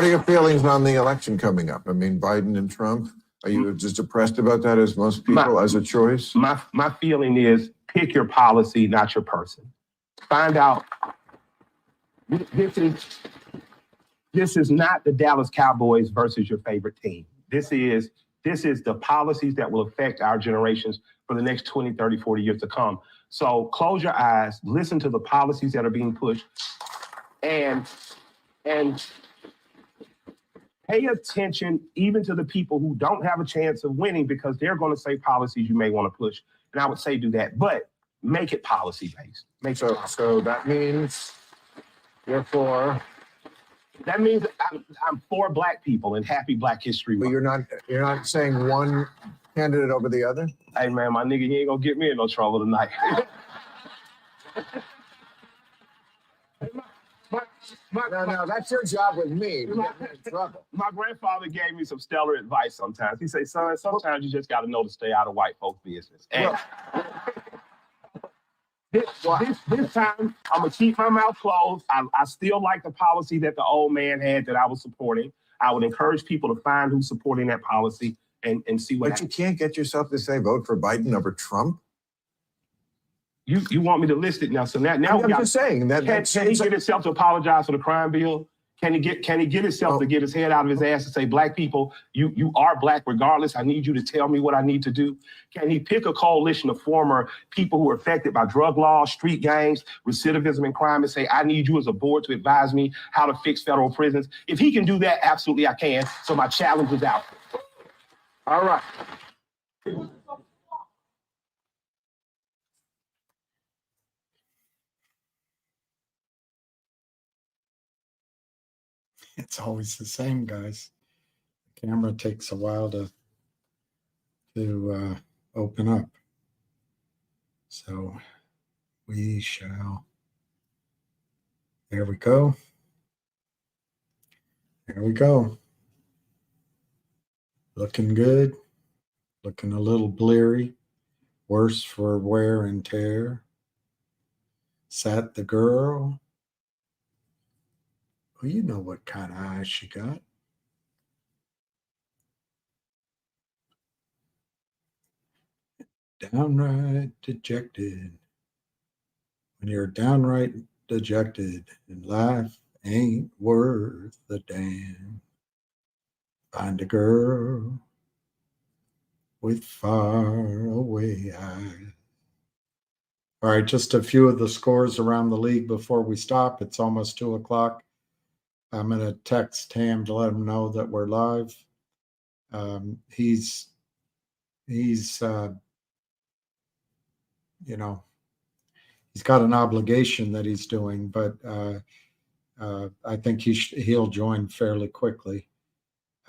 What are your feelings on the election coming up? I mean, Biden and Trump. Are you just depressed about that, as most people, as a choice? My feeling is pick your policy, not your person. Find out. This is not the Dallas Cowboys versus your favorite team. This is the policies that will affect our generations for the next 20, 30, 40 years to come. So close your eyes, listen to the policies that are being pushed, and pay attention even to the people who don't have a chance of winning, because they're going to say policies you may want to push. And I would say do that, but make it policy-based. So that means you're for... That means I'm for Black people and happy Black History Month. But you're not saying one candidate over the other? Hey man, my nigga, you ain't gonna get me in no trouble tonight. No, that's your job with me. To get me in trouble. My grandfather gave me some stellar advice sometimes. He said, son, sometimes you just got to know to stay out of white folks' business. And this time, I'm going to keep my mouth closed. I still like the policy that the old man had that I was supporting. I would encourage people to find who's supporting that policy and see what happens. But you can't get yourself to say vote for Biden over Trump? You want me to list it now? So now I'm just saying that. Can he get himself to apologize for the crime bill? Can he get himself to get his head out of his ass and say, Black people, you are Black regardless. I need you to tell me what I need to do. Can he pick a coalition of former people who are affected by drug laws, street gangs, recidivism, and crime, and say, I need you as a board to advise me how to fix federal prisons? If he can do that, absolutely I can. So my challenge is out. All right. It's always the same, guys. The camera takes a while to open up. So we shall. There we go. There we go. Looking good. Looking a little bleary. Worse for wear and tear. Sat the girl. Well, you know what kind of eyes she got. Downright dejected. When you're downright dejected and life ain't worth a damn, find a girl with far away eyes. All right, just a few of the scores around the league before we stop. It's almost 2 o'clock. I'm going to text Tam to let him know that we're live. He's got an obligation that he's doing, but I think he'll join fairly quickly.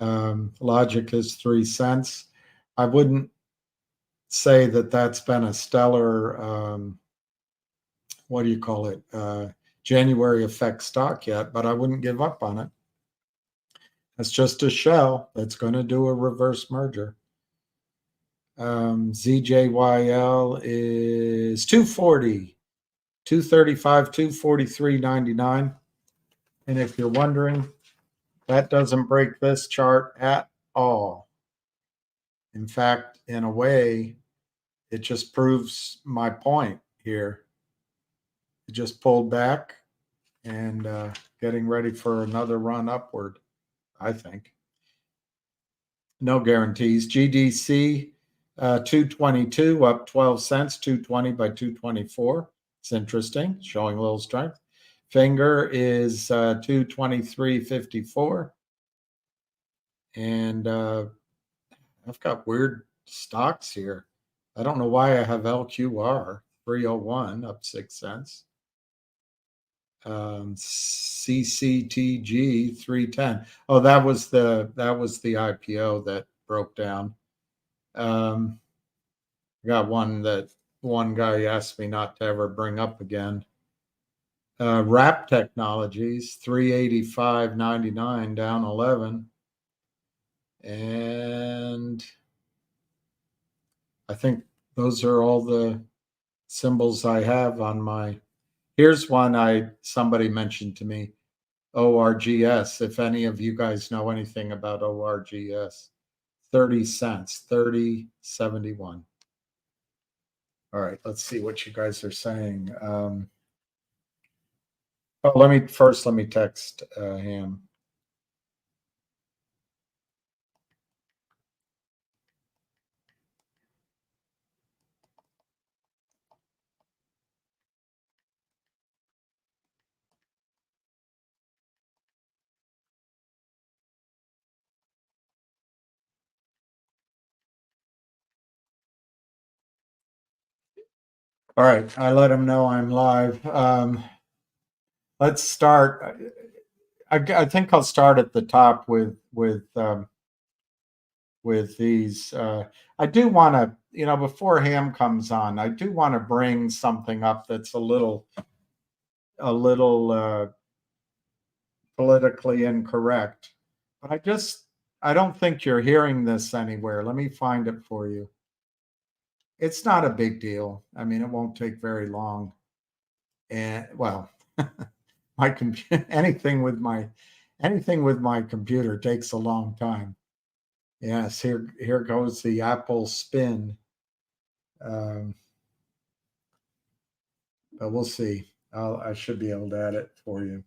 Logic is 3 cents. I wouldn't say that that's been a stellar, what do you call it? January effect stock yet, but I wouldn't give up on it. It's just a shell that's going to do a reverse merger. ZJYL is 240, 235, 243.99. And if you're wondering, that doesn't break this chart at all. In fact, in a way, it just proves my point here. It just pulled back and getting ready for another run upward, I think. No guarantees. GDC 222 up 12 cents, 220 by 224. It's interesting, showing a little strength. Finger is 223.54. And I've got weird stocks here. I don't know why I have LQR 301 up 6 cents. CCTG 310. Oh, that was the IPO that broke down. I got one that one guy asked me not to ever bring up again. Wrap Technologies 385.99 down 11. And I think those are all the symbols I have on my. Here's one somebody mentioned to me. ORGS, if any of you guys know anything about ORGS. 30 cents, 30.71. All right, let's see what you guys are saying. Let me text him. All right, I let him know I'm live. Let's start. I think I'll start at the top with these. I do want to, before Ham comes on, I do want to bring something up that's a little politically incorrect. But I don't think you're hearing this anywhere. Let me find it for you. It's not a big deal. I mean, it won't take very long. And well, my computer, anything with my computer takes a long time. Yes, here goes the Apple spin. But we'll see. I should be able to add it for you.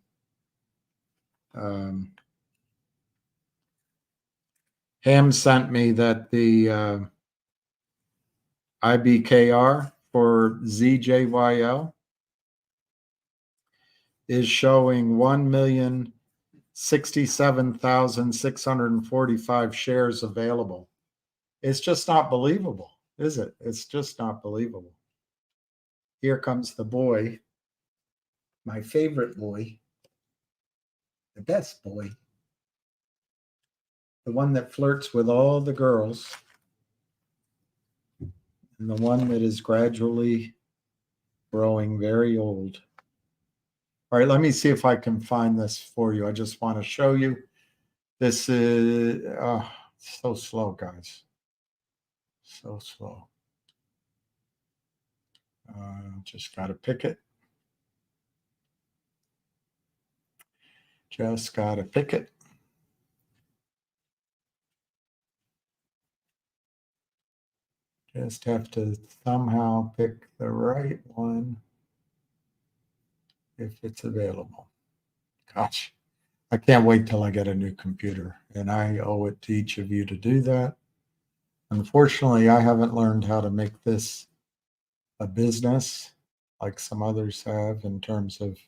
Ham sent me that the IBKR for ZJYL is showing 1,067,645 shares available. It's just not believable, is it? It's just not believable. Here comes the boy, my favorite boy, the best boy, the one that flirts with all the girls, and the one that is gradually growing very old. All right, let me see if I can find this for you. I just want to show you. This is so slow, guys. So slow. Just got to pick it. Just got to pick it. Just have to somehow pick the right one if it's available. Gosh, I can't wait till I get a new computer, and I owe it to each of you to do that. Unfortunately, I haven't learned how to make this a business like some others have in terms of,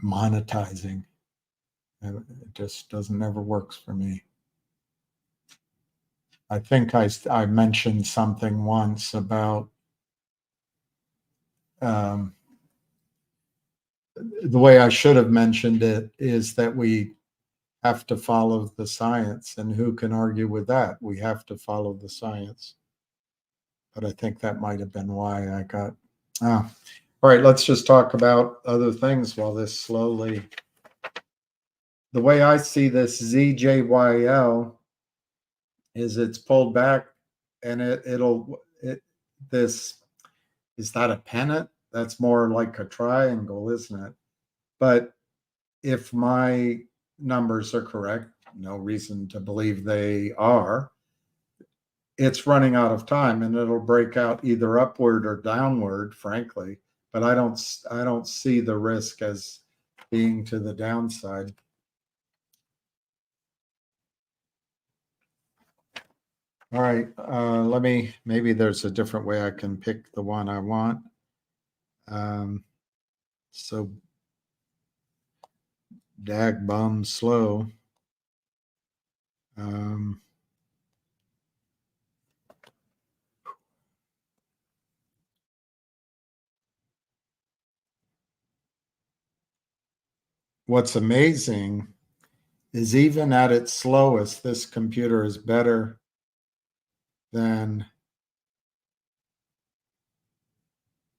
monetizing. It just never works for me. I think I mentioned something once about the way I should have mentioned it is that we have to follow the science, and who can argue with that? We have to follow the science. But I think that might have been why I got. All right, let's just talk about other things while this slowly. The way I see this ZJYL is it's pulled back, and this is that a pennant? That's more like a triangle, isn't it? But if my numbers are correct, no reason to believe they are, it's running out of time, and it'll break out either upward or downward, frankly. But I don't see the risk as being to the downside. All right, maybe there's a different way I can pick the one I want. So dag bum slow. What's amazing is even at its slowest, this computer is better than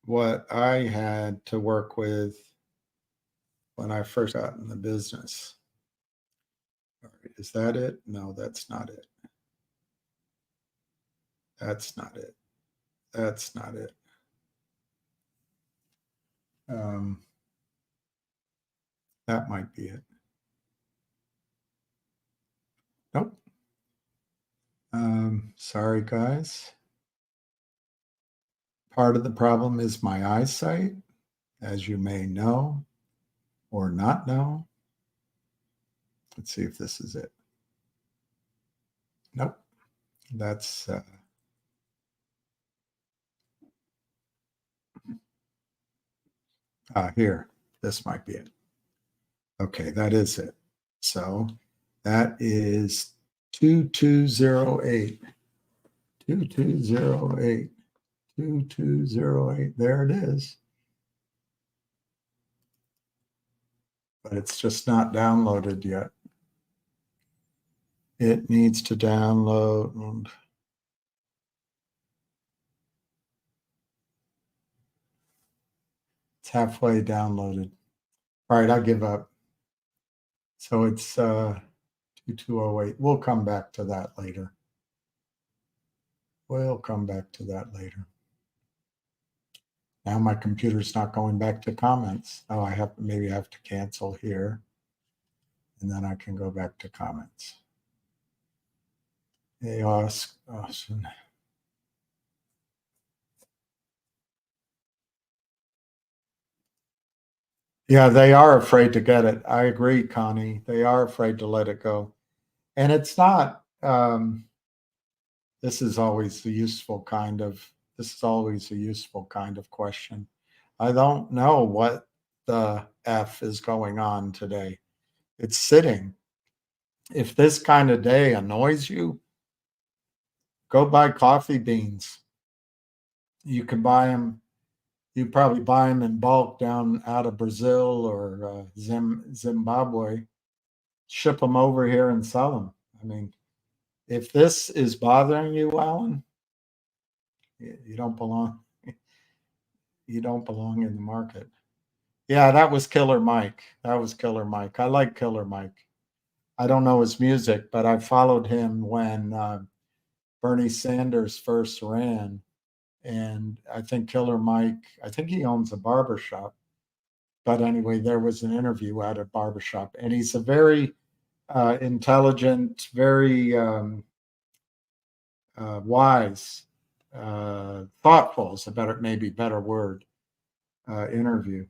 what I had to work with when I first got in the business. All right, is that it? No, that's not it. That's not it. That's not it. That might be it. Nope. Sorry, guys. Part of the problem is my eyesight, as you may know or not know. Let's see if this is it. Nope. That's here. This might be it. Okay, that is it. So that is 2208. 2208. 2208. There it is. But it's just not downloaded yet. It needs to download. It's halfway downloaded. All right, I give up. So it's 2208. We'll come back to that later. We'll come back to that later. Now my computer's not going back to comments. Oh, maybe I have to cancel here. And then I can go back to comments. Awesome. Yeah, they are afraid to get it. I agree, Connie. They are afraid to let it go. And it's not, this is always a useful kind of question. I don't know what the F is going on today. It's sitting. If this kind of day annoys you, go buy coffee beans. You can buy them. You probably buy them in bulk down out of Brazil or Zimbabwe. Ship them over here and sell them. I mean, if this is bothering you, Alan, you don't belong. You don't belong in the market. Yeah, that was Killer Mike. I like Killer Mike. I don't know his music, but I followed him when Bernie Sanders first ran. And I think Killer Mike, I think he owns a barbershop. But anyway, there was an interview at a barbershop. And he's a very intelligent, very wise, thoughtful is a maybe better word, interview.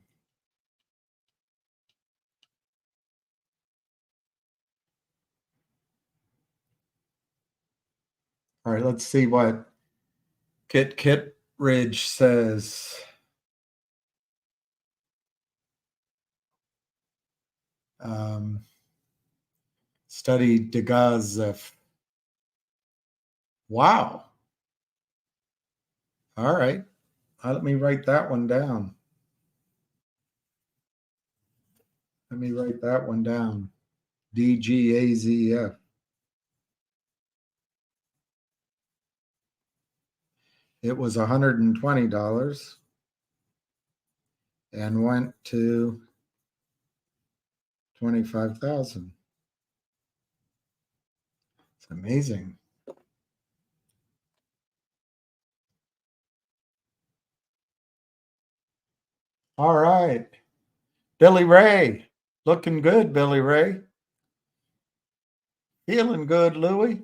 All right, let's see what Kit Ridge says. Study Degazev. Wow. All right. Let me write that one down. DGAZF. It was $120 and went to 25,000. It's amazing. All right. Billy Ray. Looking good, Billy Ray. Feeling good, Louie.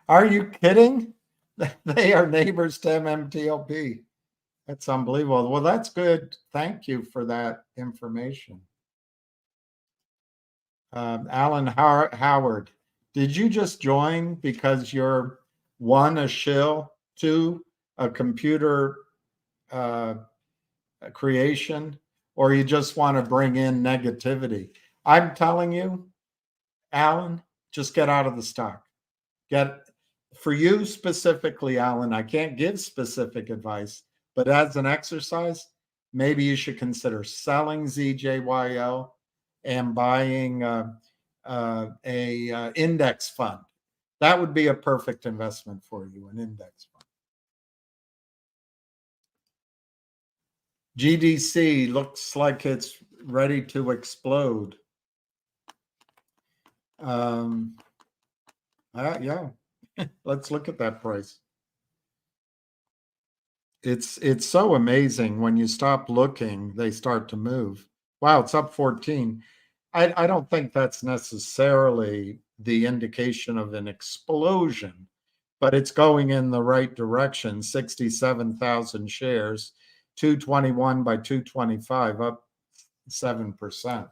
Are you kidding? They are neighbors to MMTLP. That's unbelievable. Well, that's good. Thank you for that information. Alan Howard, did you just join because you're one, a shill, two, a computer creation, or you just want to bring in negativity? I'm telling you, Alan, just get out of the stock. For you specifically, Alan, I can't give specific advice, but as an exercise, maybe you should consider selling ZJYL and buying a index fund. That would be a perfect investment for you, an index fund. GDC looks like it's ready to explode. Yeah. Let's look at that price. It's so amazing when you stop looking, they start to move. Wow, it's up 14. I don't think that's necessarily the indication of an explosion, but it's going in the right direction. 67,000 shares, 221 by 225, up 7%.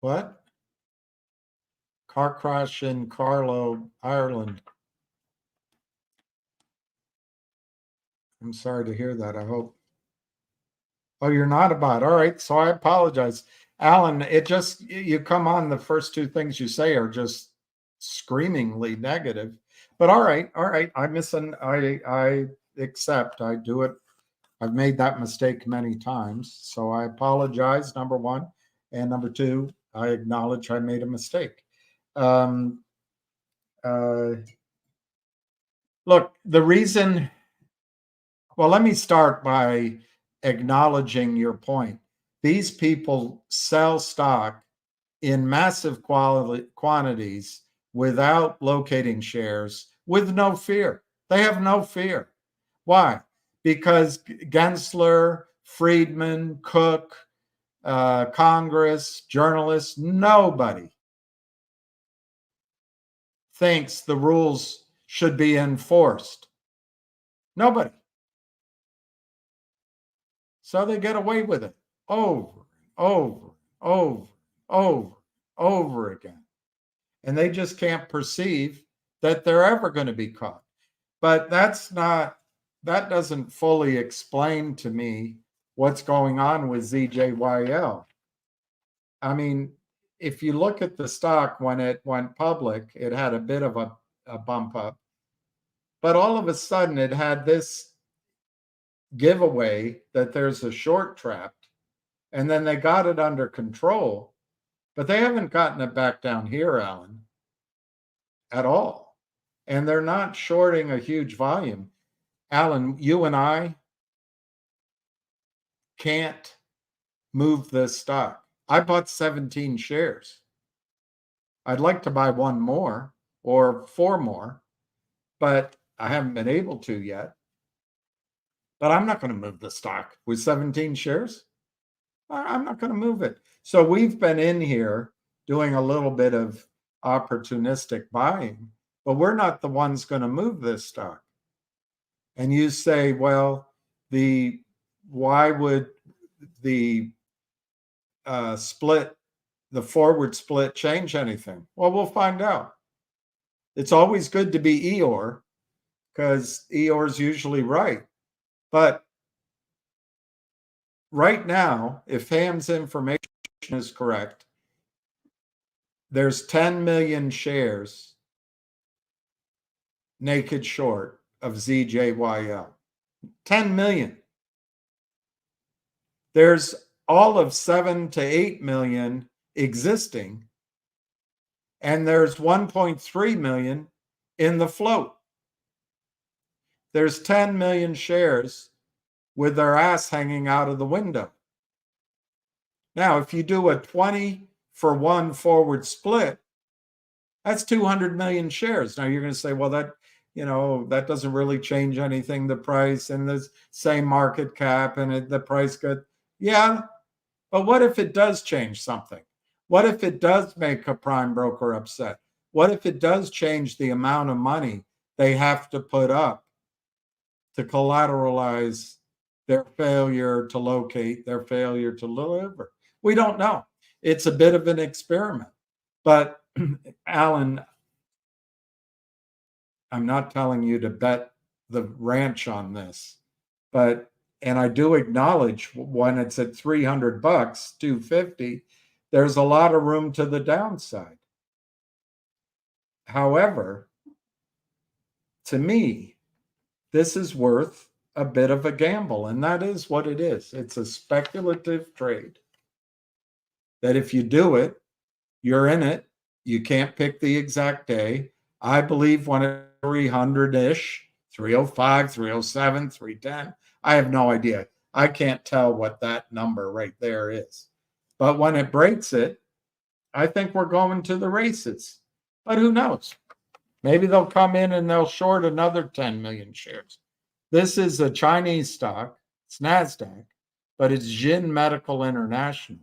What? Car crash in Carlow, Ireland. I'm sorry to hear that. I hope. Oh, you're not about. All right. So I apologize. Alan, it just, you come on, the first two things you say are just screamingly negative. But all right. All right. I accept. I do it. I've made that mistake many times. So I apologize, number one. And number two, I acknowledge I made a mistake. Look, the reason, well, let me start by acknowledging your point. These people sell stock in massive quantities without locating shares with no fear. They have no fear. Why? Because Gensler, Friedman, Cook, Congress, journalists, nobody thinks the rules should be enforced. Nobody. So they get away with it over again. And they just can't perceive that they're ever going to be caught. But that doesn't fully explain to me what's going on with ZJYL. I mean, if you look at the stock when it went public, it had a bit of a bump up. But all of a sudden, it had this giveaway that there's a short trapped, and then they got it under control, but they haven't gotten it back down here, Alan, at all. And they're not shorting a huge volume. Alan, you and I can't move this stock. I bought 17 shares. I'd like to buy one more or four more, but I haven't been able to yet. But I'm not going to move the stock with 17 shares. I'm not going to move it. So we've been in here doing a little bit of opportunistic buying, but we're not the ones going to move this stock. And you say, well, why would the forward split change anything? Well, we'll find out. It's always good to be Eeyore because Eeyore's usually right. But right now, if Ham's information is correct, there's 10 million shares naked short of ZJYL. 10 million. There's all of 7 to 8 million existing, and there's 1.3 million in the float. There's 10 million shares with their ass hanging out of the window. Now, if you do a 20-for-1 forward split, that's 200 million shares. Now you're going to say, well, that doesn't really change anything. The price and the same market cap and the price good. Yeah, but what if it does change something? What if it does make a prime broker upset? What if it does change the amount of money they have to put up to collateralize their failure to locate, their failure to deliver? We don't know. It's a bit of an experiment. But Alan, I'm not telling you to bet the ranch on this, and I do acknowledge when it's at $300, $250, there's a lot of room to the downside. However, to me, this is worth a bit of a gamble, and that is what it is. It's a speculative trade that if you do it, you're in it. You can't pick the exact day. I believe when it's 300-ish, 305, 307, 310, I have no idea. I can't tell what that number right there is. But when it breaks it, I think we're going to the races. But who knows? Maybe they'll come in and they'll short another 10 million shares. This is a Chinese stock. It's NASDAQ, but it's Jin Medical International.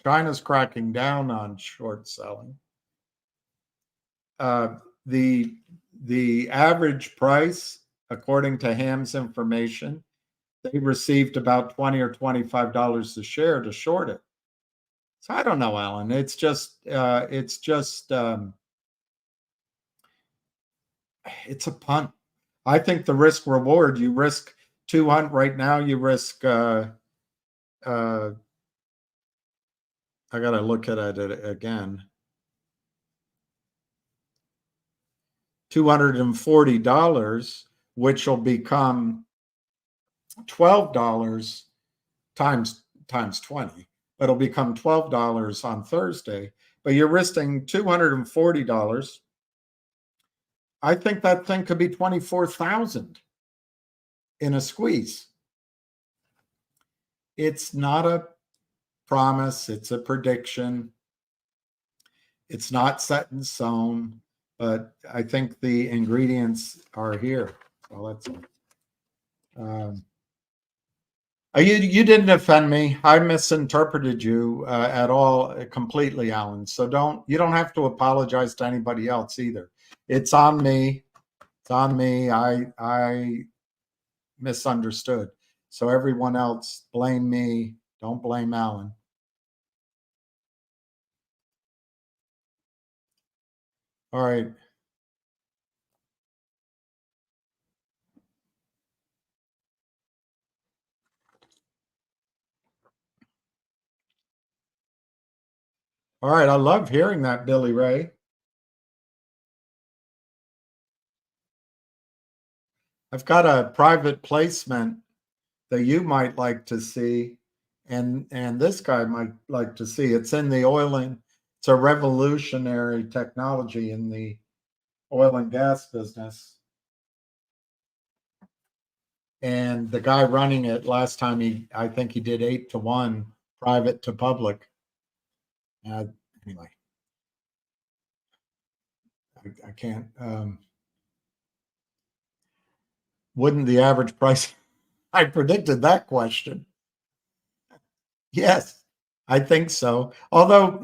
China's cracking down on short selling. The average price, according to Ham's information, they received about $20 or $25 a share to short it. So I don't know, Alan. It's just it's a punt. I think the risk reward, you risk 200 right now, you risk I gotta look at it again. $240, which will become $12 times 20. But it'll become $12 on Thursday. But you're risking $240. I think that thing could be 24,000 in a squeeze. It's not a promise, it's a prediction. It's not set in stone, but I think the ingredients are here. So that's it. You didn't offend me. I misinterpreted you at all completely, Alan. So you don't have to apologize to anybody else either. It's on me. It's on me. I misunderstood. So everyone else, blame me. Don't blame Alan. All right. All right. I love hearing that, Billy Ray. I've got a private placement that you might like to see, and this guy might like to see. It's in the it's a revolutionary technology in the oil and gas business. And the guy running it last time, I think he did 8-to-1 private to public. Anyway, I can't. Wouldn't the average price? I predicted that question. Yes, I think so. Although,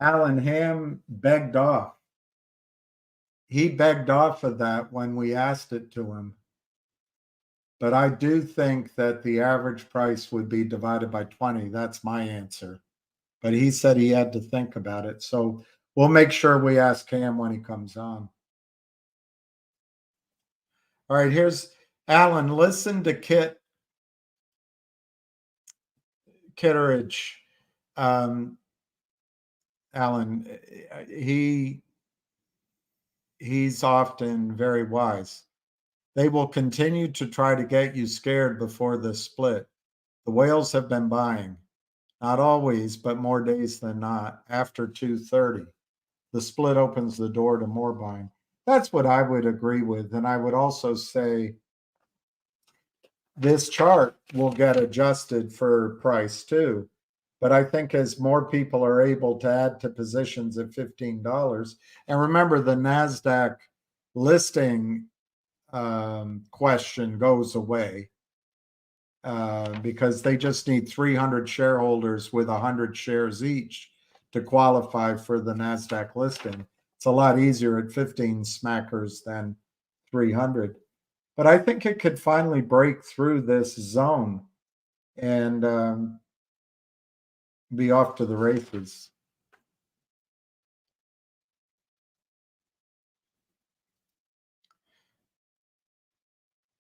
Alan Ham begged off. He begged off of that when we asked it to him. But I do think that the average price would be divided by 20. That's my answer. But he said he had to think about it. So we'll make sure we ask Cam when he comes on. All right, here's Alan. Listen to Kitteridge. Alan, he's often very wise. They will continue to try to get you scared before the split. The whales have been buying. Not always, but more days than not, after 2:30. The split opens the door to more buying. That's what I would agree with. And I would also say this chart will get adjusted for price too. But I think as more people are able to add to positions at $15, and remember the NASDAQ listing question goes away. Because they just need 300 shareholders with 100 shares each to qualify for the NASDAQ listing. It's a lot easier at 15 smackers than 300. But I think it could finally break through this zone and be off to the races.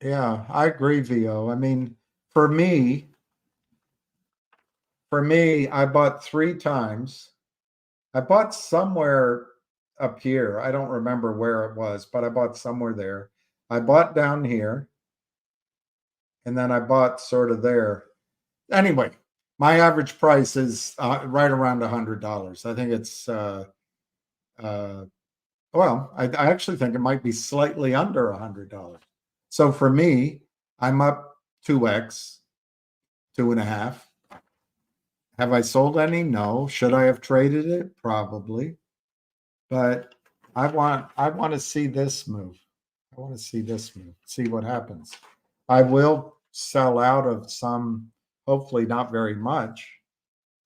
Yeah, I agree, Vio. I mean, for me, I bought 3 times. I bought somewhere up here. I don't remember where it was, but I bought somewhere there. I bought down here. And then I bought sort of there. Anyway, my average price is right around $100. I think it's, well, I actually think it might be slightly under $100. So for me, I'm up 2x, 2.5. Have I sold any? No. Should I have traded it? Probably. But I want to see this move. I want to see this move. See what happens. I will sell out of some, hopefully not very much,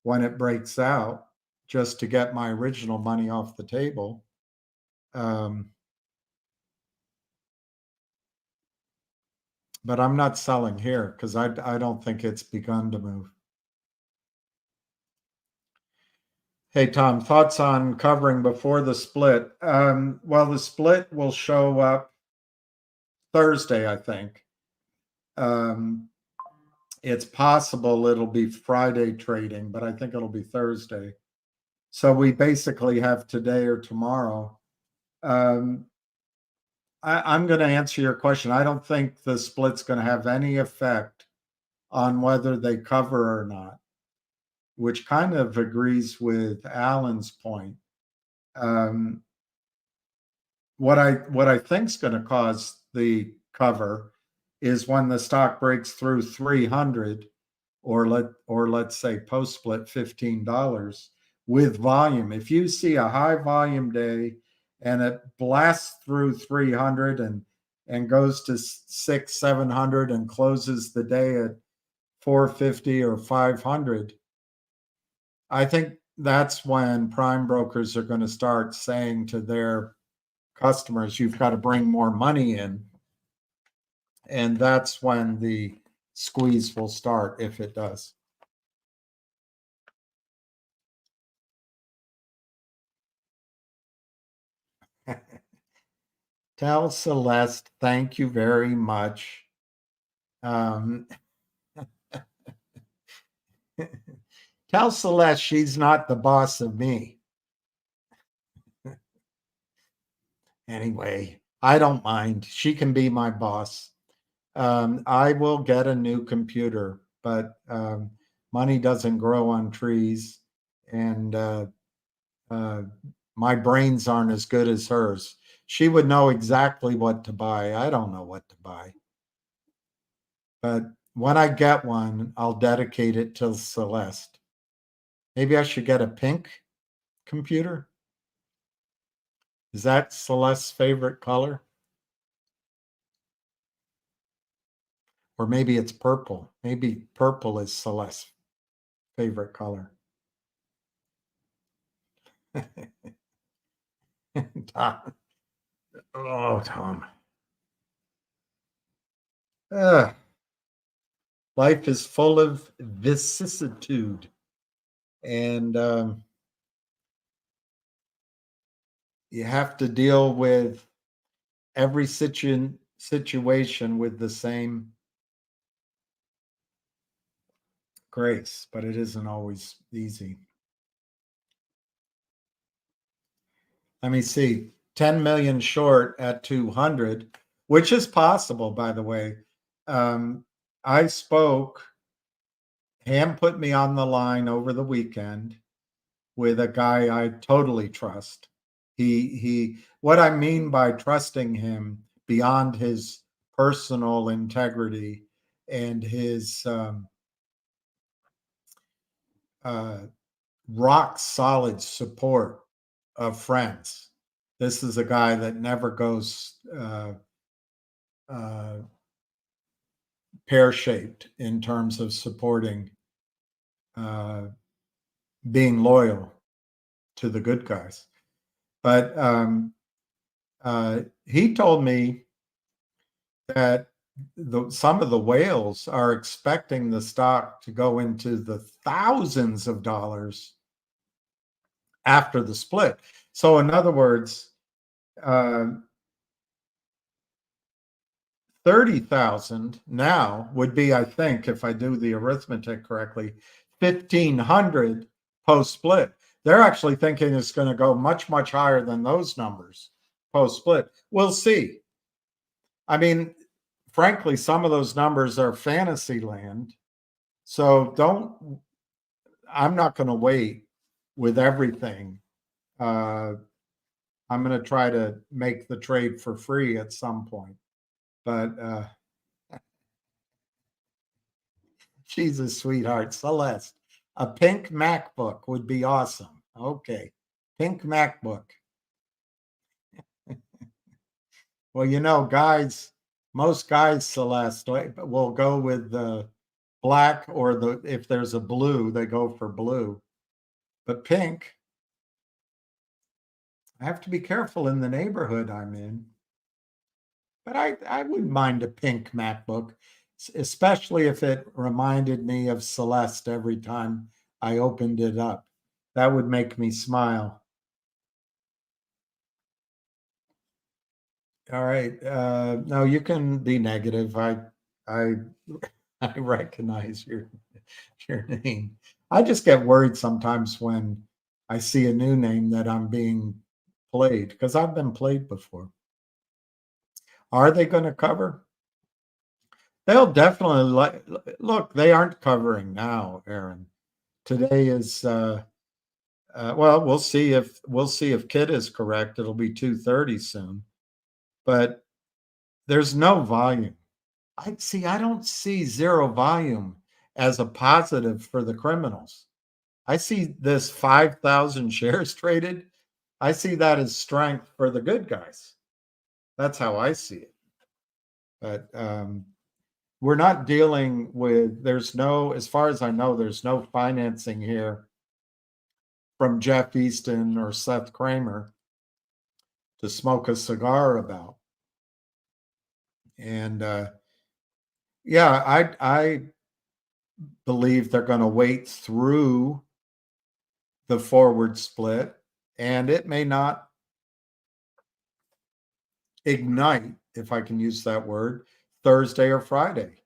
when it breaks out, just to get my original money off the table. But I'm not selling here because I don't think it's begun to move. Hey, Tom, thoughts on covering before the split? Well, the split will show up Thursday, I think. It's possible it'll be Friday trading, but I think it'll be Thursday. So we basically have today or tomorrow. I'm going to answer your question. I don't think the split's going to have any effect on whether they cover or not, which kind of agrees with Alan's point. What I think is going to cause the cover is when the stock breaks through 300, or let's say post split $15 with volume. If you see a high volume day and it blasts through 300 and goes to 600-700 and closes the day at 450 or 500, I think that's when prime brokers are going to start saying to their customers, you've got to bring more money in. And that's when the squeeze will start, if it does. Tell Celeste, thank you very much. Tell Celeste she's not the boss of me. Anyway, I don't mind. She can be my boss. I will get a new computer, but money doesn't grow on trees, and my brains aren't as good as hers. She would know exactly what to buy. I don't know what to buy. But when I get one, I'll dedicate it to Celeste. Maybe I should get a pink computer. Is that Celeste's favorite color? Or maybe it's purple. Maybe purple is Celeste's favorite color. Tom. Oh, Tom. Life is full of vicissitude. And you have to deal with every situation with the same grace, but it isn't always easy. Let me see, 10 million short at 200, which is possible, by the way. I spoke, Ham put me on the line over the weekend with a guy I totally trust. What I mean by trusting him beyond his personal integrity and his rock solid support of friends. This is a guy that never goes pear-shaped in terms of supporting, being loyal to the good guys. But he told me that some of the whales are expecting the stock to go into the thousands of dollars after the split. So in other words, 30,000 now would be, I think, if I do the arithmetic correctly, 1,500 post split. They're actually thinking it's going to go much, much higher than those numbers post split. We'll see. I mean, frankly, some of those numbers are fantasy land. So I'm not going to wait with everything. I'm going to try to make the trade for free at some point. But she's a sweetheart. Celeste, a pink MacBook would be awesome. Okay, pink MacBook. Well, you know, guys, most guys, Celeste, will go with the black, or if there's a blue, they go for blue. But pink, I have to be careful in the neighborhood I'm in. But I wouldn't mind a pink MacBook, especially if it reminded me of Celeste every time I opened it up. That would make me smile. All right. No, you can be negative. I I recognize your name. I just get worried sometimes when I see a new name that I'm being played, because I've been played before. Are they going to cover? They'll definitely look. They aren't covering now, Aaron. Today is well. We'll see if Kit is correct. It'll be 2:30 soon, but there's no volume. I don't see zero volume as a positive for the criminals. I see this 5,000 shares traded. I see that as strength for the good guys. That's how I see it. But we're not dealing with, as far as I know, there's no financing here from Jeff Easton or Seth Kramer to smoke a cigar about. And yeah, I believe they're going to wait through the forward split, and it may not ignite, if I can use that word, Thursday or Friday.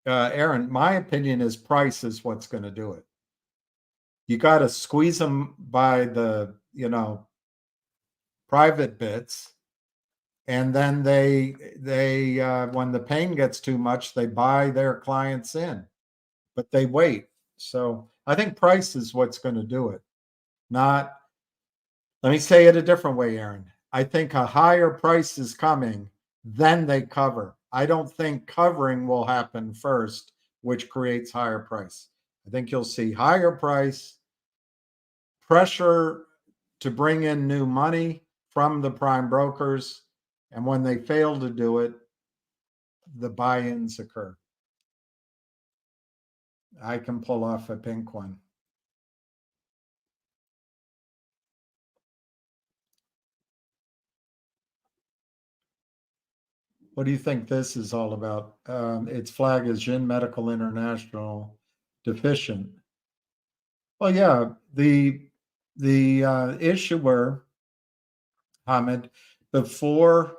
Aaron, my opinion is price is what's going to do it. You got to squeeze them by the, private bits, and then they when the pain gets too much, they buy their clients in, but they wait. So I think price is what's going to do it. Let me say it a different way, Aaron. I think a higher price is coming, then they cover. I don't think covering will happen first, which creates higher price. I think you'll see higher price, pressure to bring in new money from the prime brokers, and when they fail to do it, the buy-ins occur. I can pull off a pink one. What do you think this is all about? Its flag is Jin Medical International deficient. Well, yeah, the issuer, Hamid, before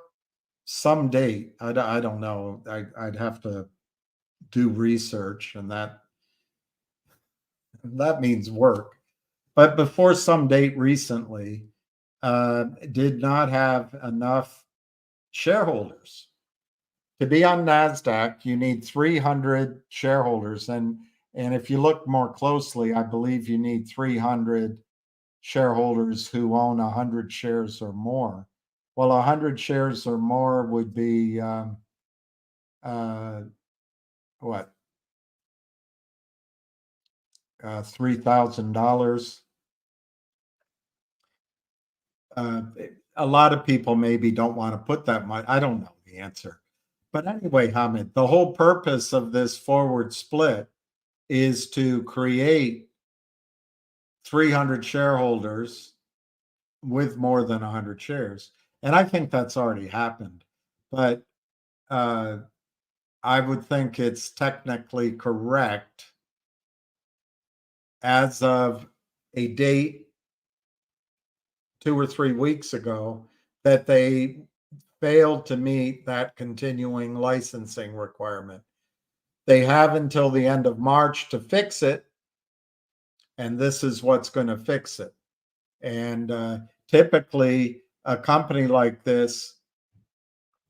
some date, I don't know, I'd have to do research, and that means work. But before some date recently, did not have enough shareholders. To be on NASDAQ, you need 300 shareholders. And if you look more closely, I believe you need 300 shareholders who own 100 shares or more. Well, 100 shares or more would be what? $3,000. A lot of people maybe don't want to put that much. I don't know the answer. But anyway, Hamid, the whole purpose of this forward split is to create 300 shareholders with more than 100 shares. And I think that's already happened. But I would think it's technically correct as of a date 2 or 3 weeks ago that they failed to meet that continuing licensing requirement. They have until the end of March to fix it, and this is what's going to fix it. And typically, a company like this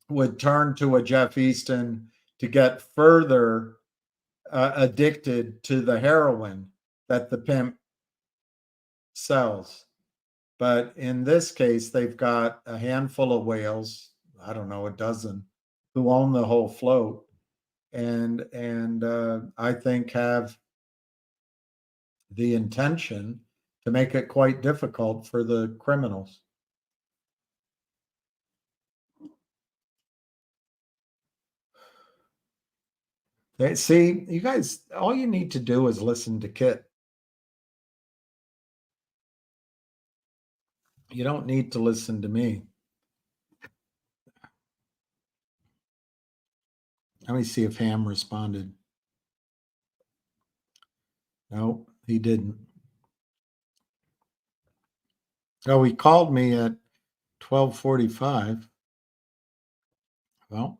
would turn to a Jeff Easton to get further addicted to the heroin that the pimp sells. But in this case, they've got a handful of whales, I don't know, a dozen who own the whole float, and I think have the intention to make it quite difficult for the criminals. They see, you guys, all you need to do is listen to Kit. You don't need to listen to me. Let me see if Ham responded. No, he didn't. Oh, he called me at 12:45. Well,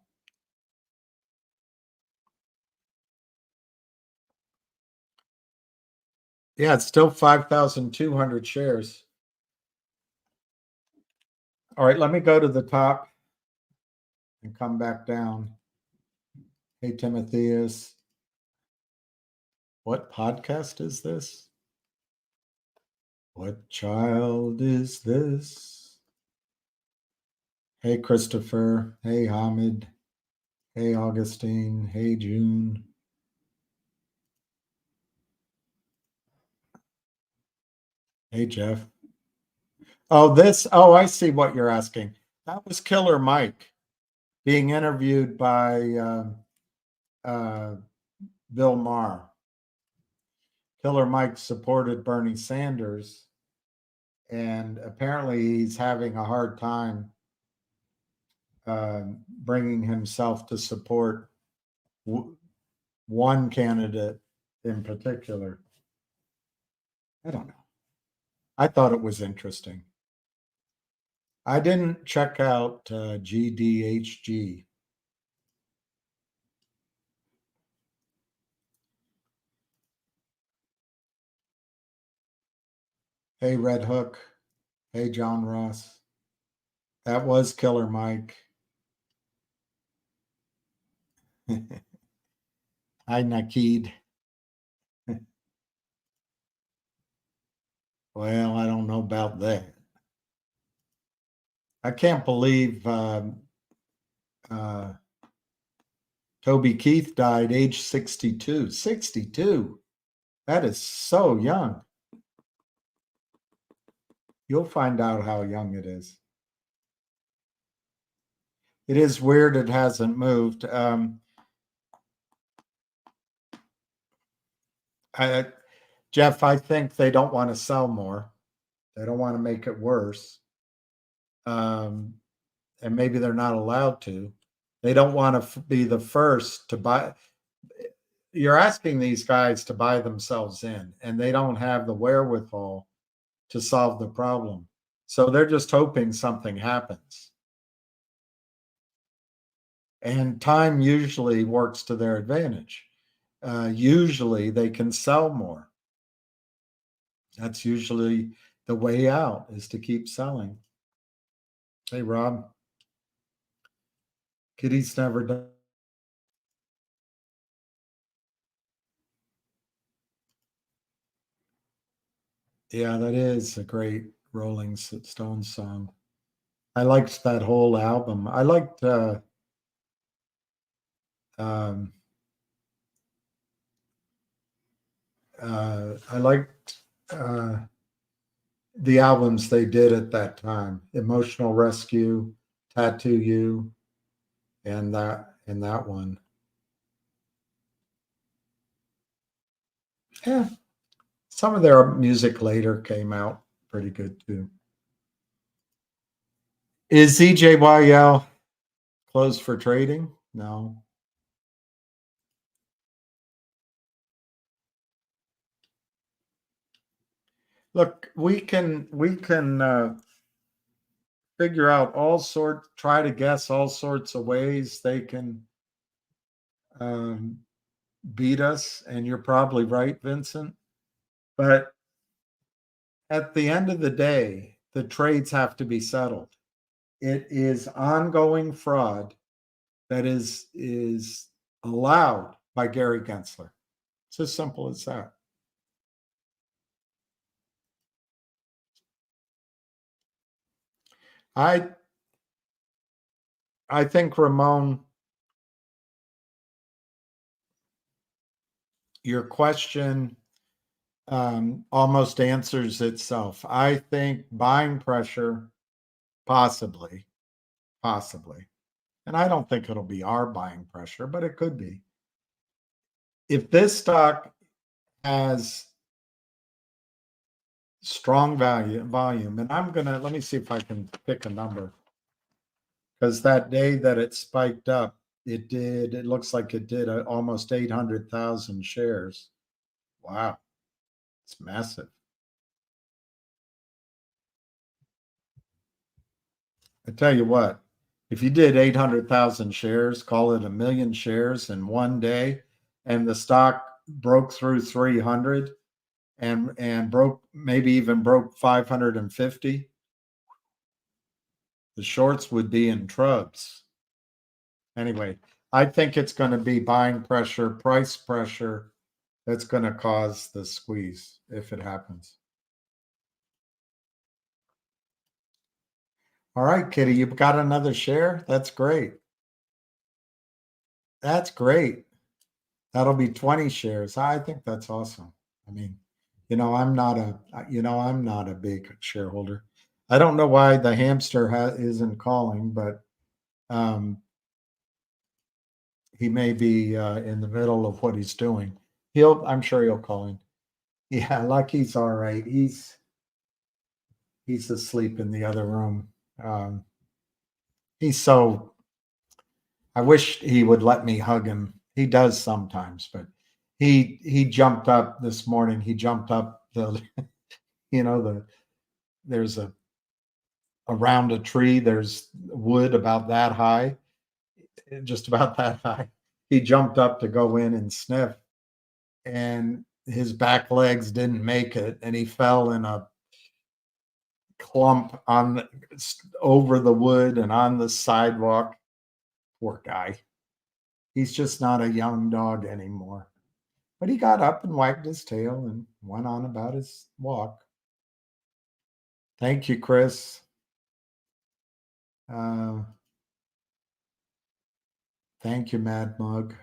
yeah, it's still 5,200 shares. All right, let me go to the top and come back down. Hey, Timotheus. What podcast is this? What child is this? Hey, Christopher. Hey, Hamid. Hey, Augustine. Hey, June. Hey, Jeff. Oh, I see what you're asking. That was Killer Mike being interviewed by Bill Maher. Killer Mike supported Bernie Sanders, and apparently he's having a hard time bringing himself to support one candidate in particular. I don't know. I thought it was interesting. I didn't check out GDHG. Hey, Red Hook. Hey, John Ross. That was Killer Mike. Hi, Nakid. Well, I don't know about that. I can't believe Toby Keith died age 62. 62. That is so young. You'll find out how young it is. It is weird it hasn't moved. Jeff, I think they don't want to sell more. They don't want to make it worse. And maybe they're not allowed to. They don't want to be the first to buy. You're asking these guys to buy themselves in, and they don't have the wherewithal to solve the problem. So they're just hoping something happens. And time usually works to their advantage. Usually they can sell more. That's usually the way out, is to keep selling. Hey, Rob. Kitty's never done. Yeah, that is a great Rolling Stones song. I liked that whole album. I liked I liked the albums they did at that time: Emotional Rescue, Tattoo You, and that one. Yeah, some of their music later came out pretty good too. Is ZJYL closed for trading? No. Look, we can figure out try to guess all sorts of ways they can beat us, and you're probably right, Vincent. But at the end of the day, the trades have to be settled. It is ongoing fraud that is allowed by Gary Gensler. It's as simple as that. I think, Ramon, your question almost answers itself. I think buying pressure, possibly, and I don't think it'll be our buying pressure, but it could be. If this stock has strong volume, and let me see if I can pick a number, because that day that it spiked up, it looks like it did almost 800,000 shares. Wow, it's massive. I tell you what, if you did 800,000 shares, call it 1 million shares in one day, and the stock broke through 300 and maybe even broke 550, the shorts would be in trubs. Anyway, I think it's going to be buying pressure, price pressure that's going to cause the squeeze if it happens. All right, Kitty, you've got another share. That's great. That's great. That'll be 20 shares. I think that's awesome. I mean, I'm not a big shareholder. I don't know why the hamster isn't calling, but he may be in the middle of what he's doing. I'm sure he'll call in. Yeah, Lucky's all right. He's asleep in the other room. I wish he would let me hug him. He does sometimes, but he jumped up this morning. He jumped up there's around a tree, there's wood about that high, just about that high. He jumped up to go in and sniff, and his back legs didn't make it, and he fell in a clump over the wood and on the sidewalk. Poor guy. He's just not a young dog anymore. But he got up and wagged his tail and went on about his walk. Thank you, Chris. Thank you, Mad Mug.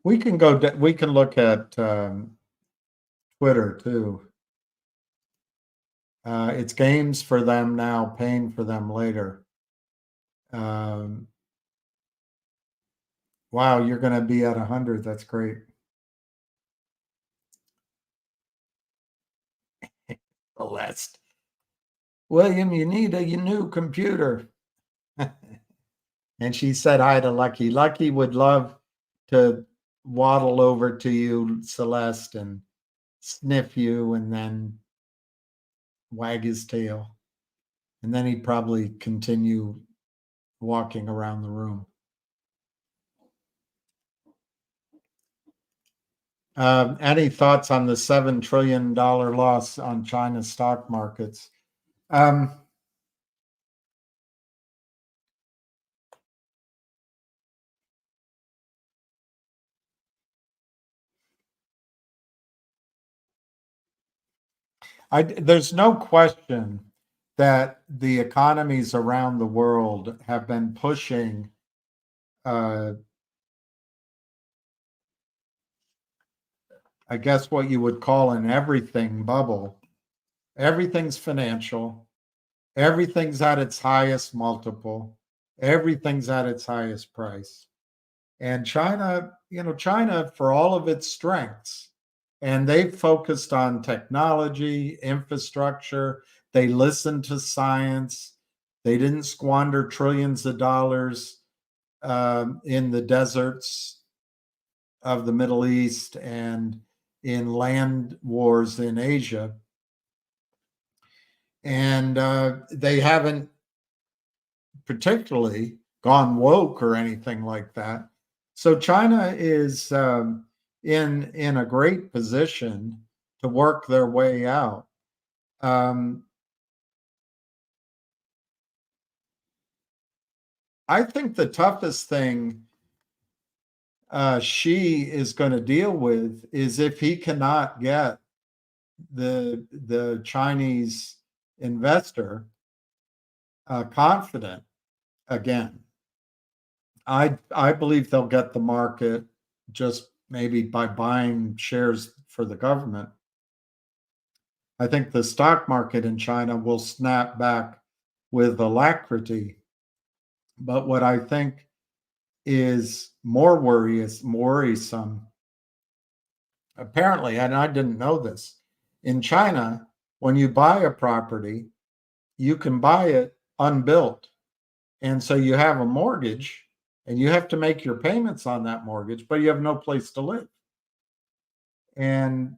We can look at Twitter too. It's games for them now, pain for them later. Wow, you're going to be at 100. That's great. Celeste. William, you need a new computer. And she said hi to Lucky. Lucky would love to waddle over to you, Celeste, and sniff you and then wag his tail. And then he'd probably continue walking around the room. Any thoughts on the $7 trillion loss on China's stock markets? There's no question that the economies around the world have been pushing I guess what you would call an everything bubble. Everything's financial. Everything's at its highest multiple. Everything's at its highest price. And China, for all of its strengths, and they've focused on technology, infrastructure. They listened to science. They didn't squander trillions of dollars in the deserts of the Middle East and in land wars in Asia. And they haven't particularly gone woke or anything like that. So China is in a great position to work their way out. I think the toughest thing Xi is going to deal with is if he cannot get the Chinese investor confident again. I believe they'll get the market just maybe by buying shares for the government. I think the stock market in China will snap back with alacrity. But what I think is more worrisome, apparently, and I didn't know this, in China, when you buy a property, you can buy it unbuilt. And so you have a mortgage and you have to make your payments on that mortgage, but you have no place to live. And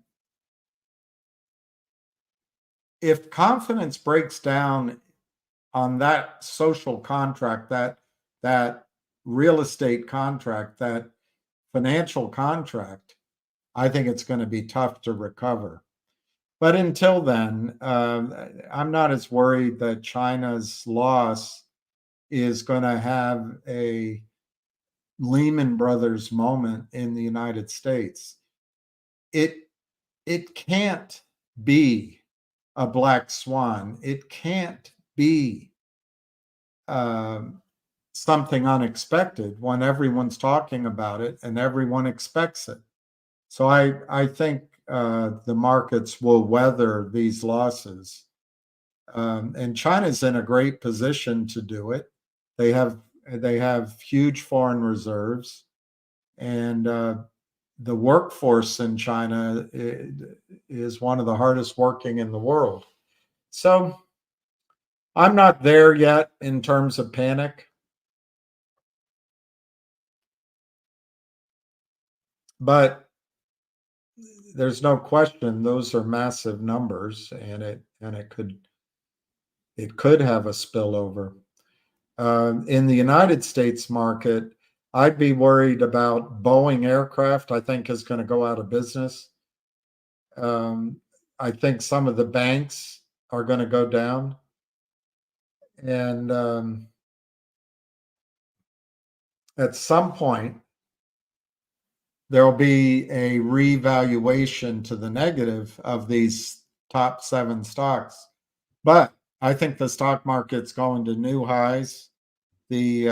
if confidence breaks down on that social contract, that real estate contract, that financial contract, I think it's going to be tough to recover. But until then, I'm not as worried that China's loss is going to have a Lehman Brothers moment in the United States. It can't be a black swan. It can't be something unexpected when everyone's talking about it and everyone expects it. So I think the markets will weather these losses. And China's in a great position to do it. They have huge foreign reserves, and the workforce in China is one of the hardest working in the world. So I'm not there yet in terms of panic. But there's no question those are massive numbers, and it could have a spillover. In the United States market, I'd be worried about Boeing aircraft. I think is going to go out of business. I think some of the banks are going to go down, and at some point there'll be a revaluation to the negative of these top 7 stocks. But I think the stock market's going to new highs. The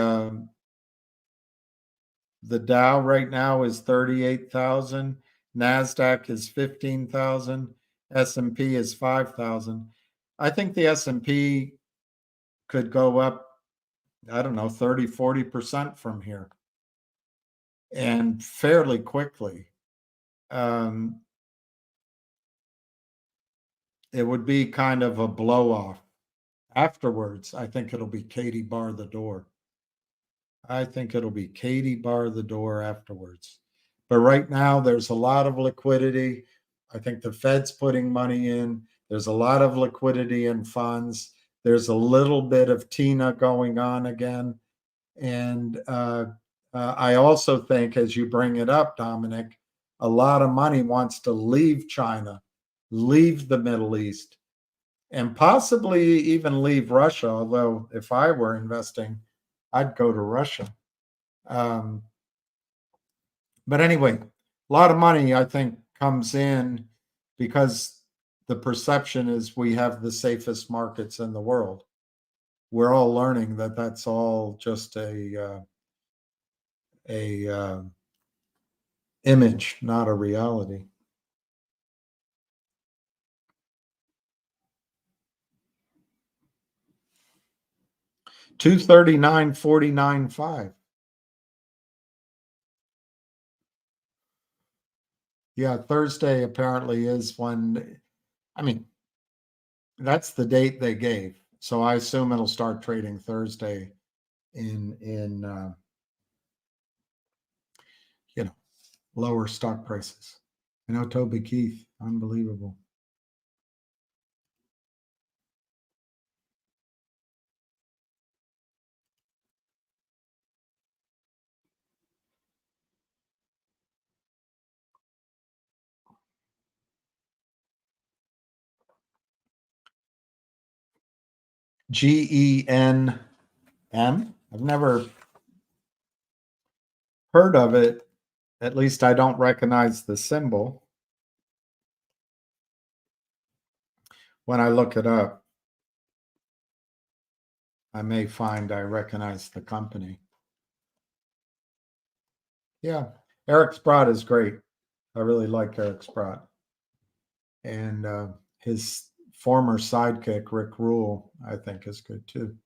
Dow right now is 38,000. NASDAQ is 15,000. S&P is 5,000. I think the S&P could go up, I don't know, 30, 40% from here. And fairly quickly. It would be kind of a blow off. Afterwards, I think it'll be Katie bar the door. I think it'll be Katie bar the door afterwards. But right now, there's a lot of liquidity. I think the Fed's putting money in. There's a lot of liquidity in funds. There's a little bit of TINA going on again. And I also think, as you bring it up, Dominic, a lot of money wants to leave China, leave the Middle East, and possibly even leave Russia. Although if I were investing, I'd go to Russia. But anyway, a lot of money, I think, comes in because the perception is we have the safest markets in the world. We're all learning that that's all just a image, not a reality. $239.49.5. Yeah, Thursday apparently is when, I mean, that's the date they gave. So I assume it'll start trading Thursday in lower stock prices. I know Toby Keith, unbelievable. GENM. I've never heard of it. At least I don't recognize the symbol when I look it up. I may find I recognize the company. Yeah, Eric Sprott is great. I really like Eric Sprott. And his former sidekick, Rick Rule, I think is good too.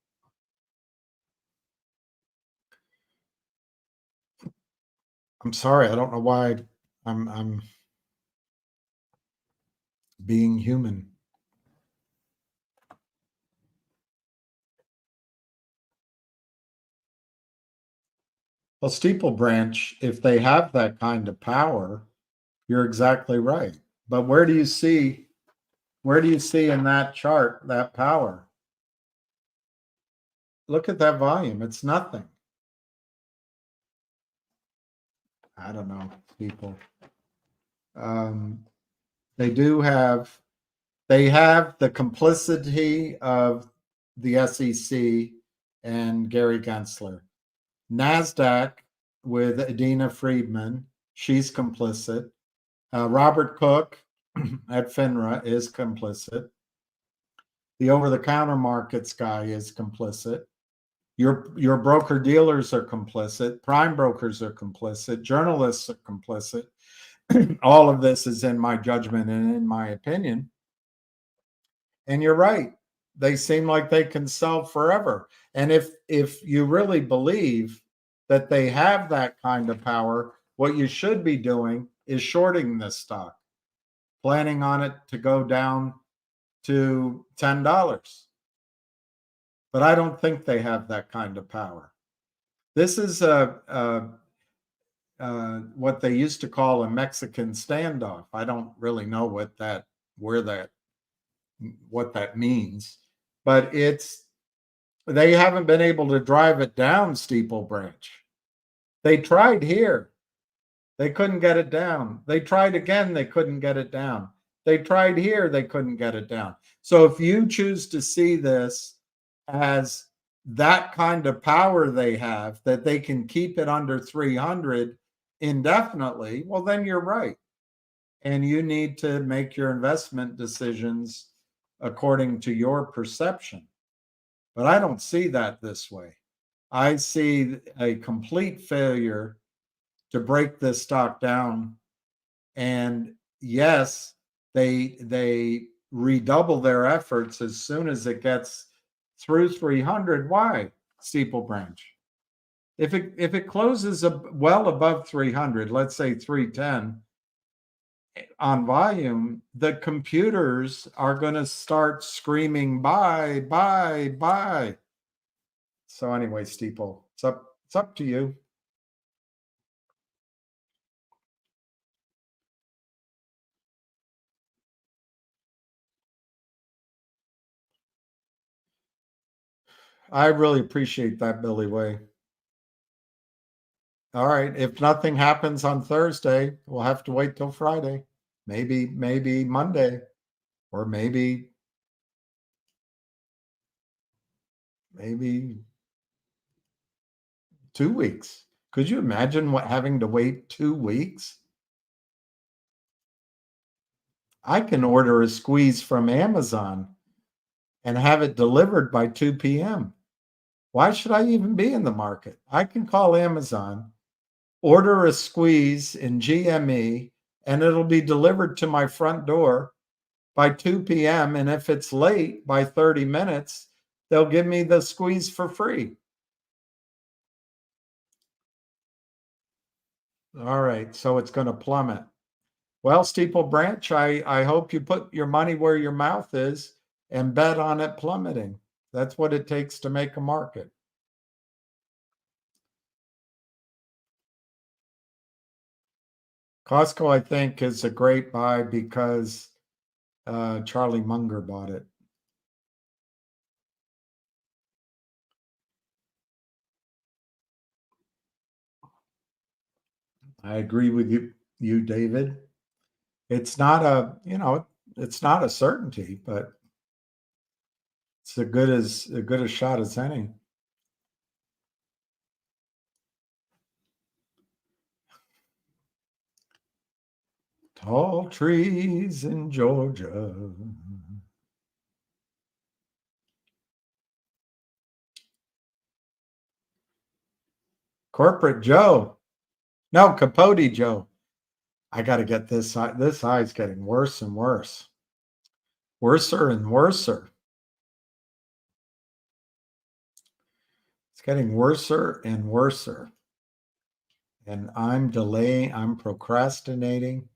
I'm sorry, I don't know why I'm being human. Well, Steeple Branch, if they have that kind of power, you're exactly right. But where do you see in that chart that power? Look at that volume. It's nothing. I don't know, people. They have the complicity of the SEC and Gary Gensler. NASDAQ with Adina Friedman, she's complicit. Robert Cook at FINRA is complicit. The over-the-counter markets guy is complicit. Your broker dealers are complicit. Prime brokers are complicit. Journalists are complicit. All of this is in my judgment and in my opinion. And you're right. They seem like they can sell forever. And if you really believe that they have that kind of power, what you should be doing is shorting this stock, planning on it to go down to $10. But I don't think they have that kind of power. This is what they used to call a Mexican standoff. I don't really know what that means, but they haven't been able to drive it down, Steeple Branch. They tried here. They couldn't get it down. They tried again. They couldn't get it down. They tried here. They couldn't get it down. So if you choose to see this as that kind of power they have, that they can keep it under 300 indefinitely, well, then you're right. And you need to make your investment decisions according to your perception. But I don't see that this way. I see a complete failure to break this stock down. And yes, they redouble their efforts as soon as it gets through 300. Why, Steeple Branch? If it closes well above 300, let's say 310 on volume, the computers are going to start screaming buy, buy, buy. So anyway, Steeple, it's up to you. I really appreciate that, Billy Way. All right. If nothing happens on Thursday, we'll have to wait till Friday. Maybe Monday, or maybe 2 weeks. Could you imagine having to wait 2 weeks? I can order a squeeze from Amazon and have it delivered by 2 p.m. Why should I even be in the market? I can call Amazon, order a squeeze in GME, and it'll be delivered to my front door by 2 p.m. And if it's late by 30 minutes, they'll give me the squeeze for free. All right, so it's going to plummet. Well, Steeple Branch, I hope you put your money where your mouth is and bet on it plummeting. That's what it takes to make a market. Costco, I think, is a great buy because Charlie Munger bought it. I agree with you, David. It's not it's not a certainty, but it's a good as shot as any. Tall trees in Georgia. Corporate Joe. No, Capote Joe. I got to get this eye. This eye's getting worse and worse. Worser and worser. It's getting worser and worser. And I'm delaying, I'm procrastinating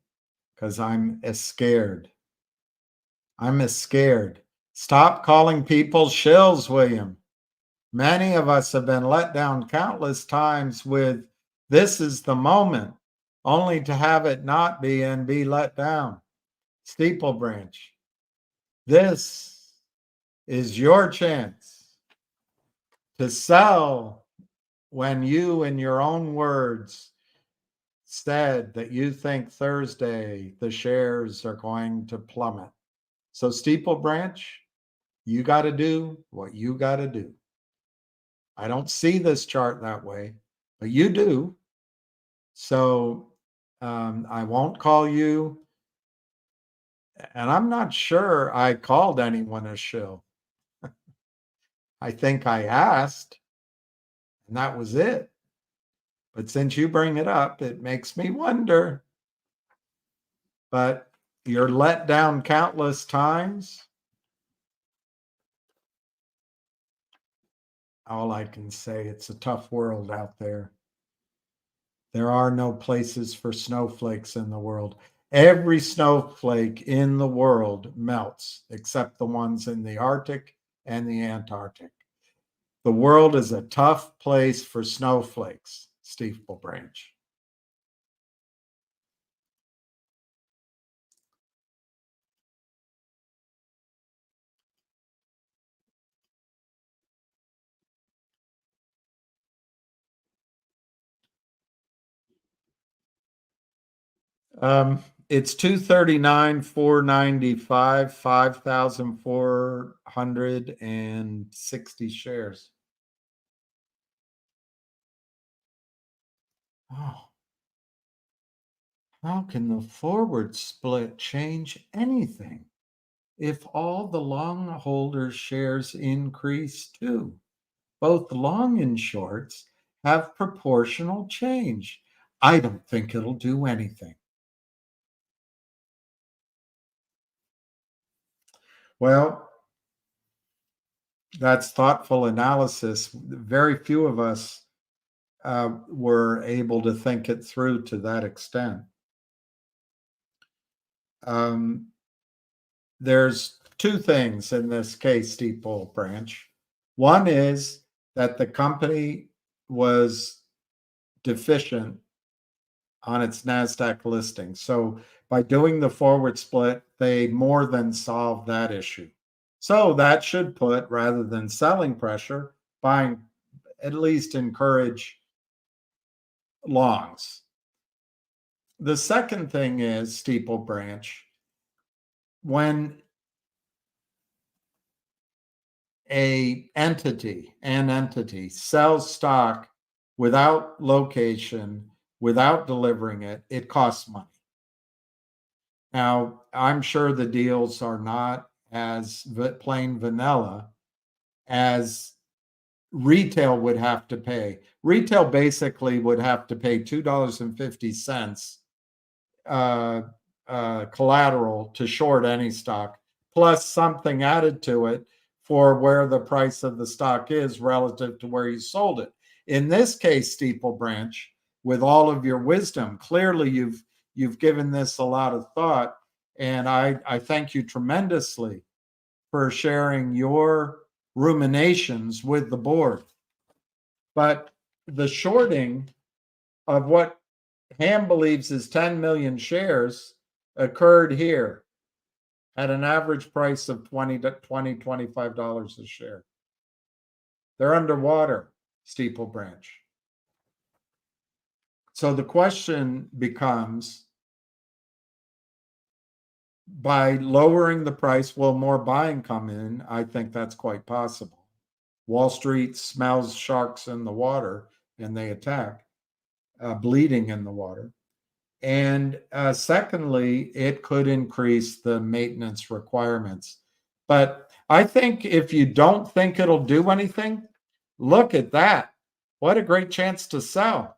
because I'm scared. I'm scared. Stop calling people shills, William. Many of us have been let down countless times with this is the moment, only to have it not be and be let down. Steeple Branch, this is your chance to sell when you, in your own words, said that you think Thursday the shares are going to plummet. So Steeple Branch, you got to do what you got to do. I don't see this chart that way, but you do. So I won't call you. And I'm not sure I called anyone a shill. I think I asked, and that was it. But since you bring it up, it makes me wonder. But you're let down countless times. All I can say, it's a tough world out there. There are no places for snowflakes in the world. Every snowflake in the world melts, except the ones in the Arctic and the Antarctic. The world is a tough place for snowflakes, Steeple Branch. It's 239, 495, 5,460 shares. Oh, how can the forward split change anything if all the long holders' shares increase too? Both long and shorts have proportional change. I don't think it'll do anything. Well, that's thoughtful analysis. Very few of us were able to think it through to that extent. There's two things in this case, Steeple Branch. One is that the company was deficient on its NASDAQ listing. So by doing the forward split, they more than solved that issue. So that should put, rather than selling pressure, buying, at least encourage longs. The second thing is, Steeple Branch, when an entity sells stock without location, without delivering it, it costs money. Now, I'm sure the deals are not as plain vanilla as retail would have to pay. Retail basically would have to pay $2.50 collateral to short any stock, plus something added to it for where the price of the stock is relative to where you sold it. In this case, Steeple Branch, with all of your wisdom, clearly you've given this a lot of thought, and I thank you tremendously for sharing your ruminations with the board. But the shorting of what Ham believes is 10 million shares occurred here at an average price of $25 a share. They're underwater, Steeple Branch. So the question becomes, by lowering the price, will more buying come in? I think that's quite possible. Wall Street smells sharks in the water and they attack, bleeding in the water. And secondly, it could increase the maintenance requirements. But I think if you don't think it'll do anything, look at that. What a great chance to sell.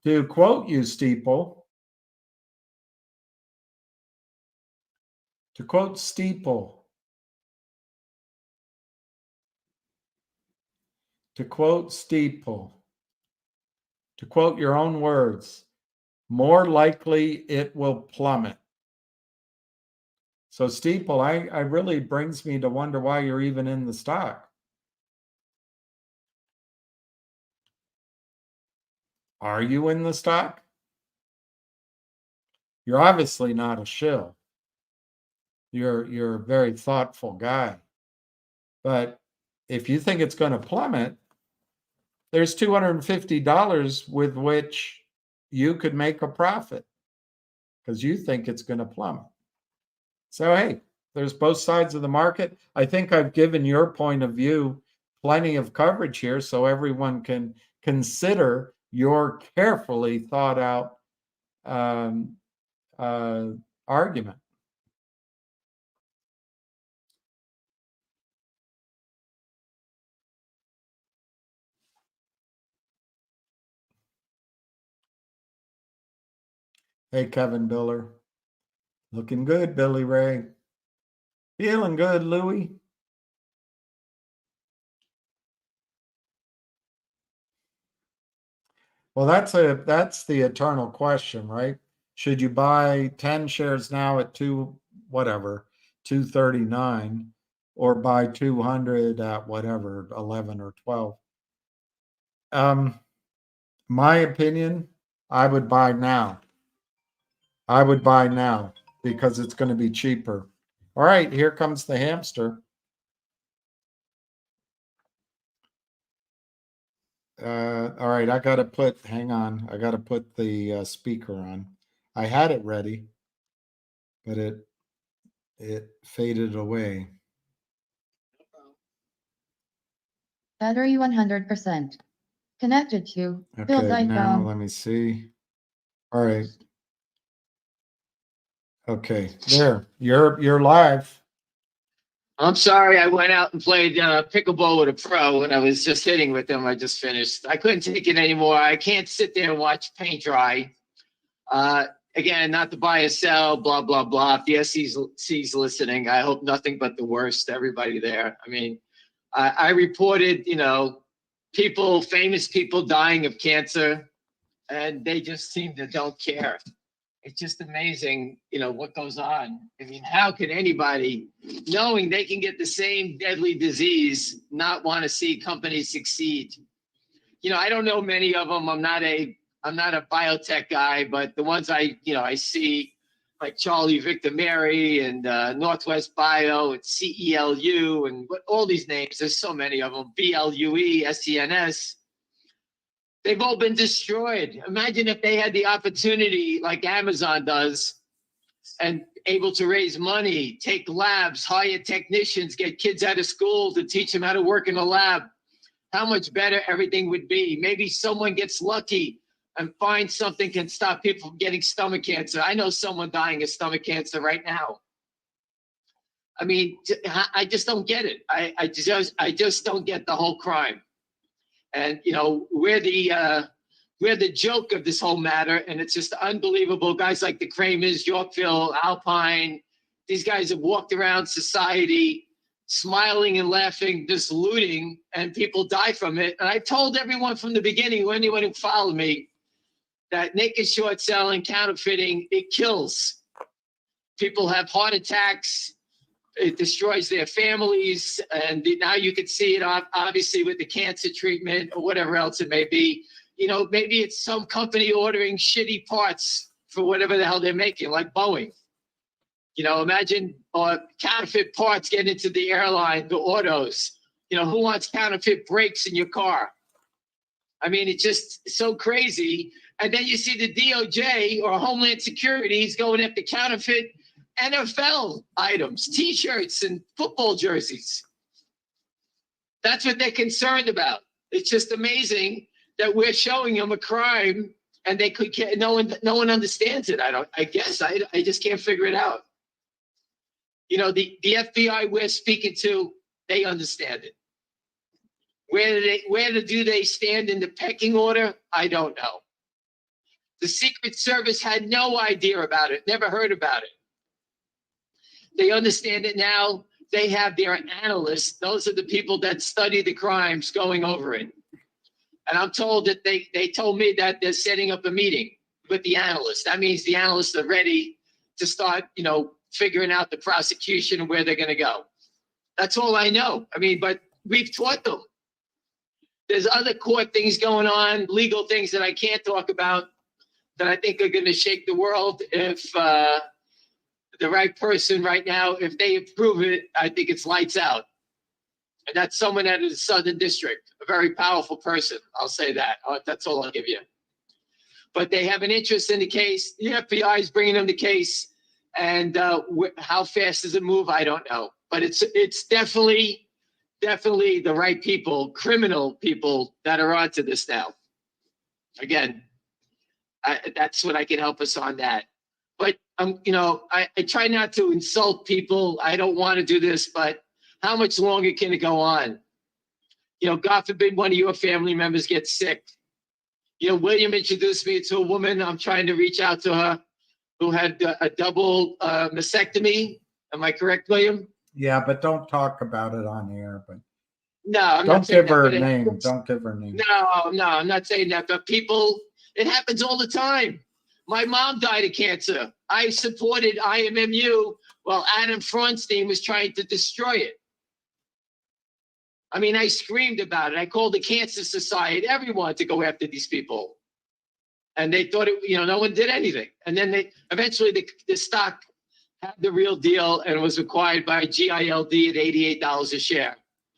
To quote you, Steeple, to quote Steeple, to quote Steeple, to quote your own words, more likely it will plummet. So Steeple, I really brings me to wonder why you're even in the stock. Are you in the stock? You're obviously not a shill. You're a very thoughtful guy. But if you think it's going to plummet, there's $250 with which you could make a profit because you think it's going to plummet. So, hey, there's both sides of the market. I think I've given your point of view plenty of coverage here so everyone can consider your carefully thought out argument. Hey, Kevin Biller. Looking good, Billy Ray. Feeling good, Louie. Well, that's the eternal question, right? Should you buy 10 shares now at 239, or buy 200 at whatever, 11 or 12? My opinion, I would buy now. I would buy now because it's going to be cheaper. All right, here comes the hamster. All right, I got to put, hang on, I got to put the speaker on. I had it ready, but it faded away. Battery 100%. Connected to build Okay, now iPhone. let me see. All right. Okay, there, you're live. I'm sorry, I went out and played pickleball with a pro and I was just hitting with them. I just finished. I couldn't take it anymore. I can't sit there and watch paint dry. Again, not to buy or sell, blah, blah, blah. If the SEC's listening, I hope nothing but the worst to everybody there. I mean, I reported, famous people dying of cancer, and they just seem to don't care. It's just amazing, what goes on. I mean, how can anybody, knowing they can get the same deadly disease, not want to see companies succeed? I don't know many of them. I'm not a biotech guy, but the ones I see, like Charlie Victor Mary and Northwest Bio and CELU and all these names, there's so many of them, BLUE, SCNS. They've all been destroyed. Imagine if they had the opportunity like Amazon does and able to raise money, take labs, hire technicians, get kids out of school to teach them how to work in a lab. How much better everything would be. Maybe someone gets lucky and finds something can stop people from getting stomach cancer. I know someone dying of stomach cancer right now. I mean, I just don't get it. I just don't get the whole crime. And, we're the joke of this whole matter. And it's just unbelievable. Guys like the Kramers, Yorkville, Alpine, these guys have walked around society smiling and laughing, just looting, and people die from it. And I told everyone from the beginning, anyone who followed me, that naked short selling, counterfeiting, it kills. People have heart attacks. It destroys their families. And now you can see it obviously with the cancer treatment or whatever else it may be. Maybe it's some company ordering shitty parts for whatever the hell they're making, like Boeing. Imagine counterfeit parts getting into the airline, the autos. Who wants counterfeit brakes in your car? I mean, it's just so crazy. And then you see the DOJ or Homeland Security is going after counterfeit NFL items, T-shirts and football jerseys. That's what they're concerned about. It's just amazing that we're showing them a crime and they could get, no one understands it. I just can't figure it out. The FBI we're speaking to, they understand it. Where do they stand in the pecking order? I don't know. The Secret Service had no idea about it, never heard about it. They understand it now. They have their analysts. Those are the people that study the crimes going over it. And I'm told that they told me that they're setting up a meeting with the analysts. That means the analysts are ready to start, figuring out the prosecution and where they're going to go. That's all I know. I mean, but we've taught them. There's other court things going on, legal things that I can't talk about that I think are going to shake the world if the right person right now, if they approve it, I think it's lights out. And that's someone out of the Southern District, a very powerful person. I'll say that. That's all I'll give you. But they have an interest in the case. The FBI is bringing them the case. And how fast does it move? I don't know. But it's definitely the right people, criminal people that are onto this now. Again, that's what I can help us on that. But I try not to insult people. I don't want to do this, but how much longer can it go on? God forbid one of your family members gets sick. William introduced me to a woman. I'm trying to reach out to her who had a double mastectomy. Am I correct, William? Yeah, but don't talk about it on air. But no, I'm don't not saying give her that, a name. Don't give her a name. No, I'm not saying that. But people, it happens all the time. My mom died of cancer. I supported IMMU while Adam Fronstein was trying to destroy it. I mean, I screamed about it. I called the Cancer Society, everyone, to go after these people. And they thought no one did anything. And then eventually the stock had the real deal and was acquired by GILD at $88 a share.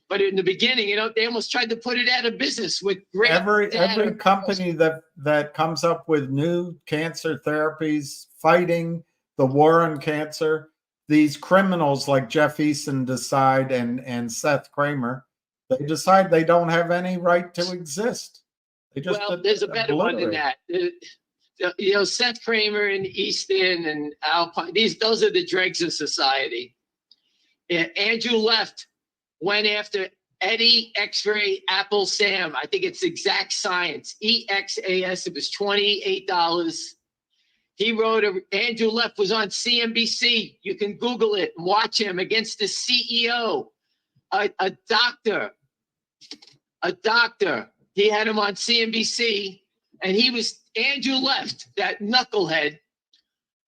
But in the beginning, they almost tried to put it out of business with great every data. company that comes up with new cancer therapies, fighting the war on cancer, these criminals like Jeff Eason decide and Seth Kramer, they decide they don't have any right to exist. They just there's a better one than that. Seth Kramer and Easton and Alpine, those are the dregs of society. Andrew Left went after Eddie X-Ray Apple Sam. I think it's Exact Science, EXAS. It was $28. He wrote Andrew Left was on CNBC. You can Google it and watch him against the CEO, a doctor. He had him on CNBC, and Andrew Left, that knucklehead,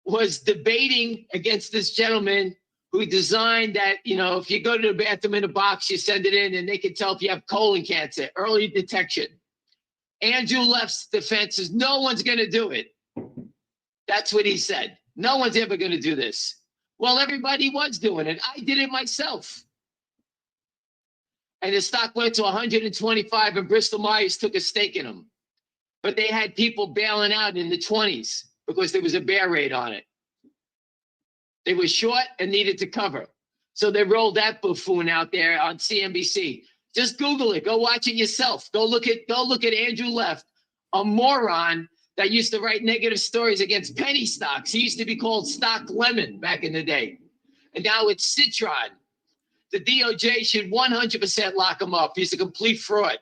was debating against this gentleman who designed that, if you go to the bathroom in a box, you send it in and they can tell if you have colon cancer, early detection. Andrew Left's defense is no one's going to do it. That's what he said. No one's ever going to do this. Well, everybody was doing it. I did it myself. And the stock went to 125 and Bristol Myers took a stake in them. But they had people bailing out in the 20s because there was a bear raid on it. They were short and needed to cover. So they rolled that buffoon out there on CNBC. Just Google it. Go watch it yourself. Go look at Andrew Left, a moron that used to write negative stories against penny stocks. He used to be called Stock Lemon back in the day. And now it's Citron. The DOJ should 100% lock him up. He's a complete fraud.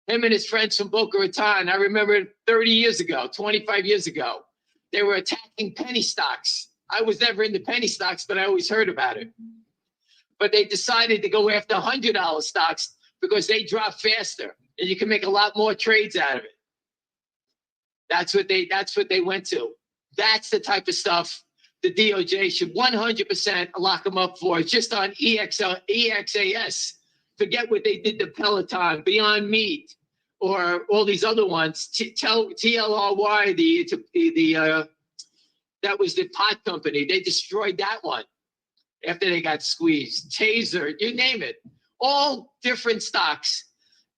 Him and his friends from Boca Raton, I remember 30 years ago, 25 years ago, they were attacking penny stocks. I was never into penny stocks, but I always heard about it. But they decided to go after $100 stocks because they drop faster and you can make a lot more trades out of it. That's what they went to. That's the type of stuff the DOJ should 100% lock them up for. It's just on EXAS. Forget what they did to Peloton, Beyond Meat, or all these other ones. TLRY, that was the pot company. They destroyed that one after they got squeezed. Taser, you name it. All different stocks.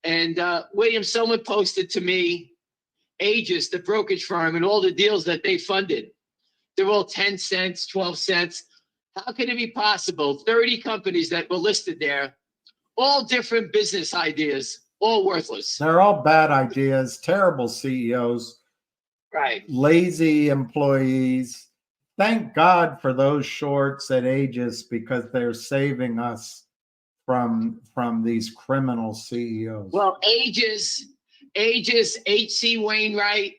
And William, someone posted to me Aegis, the brokerage firm, and all the deals that they funded. They're all 10 cents, 12 cents. How can it be possible? 30 companies that were listed there, all different business ideas, all worthless. They're all bad ideas, terrible CEOs. Right. Lazy employees. Thank God for those shorts at Aegis because they're saving us from these criminal CEOs. Well, Aegis, H.C. Wainwright,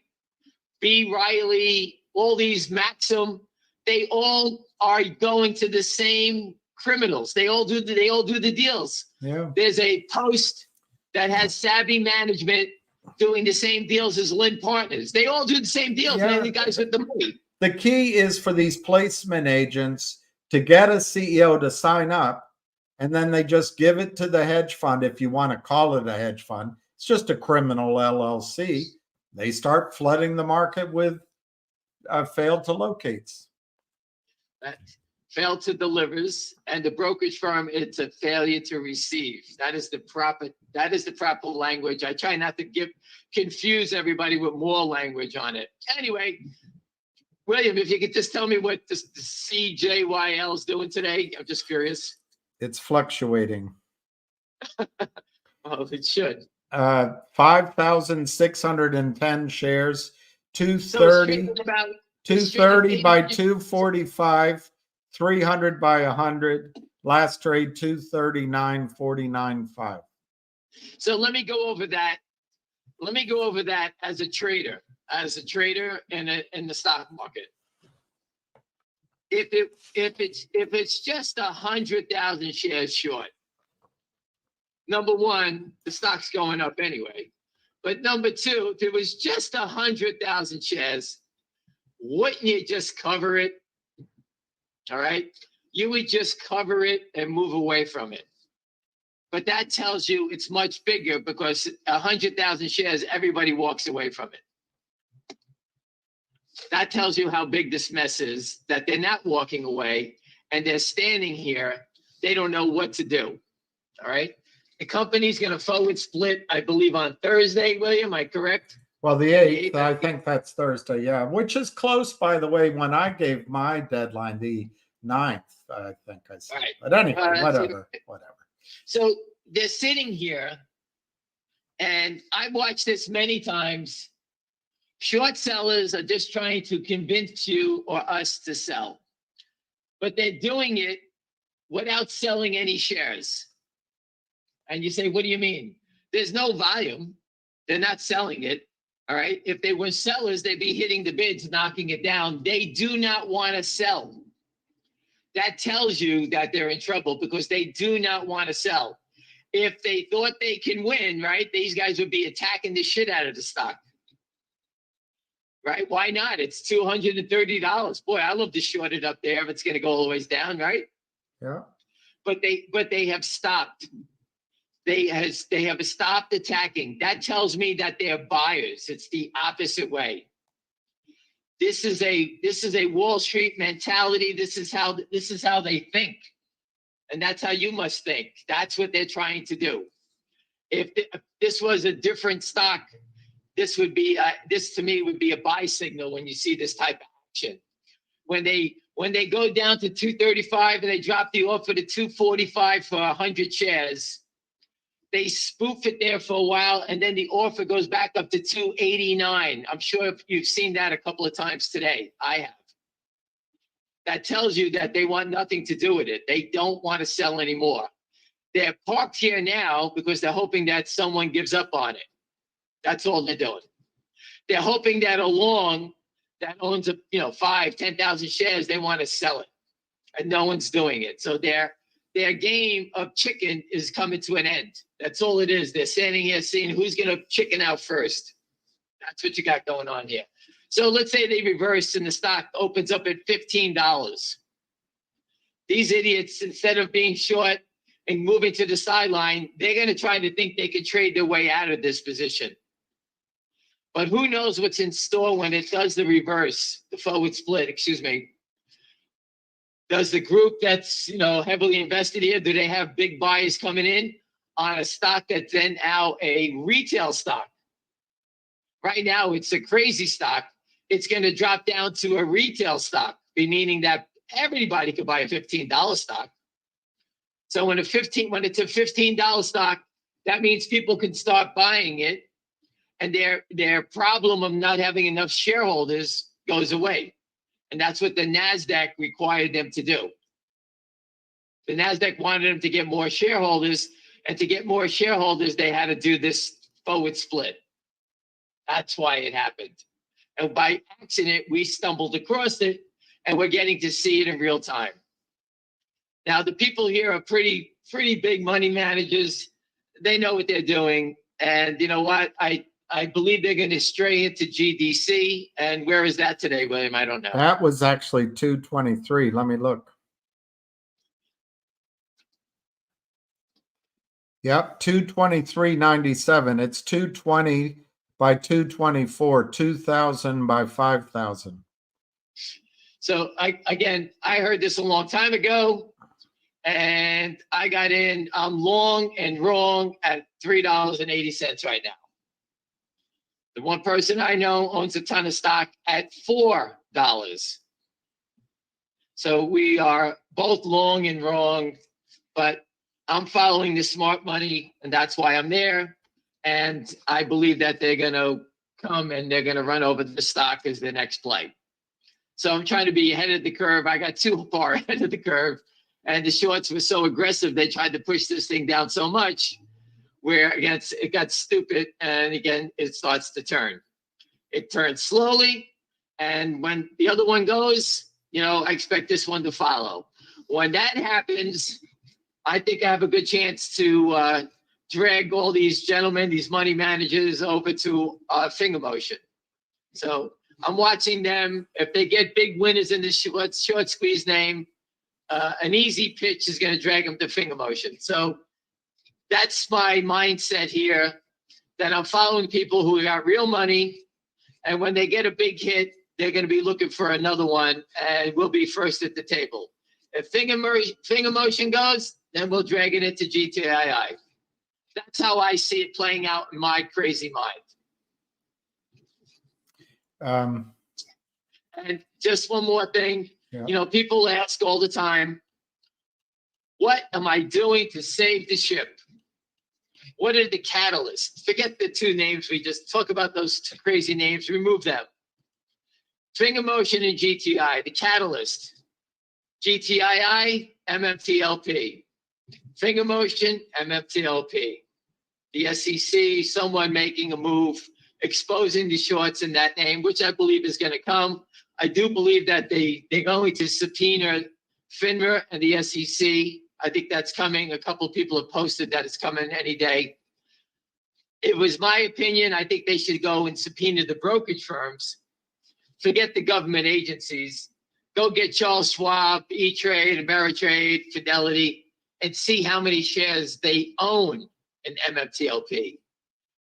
B. Riley, all these Maxim, they all are going to the same criminals. They all do the deals. Yeah. There's a post that has Savvy Management doing the same deals as Lynn Partners. They all do the same deals, Yeah. man. The guys with the money. The key is for these placement agents to get a CEO to sign up, and then they just give it to the hedge fund. If you want to call it a hedge fund, it's just a criminal LLC. They start flooding the market with failed to locates. That failed to delivers, and the brokerage firm, it's a failure to receive. That is the proper language. I try not to confuse everybody with more language on it. Anyway, William, if you could just tell me what the CJYL is doing today. I'm just curious. It's fluctuating. Oh, it should. 5,610 shares, So 230, it's about 230 by 245, 300 by 100. Last trade 239.49.5. So let me go over that. Let me go over that as a trader in the stock market. If it's just 100,000 shares short, number one, the stock's going up anyway. But number two, if it was just 100,000 shares, wouldn't you just cover it? All right, you would just cover it and move away from it. But that tells you it's much bigger because 100,000 shares, everybody walks away from it. That tells you how big this mess is, that they're not walking away and they're standing here. They don't know what to do. All right. The company's going to forward split, I believe, on Thursday, William. Am I correct? Well, the 8th, I think that's Thursday, yeah, which is close, by the way, when I gave my deadline, the 9th, I think I said. Right. But anyway, whatever. So they're sitting here, and I've watched this many times. Short sellers are just trying to convince you or us to sell, but they're doing it without selling any shares. And you say, what do you mean? There's no volume. They're not selling it. All right. If they were sellers, they'd be hitting the bids, knocking it down. They do not want to sell. That tells you that they're in trouble because they do not want to sell. If they thought they can win, right, these guys would be attacking the shit out of the stock. Right? Why not? It's $230. Boy, I love to short it up there if it's going to go all the way down, right? Yeah. But they have stopped. They have stopped attacking. That tells me that they're buyers. It's the opposite way. This is a Wall Street mentality. This is how they think. And that's how you must think. That's what they're trying to do. If this was a different stock, this to me would be a buy signal when you see this type of action. When they go down to 235 and they drop the offer to 245 for 100 shares, they spoof it there for a while, and then the offer goes back up to 289. I'm sure you've seen that a couple of times today. I have. That tells you that they want nothing to do with it. They don't want to sell anymore. They're parked here now because they're hoping that someone gives up on it. That's all they're doing. They're hoping that along that owns 10,000 shares, they want to sell it, and no one's doing it. So their game of chicken is coming to an end. That's all it is. They're standing here seeing who's going to chicken out first. That's what you got going on here. So let's say they reverse and the stock opens up at $15. These idiots, instead of being short and moving to the sideline, they're going to try to think they could trade their way out of this position. But who knows what's in store when it does the reverse, the forward split, excuse me. Does the group that's heavily invested here, do they have big buyers coming in on a stock that's then now a retail stock? Right now, it's a crazy stock. It's going to drop down to a retail stock, meaning that everybody could buy a $15 stock. So when it's a $15 stock, that means people can start buying it, and their problem of not having enough shareholders goes away. And that's what the NASDAQ required them to do. The NASDAQ wanted them to get more shareholders, and to get more shareholders, they had to do this forward split. That's why it happened. And by accident, we stumbled across it, and we're getting to see it in real time. Now, the people here are pretty big money managers. They know what they're doing. And you know what? I believe they're going to stray into GDC. And where is that today, William? I don't know. That was actually 223. Let me look. Yep, 223.97. It's 220 by 224, 2,000 by 5,000. So I heard this a long time ago, and I got in. I'm long and wrong at $3.80 right now. The one person I know owns a ton of stock at $4. So we are both long and wrong, but I'm following the smart money, and that's why I'm there. And I believe that they're going to come and they're going to run over the stock as the next play. So I'm trying to be ahead of the curve. I got too far ahead of the curve, and the shorts were so aggressive. They tried to push this thing down so much where again, it got stupid. And again, it starts to turn. It turns slowly. And when the other one goes, I expect this one to follow. When that happens, I think I have a good chance to drag all these gentlemen, these money managers over to finger motion. So I'm watching them. If they get big winners in this short squeeze name, an easy pitch is going to drag them to finger motion. So that's my mindset here, that I'm following people who got real money. And when they get a big hit, they're going to be looking for another one, and we'll be first at the table. If finger motion goes, then we'll drag it into GTII. That's how I see it playing out in my crazy mind. And just one more thing, Yeah. People ask all the time, what am I doing to save the ship? What are the catalysts? Forget the two names. We just talk about those two crazy names, remove them. Finger motion and GTI, the catalyst. GTII, MMTLP. Finger motion, MMTLP. The SEC, someone making a move, exposing the shorts in that name, which I believe is going to come. I do believe that they're going to subpoena FINRA and the SEC. I think that's coming. A couple of people have posted that it's coming any day. It was my opinion. I think they should go and subpoena the brokerage firms. Forget the government agencies. Go get Charles Schwab, E-Trade, Ameritrade, Fidelity, and see how many shares they own in MMTLP.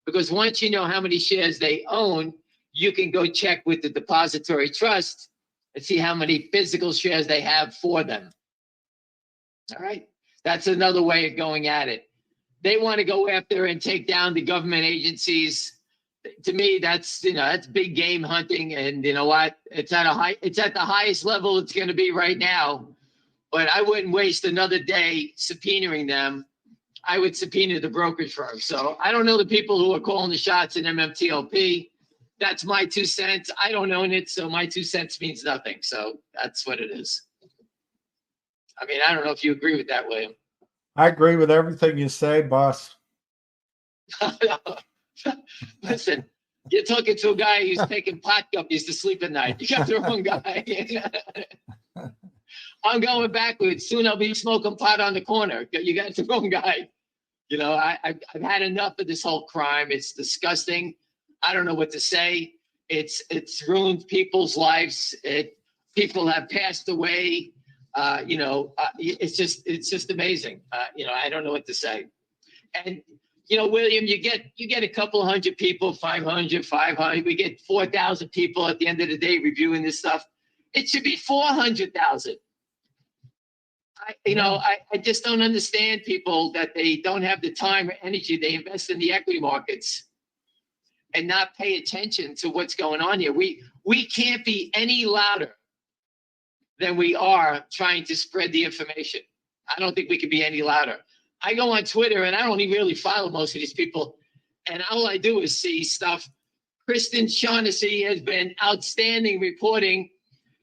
Because once you know how many shares they own, you can go check with the depository trust and see how many physical shares they have for them. All right. That's another way of going at it. They want to go after and take down the government agencies. To me, that's big game hunting. And you know what? It's at the highest level it's going to be right now. But I wouldn't waste another day subpoenaing them. I would subpoena the brokerage firm. So I don't know the people who are calling the shots in MMTLP. That's my 2 cents. I don't own it, so my 2 cents means nothing. So that's what it is. I mean, I don't know if you agree with that, William. I agree with everything you say, boss. Listen, you're talking to a guy who's taking pot guppies to sleep at night. You got the wrong guy. I'm going backwards. Soon I'll be smoking pot on the corner. You got the wrong guy. I've had enough of this whole crime. It's disgusting. I don't know what to say. It's ruined people's lives. People have passed away. It's just amazing. I don't know what to say. And William, you get a couple hundred people, 500. We get 4,000 people at the end of the day reviewing this stuff. It should be 400,000. I just don't understand people that they don't have the time or energy. They invest in the equity markets and not pay attention to what's going on here. We can't be any louder than we are trying to spread the information. I don't think we can be any louder. I go on Twitter and I don't even really follow most of these people. And all I do is see stuff. Kristen Shaughnessy has been outstanding reporting.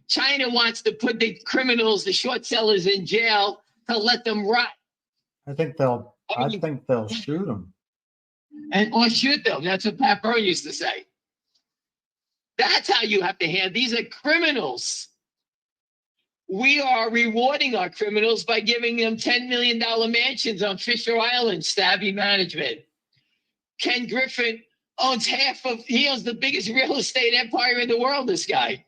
China wants to put the criminals, the short sellers in jail. to let them rot I think they'll shoot them. or shoot them. That's what Pat Byrne used to say. That's how you have to handle. These are criminals. We are rewarding our criminals by giving them $10 million mansions on Fisher Island, Stabby Management. Ken Griffin owns he owns the biggest real estate empire in the world, this guy.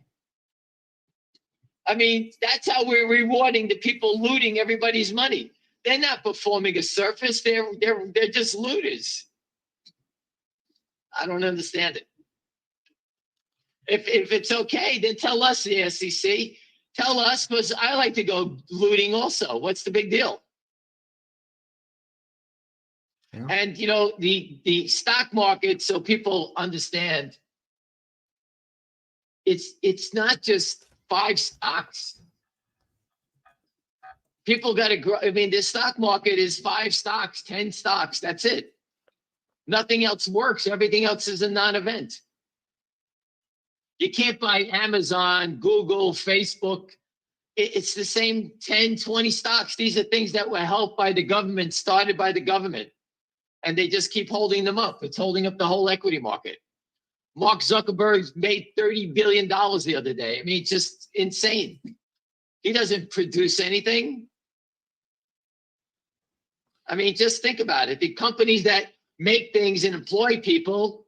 I mean, that's how we're rewarding the people looting everybody's money. They're not performing a service. They're just looters. I don't understand it. If it's okay, then tell us, the SEC. Tell us, because I like to go looting also. What's the big deal? Yeah. And, you know, the stock market, so people understand, it's not just 5 stocks. People got to grow. I mean, the stock market is 5 stocks, 10 stocks. That's it. Nothing else works. Everything else is a non-event. You can't buy Amazon, Google, Facebook. It's the same 10, 20 stocks. These are things that were helped by the government, started by the government. And they just keep holding them up. It's holding up the whole equity market. Mark Zuckerberg made $30 billion the other day. I mean, it's just insane. He doesn't produce anything. I mean, just think about it. The companies that make things and employ people,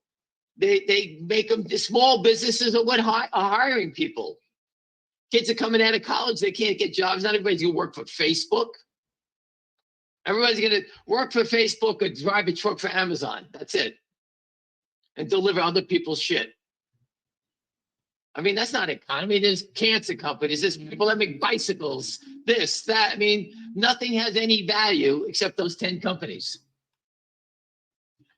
they make them, the small businesses are what are hiring people. Kids are coming out of college, they can't get jobs. Not everybody's gonna work for Facebook. Everybody's gonna work for Facebook or drive a truck for Amazon. That's it. And deliver other people's shit. I mean, that's not economy. There's cancer companies, there's people that make bicycles, this, that. I mean, nothing has any value except those 10 companies.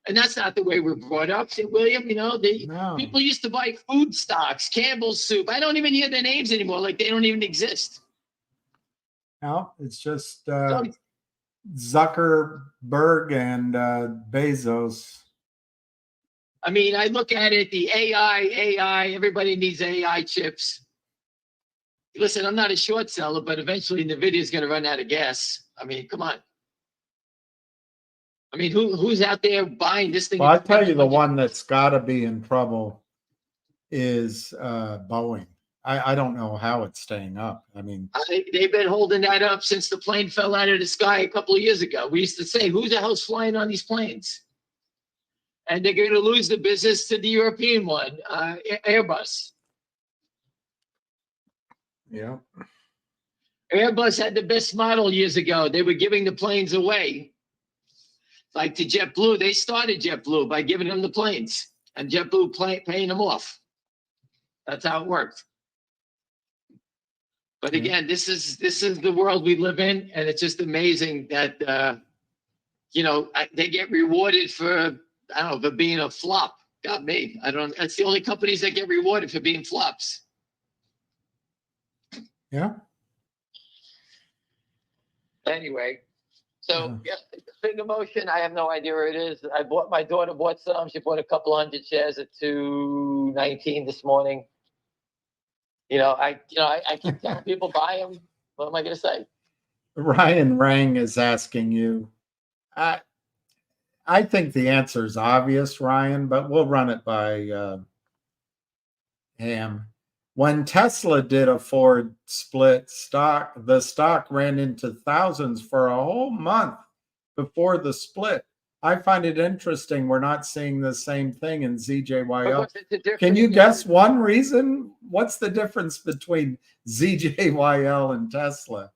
And that's not the way we're brought up, St. William. You know, No. people used to buy food stocks, Campbell's soup. I don't even hear their names anymore. Like they don't even exist. No, it's just So, Zuckerberg and Bezos. I mean, I look at it, the AI, everybody needs AI chips. Listen, I'm not a short seller, but eventually NVIDIA is going to run out of gas. I mean, come on. I mean, who's out there buying this thing? Well, I tell you, the one that's got to be in trouble is Boeing. I don't know how it's staying up. I mean, they've been holding that up since the plane fell out of the sky a couple of years ago. We used to say, who the hell's flying on these planes? And they're going to lose the business to the European one, Airbus. yeah. Airbus had the best model years ago. They were giving the planes away. Like to JetBlue, they started JetBlue by giving them the planes, and JetBlue paying them off. That's how it worked. But again, this is the world we live in, and it's just amazing that you know, they get rewarded for, I don't know, for being a flop. Got me. I don't. That's the only companies that get rewarded for being flops. Yeah. Anyway. So yeah, big emotion. I have no idea where it is. My daughter bought some. She bought a couple hundred shares at $2.19 this morning. I keep telling people buy them. What am I going to say? Ryan Rang is asking you. I think the answer is obvious, Ryan, but we'll run it by Ham. When Tesla did a Ford split stock, the stock ran into thousands for a whole month before the split. I find it interesting we're not seeing the same thing in ZJYL. Can you guess one reason? What's the difference between ZJYL and Tesla?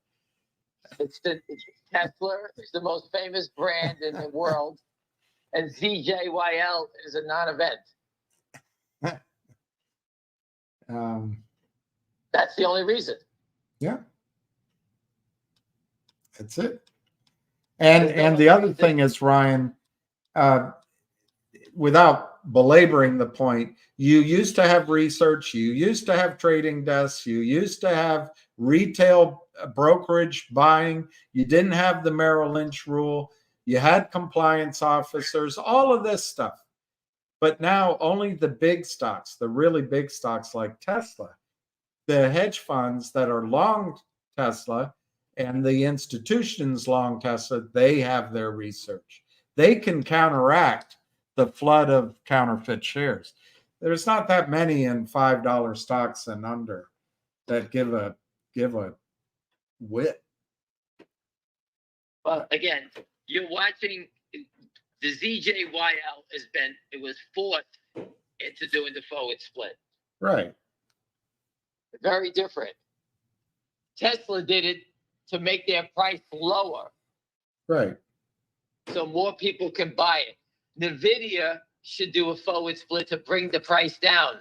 Tesla is the most famous brand in the world, and ZJYL is a non-event. That's the only reason. Yeah, that's it. And the other thing is, Ryan, without belaboring the point, you used to have research, you used to have trading desks, you used to have retail brokerage buying, you didn't have the Merrill Lynch rule, you had compliance officers, all of this stuff. But now only the big stocks, the really big stocks like Tesla, the hedge funds that are long Tesla And the institutions long tested, they have their research. They can counteract the flood of counterfeit shares. There's not that many in $5 stocks and under that give a whip. But again, you're watching the ZJYL it was forced into doing the forward split. Right. Very different. Tesla did it to make their price lower Right. so more people can buy it. NVIDIA should do a forward split to bring the price down,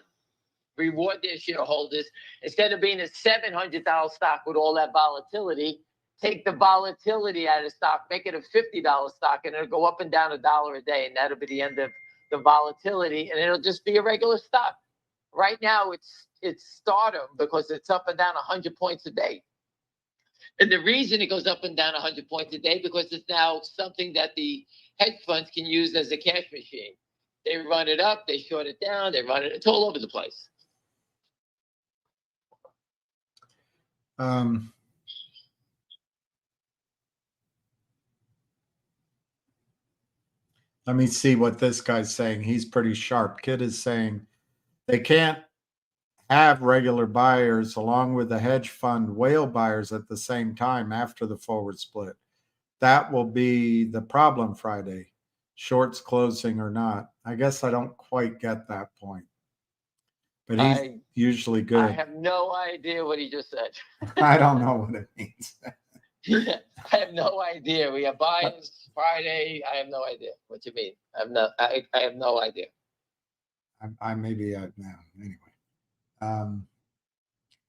reward their shareholders. Instead of being a $700 stock with all that volatility, take the volatility out of the stock, make it a $50 stock, and it'll go up and down $1 a day, and that'll be the end of the volatility, and it'll just be a regular stock. Right now, it's stardom because it's up and down 100 points a day. And the reason it goes up and down 100 points a day because it's now something that the hedge funds can use as a cash machine. They run it up, they short it down, they run it. It's all over the place. Let me see what this guy's saying. He's pretty sharp. Kid is saying they can't have regular buyers along with the hedge fund whale buyers at the same time after the forward split. That will be the problem Friday, shorts closing or not. I guess I don't quite get that point. But he's usually good. I have no idea what he just said. I don't know what it means. I have no idea. We have buyers Friday. I have no idea what you mean. I have no idea. I maybe now anyway.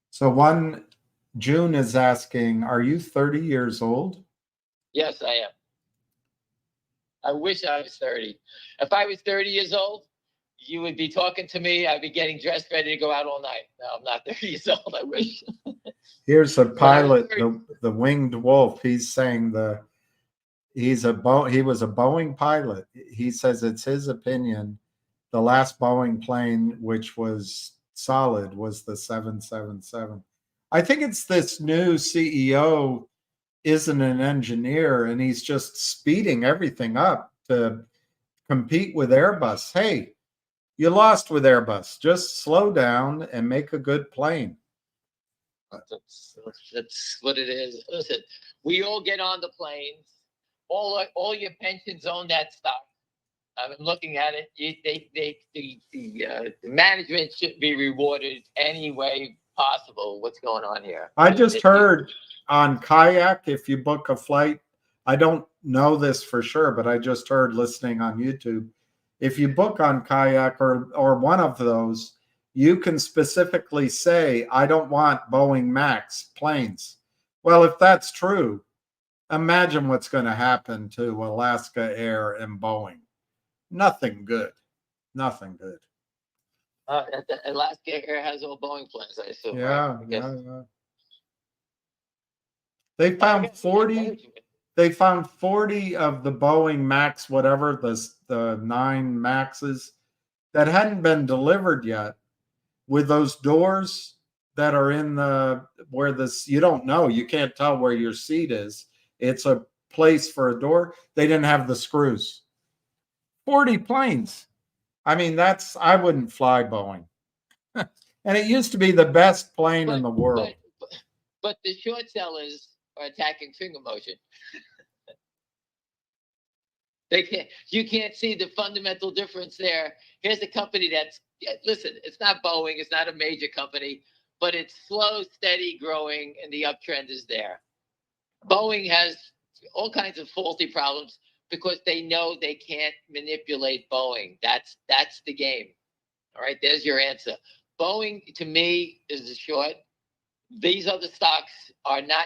So June is asking, are you 30 years old? Yes, I am. I wish I was 30. If I was 30 years old, you would be talking to me. I'd be getting dressed, ready to go out all night. No, I'm not 30 years old. I wish. Here's a pilot, the winged wolf. He's saying he was a Boeing pilot. He says it's his opinion the last Boeing plane, which was solid, was the 777. I think it's this new CEO isn't an engineer and he's just speeding everything up to compete with Airbus. Hey, you lost with Airbus. Just slow down and make a good plane. That's what it is. Listen, we all get on the planes. All your pensions own that stock. I'm looking at it. The management should be rewarded any way possible. What's going on here? I just heard on Kayak, if you book a flight, I don't know this for sure, but I just heard listening on YouTube. If you book on Kayak or one of those, you can specifically say, I don't want Boeing Max planes. Well, if that's true, imagine what's going to happen to Alaska Air and Boeing. Nothing good. Nothing good. Alaska Air has all Boeing planes, I assume. Yeah, right? yeah. They found 40. They found 40 of the Boeing Max, whatever, the 9 Maxes that hadn't been delivered yet, with those doors that are in you don't know, you can't tell where your seat is. It's a place for a door. They didn't have the screws. 40 planes. I mean, I wouldn't fly Boeing. And it used to be the best plane in the world. But the short sellers are attacking finger motion. You can't see the fundamental difference there. Here's a company listen, it's not Boeing, it's not a major company, but it's slow, steady growing, and the uptrend is there. Boeing has all kinds of faulty problems because they know they can't manipulate Boeing. That's the game. All right, there's your answer. Boeing, to me, is a short. These other stocks are not,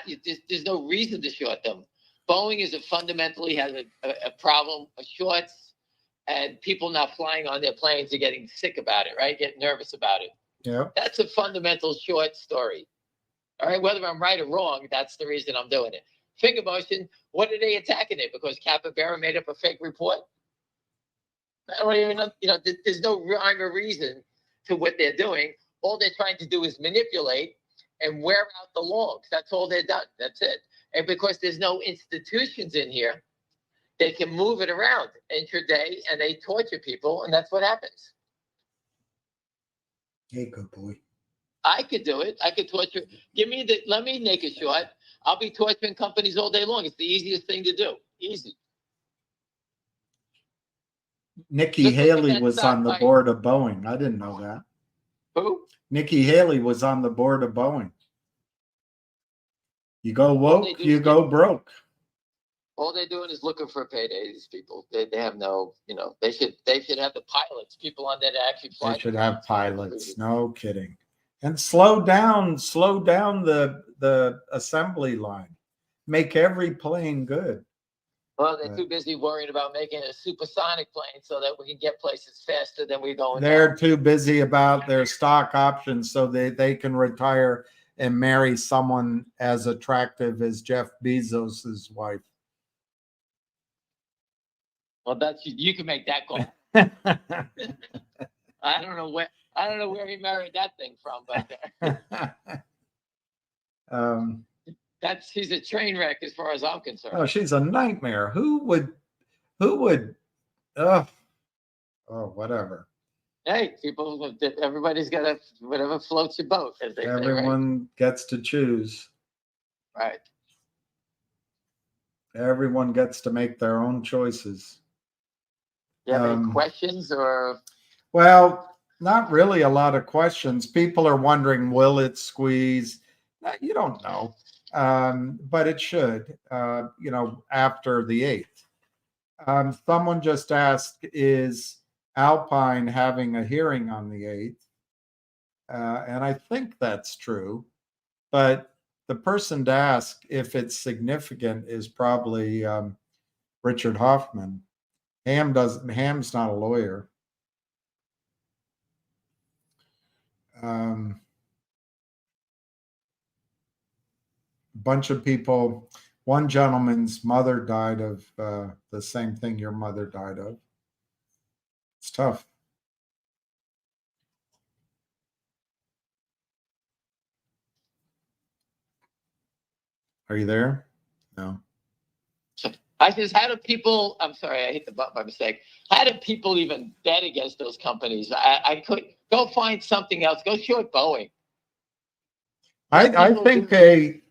there's no reason to short them. Boeing fundamentally has a problem of shorts, and people not flying on their planes are getting sick about it, right? Getting nervous about it. Yeah. That's a fundamental short story. All right, whether I'm right or wrong, that's the reason I'm doing it. Finger motion, what are they attacking it? Because Capybara made up a fake report? I don't even know, there's no rhyme or reason to what they're doing. All they're trying to do is manipulate and wear out the longs. That's all they've done. That's it. And because there's no institutions in here, they can move it around intraday and they torture people, and that's what happens. Hey, good boy. I could do it. I could torture. Let me make it short. I'll be torturing companies all day long. It's the easiest thing to do. Easy. Nikki Just look at Haley that was stock on the price. board of Boeing. I didn't know that. Who? Nikki Haley was on the board of Boeing. You go All they woke, do you is go broke. All they're doing is looking for a payday. These people, they have no, they should have the pilots, people on there that actually fly. They should have pilots. No kidding. And slow down the assembly line. Make every plane good. Well, they're too busy worrying about making a supersonic plane so that we can get places faster than we're going. They're too busy about their stock options so they can retire and marry someone as attractive as Jeff Bezos's wife. Well, you can make that call. I don't know where he married that thing from, but he's a train wreck as far as I'm concerned. Oh, she's a nightmare. Who would whatever. Hey, everybody's got whatever floats your boat, as they say, right? Everyone gets to choose. Right. Everyone gets to make their own choices. Do you have any questions or? Well, not really a lot of questions. People are wondering, will it squeeze? You don't know, but it should, after the 8th. Someone just asked, is Alpine having a hearing on the 8th? And I think that's true, but the person to ask if it's significant is probably Richard Hoffman. Ham's not a lawyer. Bunch of people, one gentleman's mother died of the same thing your mother died of. It's tough. Are you there? No. I just, how do people, I'm sorry, I hit the button by mistake. How do people even bet against those companies? I could go find something else. Go short Boeing. I think a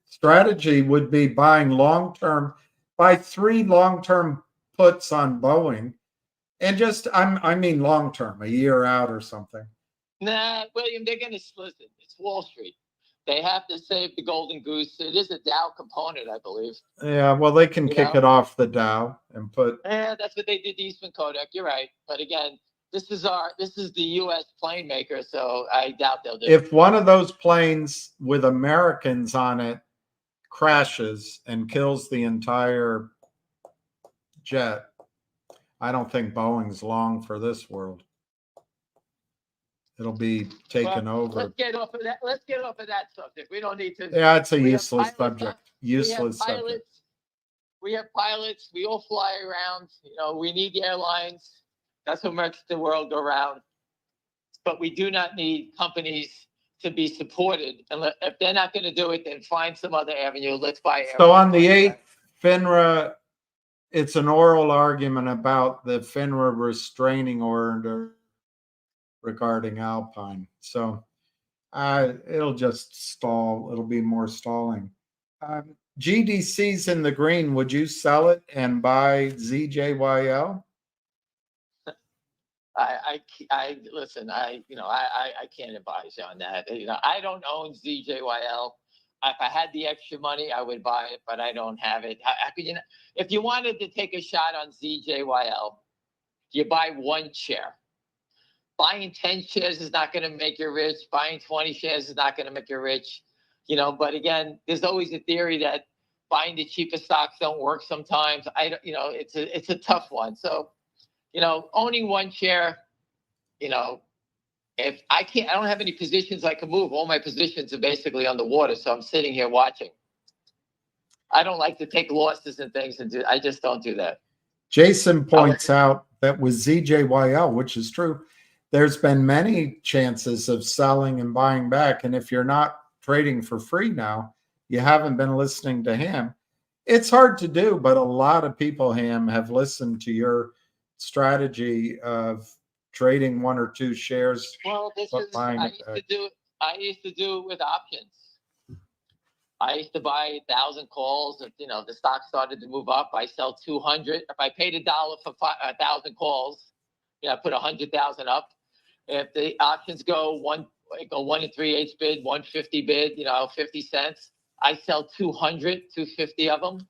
strategy would be buying buy 3 long-term puts on Boeing and just, I mean long-term, a year out or something. Nah, William, they're going to listen. It's Wall Street. They have to save the golden goose. It is a Dow component, I believe. Yeah, well, they can kick it off the Dow and put. Yeah, that's what they did to Eastman Kodak. You're right. But again, this is the U.S. plane maker, so I doubt they'll do it. If one of those planes with Americans on it crashes and kills the entire jet, I don't think Boeing's long for this world. It'll be taken over. Let's get off of that subject. We don't need to. Yeah, it's a useless subject. Useless subject. We have pilots. We all fly around. We need the airlines. That's what makes the world go round. But we do not need companies to be supported. And if they're not going to do it, then find some other avenue. Let's buy. So on the 8th, FINRA, it's an oral argument about the FINRA restraining order regarding Alpine. So it'll just stall. It'll be more stalling. GDC's in the green. Would you sell it and buy ZJYL? I listen. I can't advise you on that. I don't own ZJYL. If I had the extra money, I would buy it, but I don't have it. If you wanted to take a shot on ZJYL, you buy 1 share. Buying 10 shares is not going to make you rich. Buying 20 shares is not going to make you rich. But again, there's always a theory that buying the cheapest stocks don't work sometimes. It's a tough one. So, owning 1 share, if I don't have any positions I can move. All my positions are basically underwater. So I'm sitting here watching. I don't like to take losses and things I just don't do that. Jason points out that with ZJYL, which is true, there's been many chances of selling and buying back. And if you're not trading for free now, you haven't been listening to him. It's hard to do, but a lot of people, Ham, have listened to your strategy of trading one or two shares. Well, but buying I it used back. to do it with options. I used to buy 1,000 calls. If the stock started to move up, I sell 200. If I paid $1 for 1,000 calls, I put 100,000 up. If the options go 1 3/8 bid, 150 bid, 50 cents, I sell 250 of them,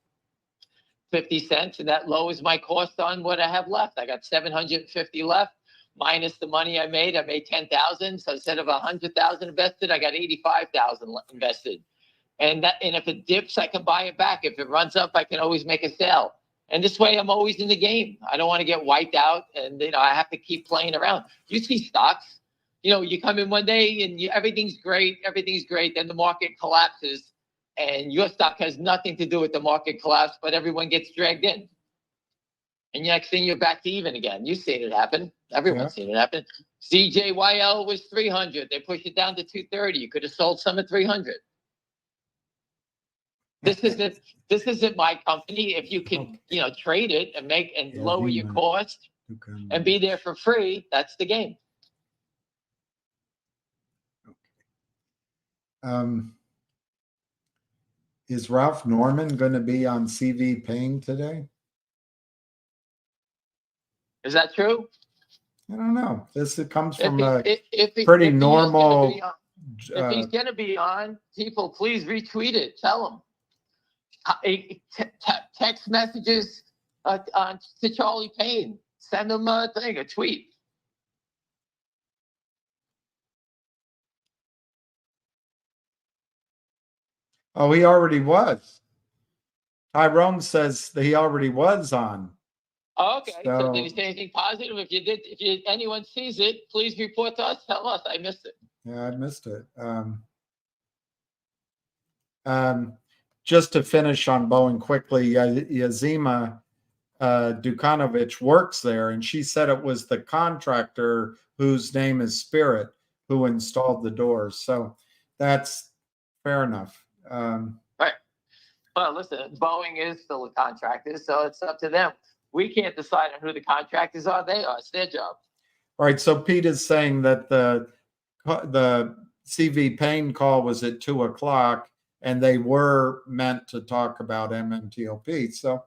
50 cents, and that lowers my cost on what I have left. I got 750 left. Minus the money I made 10,000. So instead of 100,000 invested, I got 85,000 invested. And if it dips, I can buy it back. If it runs up, I can always make a sale. And this way, I'm always in the game. I don't want to get wiped out, and I have to keep playing around. You see stocks, you come in one day and everything's great, then the market collapses, and your stock has nothing to do with the market collapse, but everyone gets dragged in. And next thing you're back to even again. You've seen it happen. Everyone's seen it happen. ZJYL was 300. They pushed it down to 230. You could have sold some at 300. This isn't my company. If you can, trade it and lower your cost and be there for free, that's the game. Is Ralph Norman going to be on CV Payne today? Is that true? I don't know. This comes If from he- a if he- pretty if he is gonna normal. be on- If he's going to be on, people, please retweet it. Tell him. Text messages to Charlie Payne. Send him a tweet. Oh, he already was. Tyrone says that he already was on. Okay, so So- did he say anything positive? If anyone sees it, please report to us. Tell us. I missed it. Yeah, I missed it. Just to finish on Boeing quickly, Yazima Dukanovic works there, and she said it was the contractor whose name is Spirit who installed the doors. So that's fair enough. Right. Well, listen, Boeing is still a contractor, so it's up to them. We can't decide on who the contractors are. They are. It's their job. All right. So Pete is saying that the CV Payne call was at 2:00, and they were meant to talk about MMTLP. So,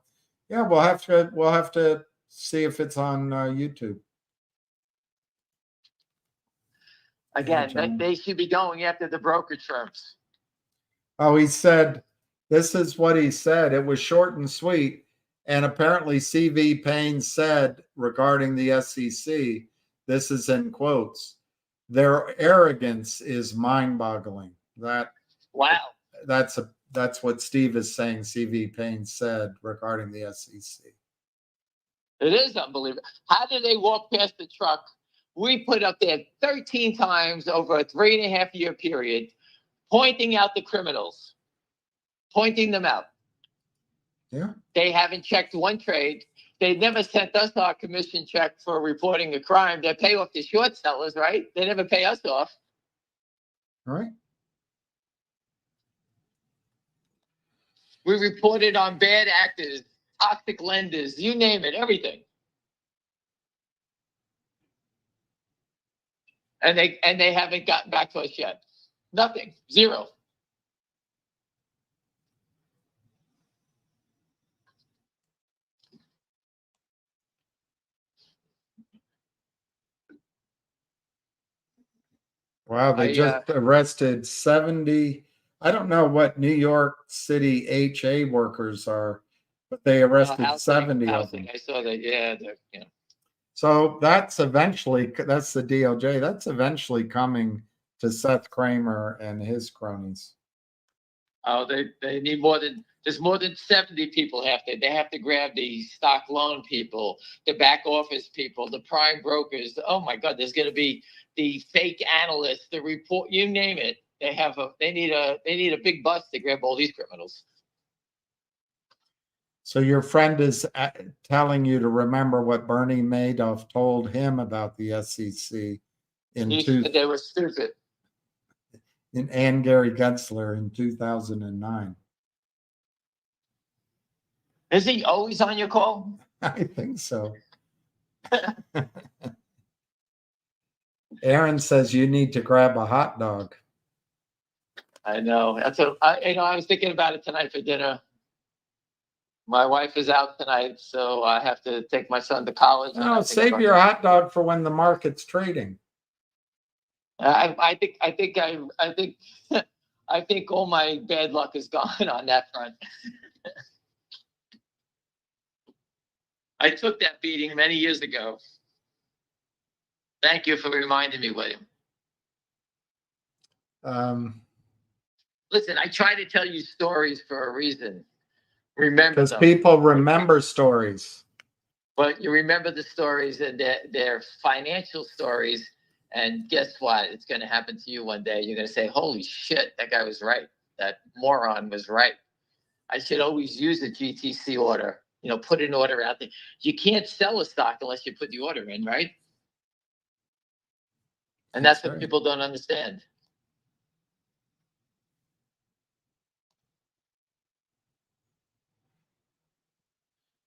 yeah, we'll have to see if it's on YouTube. Again, they should be going after the brokerage firms. Oh, he said, this is what he said. It was short and sweet. And apparently CV Payne said regarding the SEC, this is in quotes, their arrogance is mind-boggling. Wow. That's what Steve is saying CV Payne said regarding the SEC. It is unbelievable. How did they walk past the truck? We put up there 13 times over a 3.5-year period, pointing out the criminals, pointing them out. Yeah. They haven't checked one trade. They never sent us our commission check for reporting a crime. They pay off the short sellers, right? They never pay us off. All right. We reported on bad actors, toxic lenders, you name it, everything. And they haven't gotten back to us yet. Nothing. Zero. Wow, they just arrested 70. I don't know what New York City HA workers are, but they arrested 70 of them. I saw that. Yeah. So that's the DOJ. That's eventually coming to Seth Kramer and his cronies. Oh, they need there's more than 70 people they have to grab the stock loan people, the back office people, the prime brokers. Oh my God, there's going to be the fake analysts, the report, you name it. They need a big bus to grab all these criminals. So your friend is telling you to remember what Bernie Madoff told him about the SEC They were stupid. and Gary Gensler in 2009. Is he always on your call? I think so. Aaron says you need to grab a hot dog. I know. That's what I was thinking about it tonight for dinner. My wife is out tonight, so I have to take my son to college. and I No, think I'm save going your to- hot dog for when the market's trading. I think all my bad luck is gone on that front. I took that beating many years ago. Thank you for reminding me, William. Listen, I try to tell you stories for a reason. Remember Because them. people remember stories. But you remember the stories and their financial stories. And guess what? It's going to happen to you one day. You're going to say, holy shit, that guy was right. That moron was right. I should always use a GTC order. Put an order out there. You can't sell a stock unless you put the order in, right? And that's what right. people don't understand.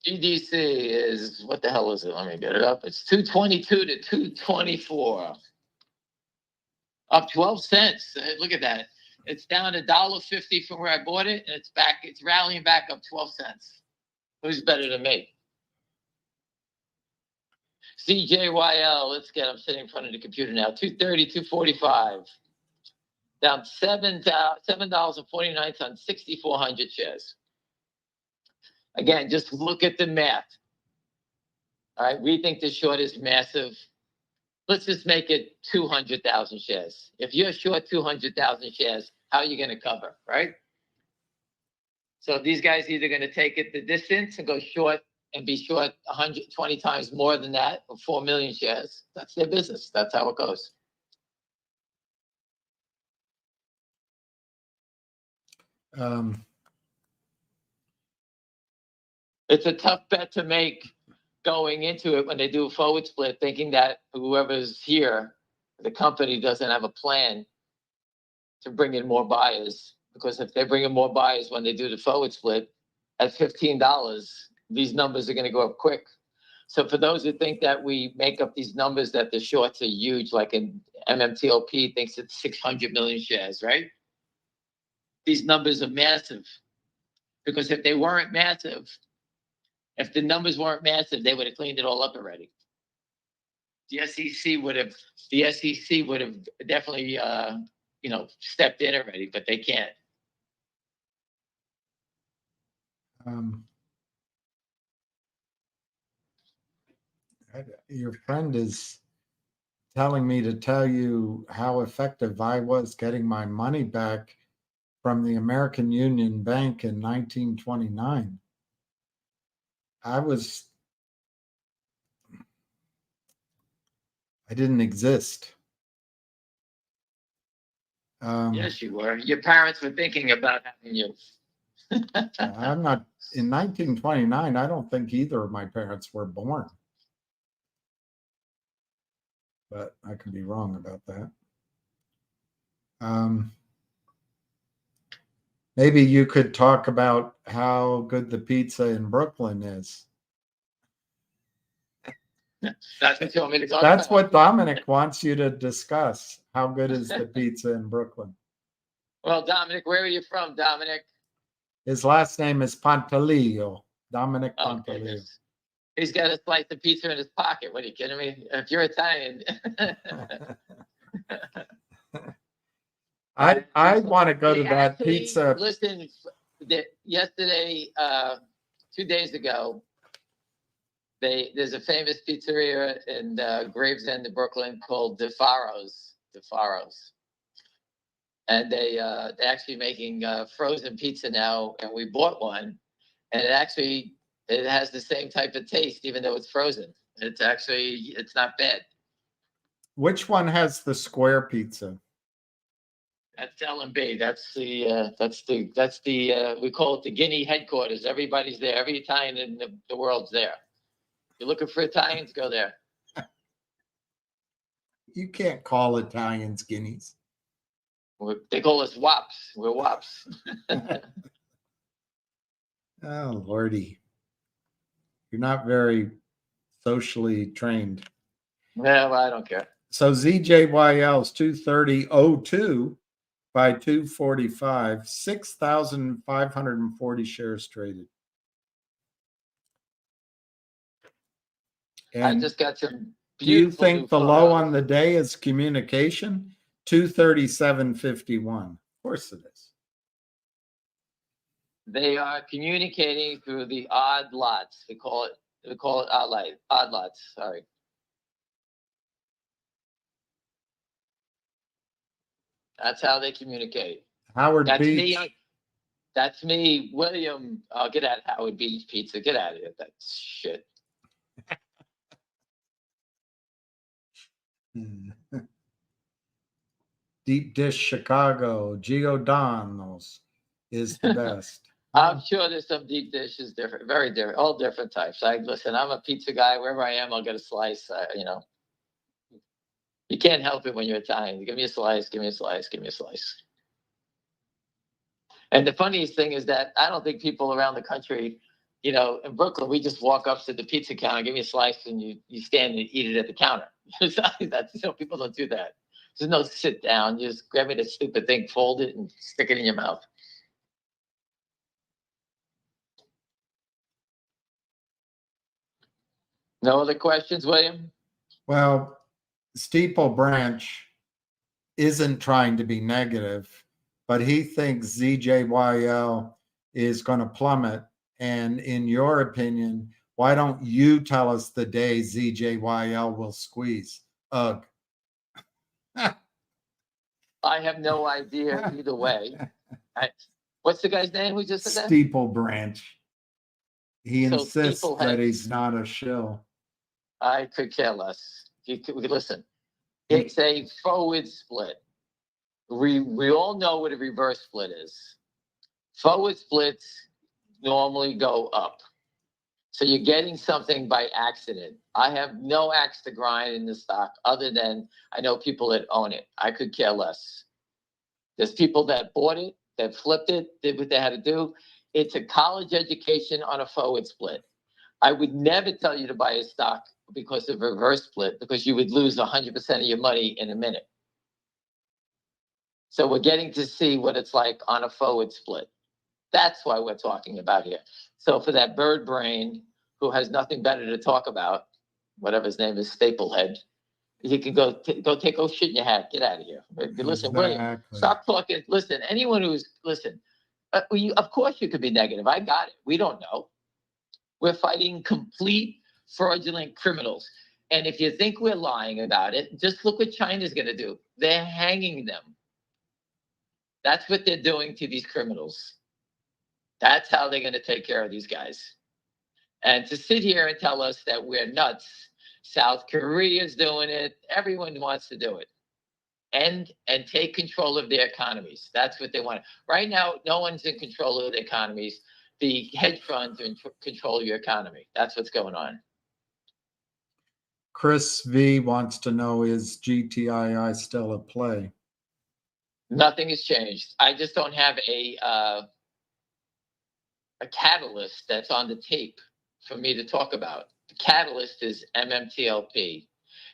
GDC is, what the hell is it? Let me get it up. It's 222 to 224. Up 12 cents. Look at that. It's down $1.50 from where I bought it, and it's rallying back up 12 cents. Who's better than me? ZJYL, I'm sitting in front of the computer now. 230, 245. Down $7.49 on 6,400 shares. Again, just look at the math. All right, we think the short is massive. Let's just make it 200,000 shares. If you're short 200,000 shares, how are you going to cover, right? So these guys either going to take it the distance and go short and be short 120 times more than that, or 4 million shares. That's their business. That's how it goes. It's a tough bet to make going into it when they do a forward split, thinking that whoever's here, the company doesn't have a plan to bring in more buyers. Because if they bring in more buyers when they do the forward split at $15, these numbers are going to go up quick. So for those who think that we make up these numbers that the shorts are huge, like in MMTLP thinks it's 600 million shares, right? These numbers are massive. Because if they weren't massive, if the numbers weren't massive, they would have cleaned it all up already. The SEC would have definitely stepped in already, but they can't. Your friend is telling me to tell you how effective I was getting my money back from the American Union Bank in 1929. I didn't exist. Yes, you were. Your parents were thinking about having you. I'm not, in 1929, I don't think either of my parents were born. But I could be wrong about that. Maybe you could talk about how good the pizza in Brooklyn is. That's what you want me to talk That's about? what Dominic wants you to discuss. How good is the pizza in Brooklyn? Well, Dominic, where are you from, Dominic? His last name is Pantaleo. Dominic Okay, Pantaleo. he's got a slice of pizza in his pocket. What are you kidding me? If you're Italian. I want to go to They that actually- pizza. Listen, yesterday, 2 days ago, there's a famous pizzeria in Gravesend, Brooklyn, called DeFaro's. And they're actually making frozen pizza now, and we bought one, and it has the same type of taste, even though it's frozen. It's not bad. Which one has the square pizza? That's L&B. That's the we call it the Guinea headquarters. Everybody's there. Every Italian in the world's there. You're looking for Italians, go there. You can't call Italians guineas. They call us WAPs. We're WAPs. Oh, Lordy. You're not very socially trained. No, I don't care. So ZJYL's 230.02 by 245, 6,540 shares traded. I And just got some do you beautiful new think the low photos. on the day is communication? 237.51. Of course it is. They are communicating through the odd lots. We call it odd lots. Sorry. That's how they communicate. Howard That's Beach. me. That's me, William. Oh, get out of Howard Beach Pizza. Get out of here. That shit. Deep Dish Chicago, Giordano's is the best. I'm sure there's some deep dishes, different, very different, all different types. Listen, I'm a pizza guy. Wherever I am, I'll get a slice. You can't help it when you're Italian. Give me a slice, give me a slice, give me a slice. And the funniest thing is that I don't think people around the country, in Brooklyn, we just walk up to the pizza counter, give me a slice, and you stand and eat it at the counter. People don't do that. There's no sit down. You just grab me the stupid thing, fold it, and stick it in your mouth. No other questions, William? Well, Steeple Branch isn't trying to be negative, but he thinks ZJYL is going to plummet. And in your opinion, why don't you tell us the day ZJYL will squeeze? Ugh. I have no idea either way. What's the guy's name who just said that? Steeple Branch. He So insists Steeple that has- he's not a shill. I could care less. Listen, it's a forward split. We all know what a reverse split is. Forward splits normally go up. So you're getting something by accident. I have no axe to grind in the stock other than I know people that own it. I could care less. There's people that bought it, that flipped it, did what they had to do. It's a college education on a forward split. I would never tell you to buy a stock because of a reverse split, because you would lose 100% of your money in a minute. So we're getting to see what it's like on a forward split. That's why we're talking about here. So for that bird brain who has nothing better to talk about, whatever his name is, Staplehead, you can go shit in your hat. Get out of here. Listen, William, Exactly. stop talking. Listen, anyone of course you could be negative. I got it. We don't know. We're fighting complete fraudulent criminals. And if you think we're lying about it, just look what China's going to do. They're hanging them. That's what they're doing to these criminals. That's how they're going to take care of these guys. And to sit here and tell us that we're nuts, South Korea's doing it, everyone wants to do it. And take control of their economies. That's what they want. Right now, no one's in control of the economies. The hedge funds are in control of your economy. That's what's going on. Chris V wants to know, is GTII still a play? Nothing has changed. I just don't have a catalyst that's on the tape for me to talk about. The catalyst is MMTLP.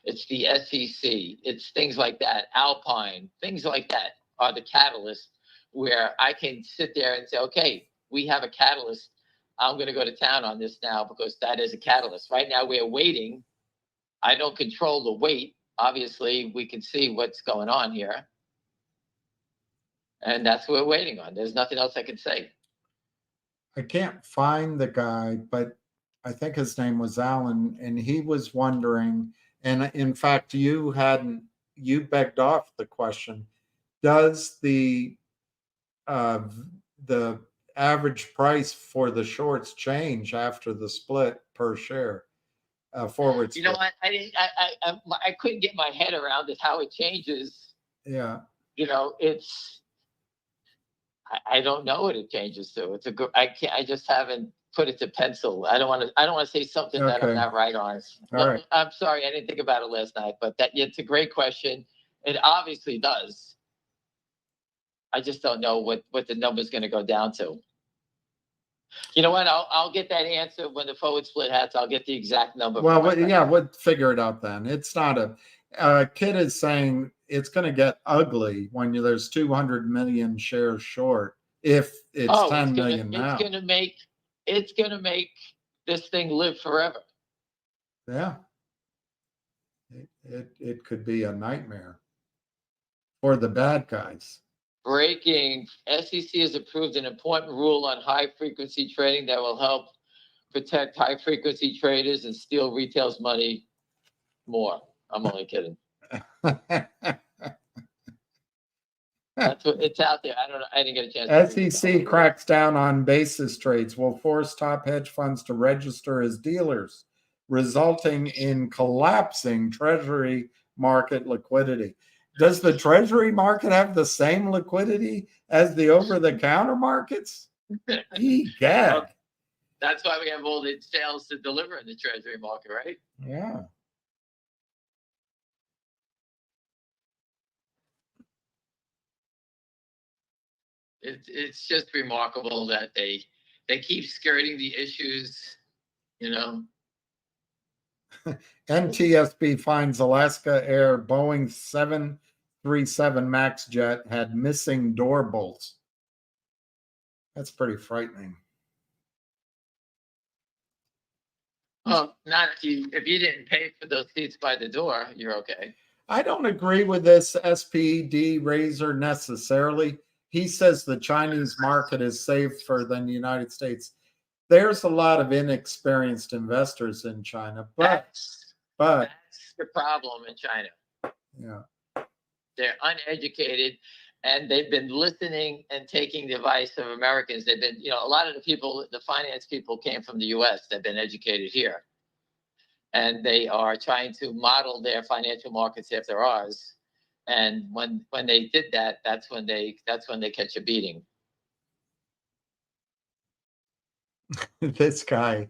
It's the SEC. It's things like that. Alpine, things like that are the catalysts where I can sit there and say, okay, we have a catalyst. I'm going to go to town on this now because that is a catalyst. Right now we're waiting. I don't control the wait. Obviously, we can see what's going on here. And that's what we're waiting on. There's nothing else I can say. I can't find the guy, but I think his name was Alan, and he was wondering, and in fact, you begged off the question, does the average price for the shorts change after the split per share? Forward split. You know what? I couldn't get my head around it, how it changes. Yeah. I don't know what it changes to. I just haven't put it to pencil. I don't want to say something that I'm not right on. All right. I'm sorry, I didn't think about it last night, but it's a great question. It obviously does. I just don't know what the number's going to go down to. You know what? I'll get that answer when the forward split hats. I'll get the exact number. Well, yeah, we'll figure it out then. It's not Kid is saying it's going to get ugly when there's 200 million shares short. If it's 10 million now, it's going to make this thing live forever. Yeah. It could be a nightmare for the bad guys. Breaking, SEC has approved an important rule on high frequency trading that will help protect high frequency traders and steal retail's money more. I'm only kidding. That's what it's out there. I don't know. I didn't get a chance to read it. SEC cracks down on basis trades, will force top hedge funds to register as dealers, resulting in collapsing treasury market liquidity. Does the treasury market have the same liquidity as the over-the-counter markets? Egad. That's why we have all the sales to deliver in the treasury market, right? Yeah. It's just remarkable that they keep skirting the issues, you know. NTSB finds Alaska Air Boeing 737 MAX jet had missing door bolts. That's pretty frightening. Well, not if you didn't pay for those seats by the door, you're okay. I don't agree with this SPD raiser necessarily. He says the Chinese market is safer than the United States. There's a lot of inexperienced investors in China, but that's the problem in China. Yeah, they're uneducated, and they've been listening and taking the advice of Americans. They've been, a lot of the people, the finance people, came from the U.S. They've been educated here, and they are trying to model their financial markets after ours. And when they did that, that's when they catch a beating. this guy.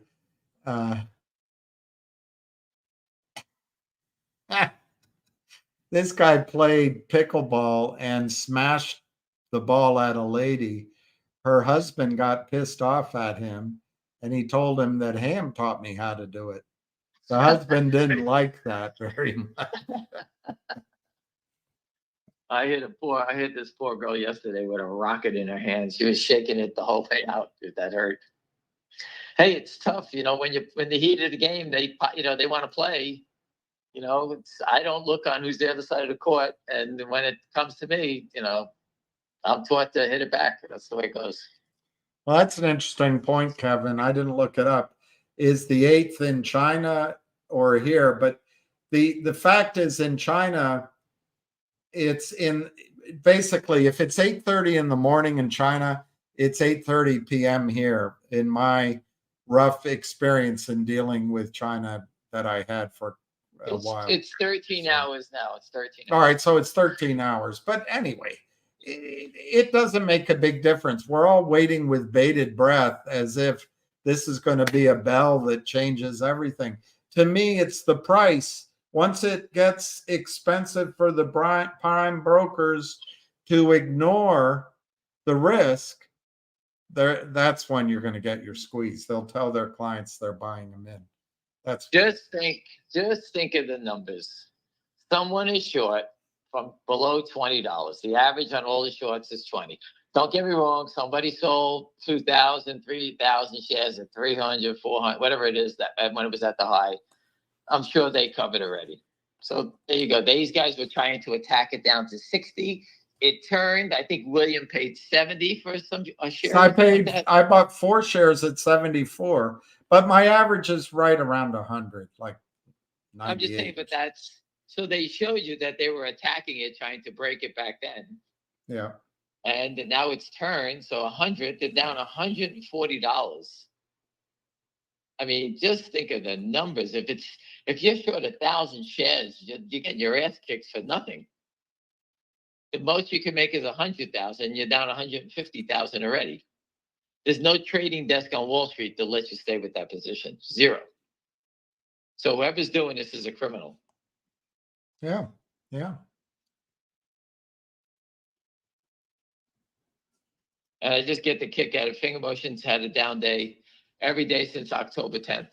This guy played pickleball and smashed the ball at a lady. Her husband got pissed off at him, and he told him that Ham taught me how to do it. The husband didn't like that very much. I hit this poor girl yesterday with a rocket in her hand. She was shaking it the whole way out. Dude, that hurt. Hey, it's tough, when the heat of the game, they want to play. I don't look on who's the other side of the court, and when it comes to me, I'm taught to hit it back. That's the way it goes. Well, that's an interesting point, Kevin. I didn't look it up. Is the 8th in China or here? But the fact is, in China, it's basically, if it's 8:30 in the morning in China, it's 8:30 p.m. here. In my rough experience in dealing with China that I had for a while. It's 13 hours now. It's 13 hours. All right, so it's 13 hours. But anyway, it doesn't make a big difference. We're all waiting with bated breath as if this is going to be a bell that changes everything. To me, it's the price. Once it gets expensive for the prime brokers to ignore the risk, that's when you're going to get your squeeze. They'll tell their clients they're buying them in. That's just think of the numbers. Someone is short from below $20. The average on all the shorts is 20. Don't get me wrong. Somebody sold 2,000, 3,000 shares at 300, 400, whatever it is that when it was at the high. I'm sure they covered already. So there you go. These guys were trying to attack it down to 60. It turned. I think William paid 70 for a share. So I bought 4 shares at 74, but my average is right around 100, like 98. I'm just saying, but so they showed you that they were attacking it, trying to break it back then. Yeah. And now it's turned. So 100, they're down $140. I mean, just think of the numbers. If you're short 1,000 shares, you're getting your ass kicked for nothing. The most you can make is 100,000. You're down 150,000 already. There's no trading desk on Wall Street that lets you stay with that position. Zero. So whoever's doing this is a criminal. Yeah. Yeah. And I just get the kick out of Finger Motions had a down day every day since October 10th.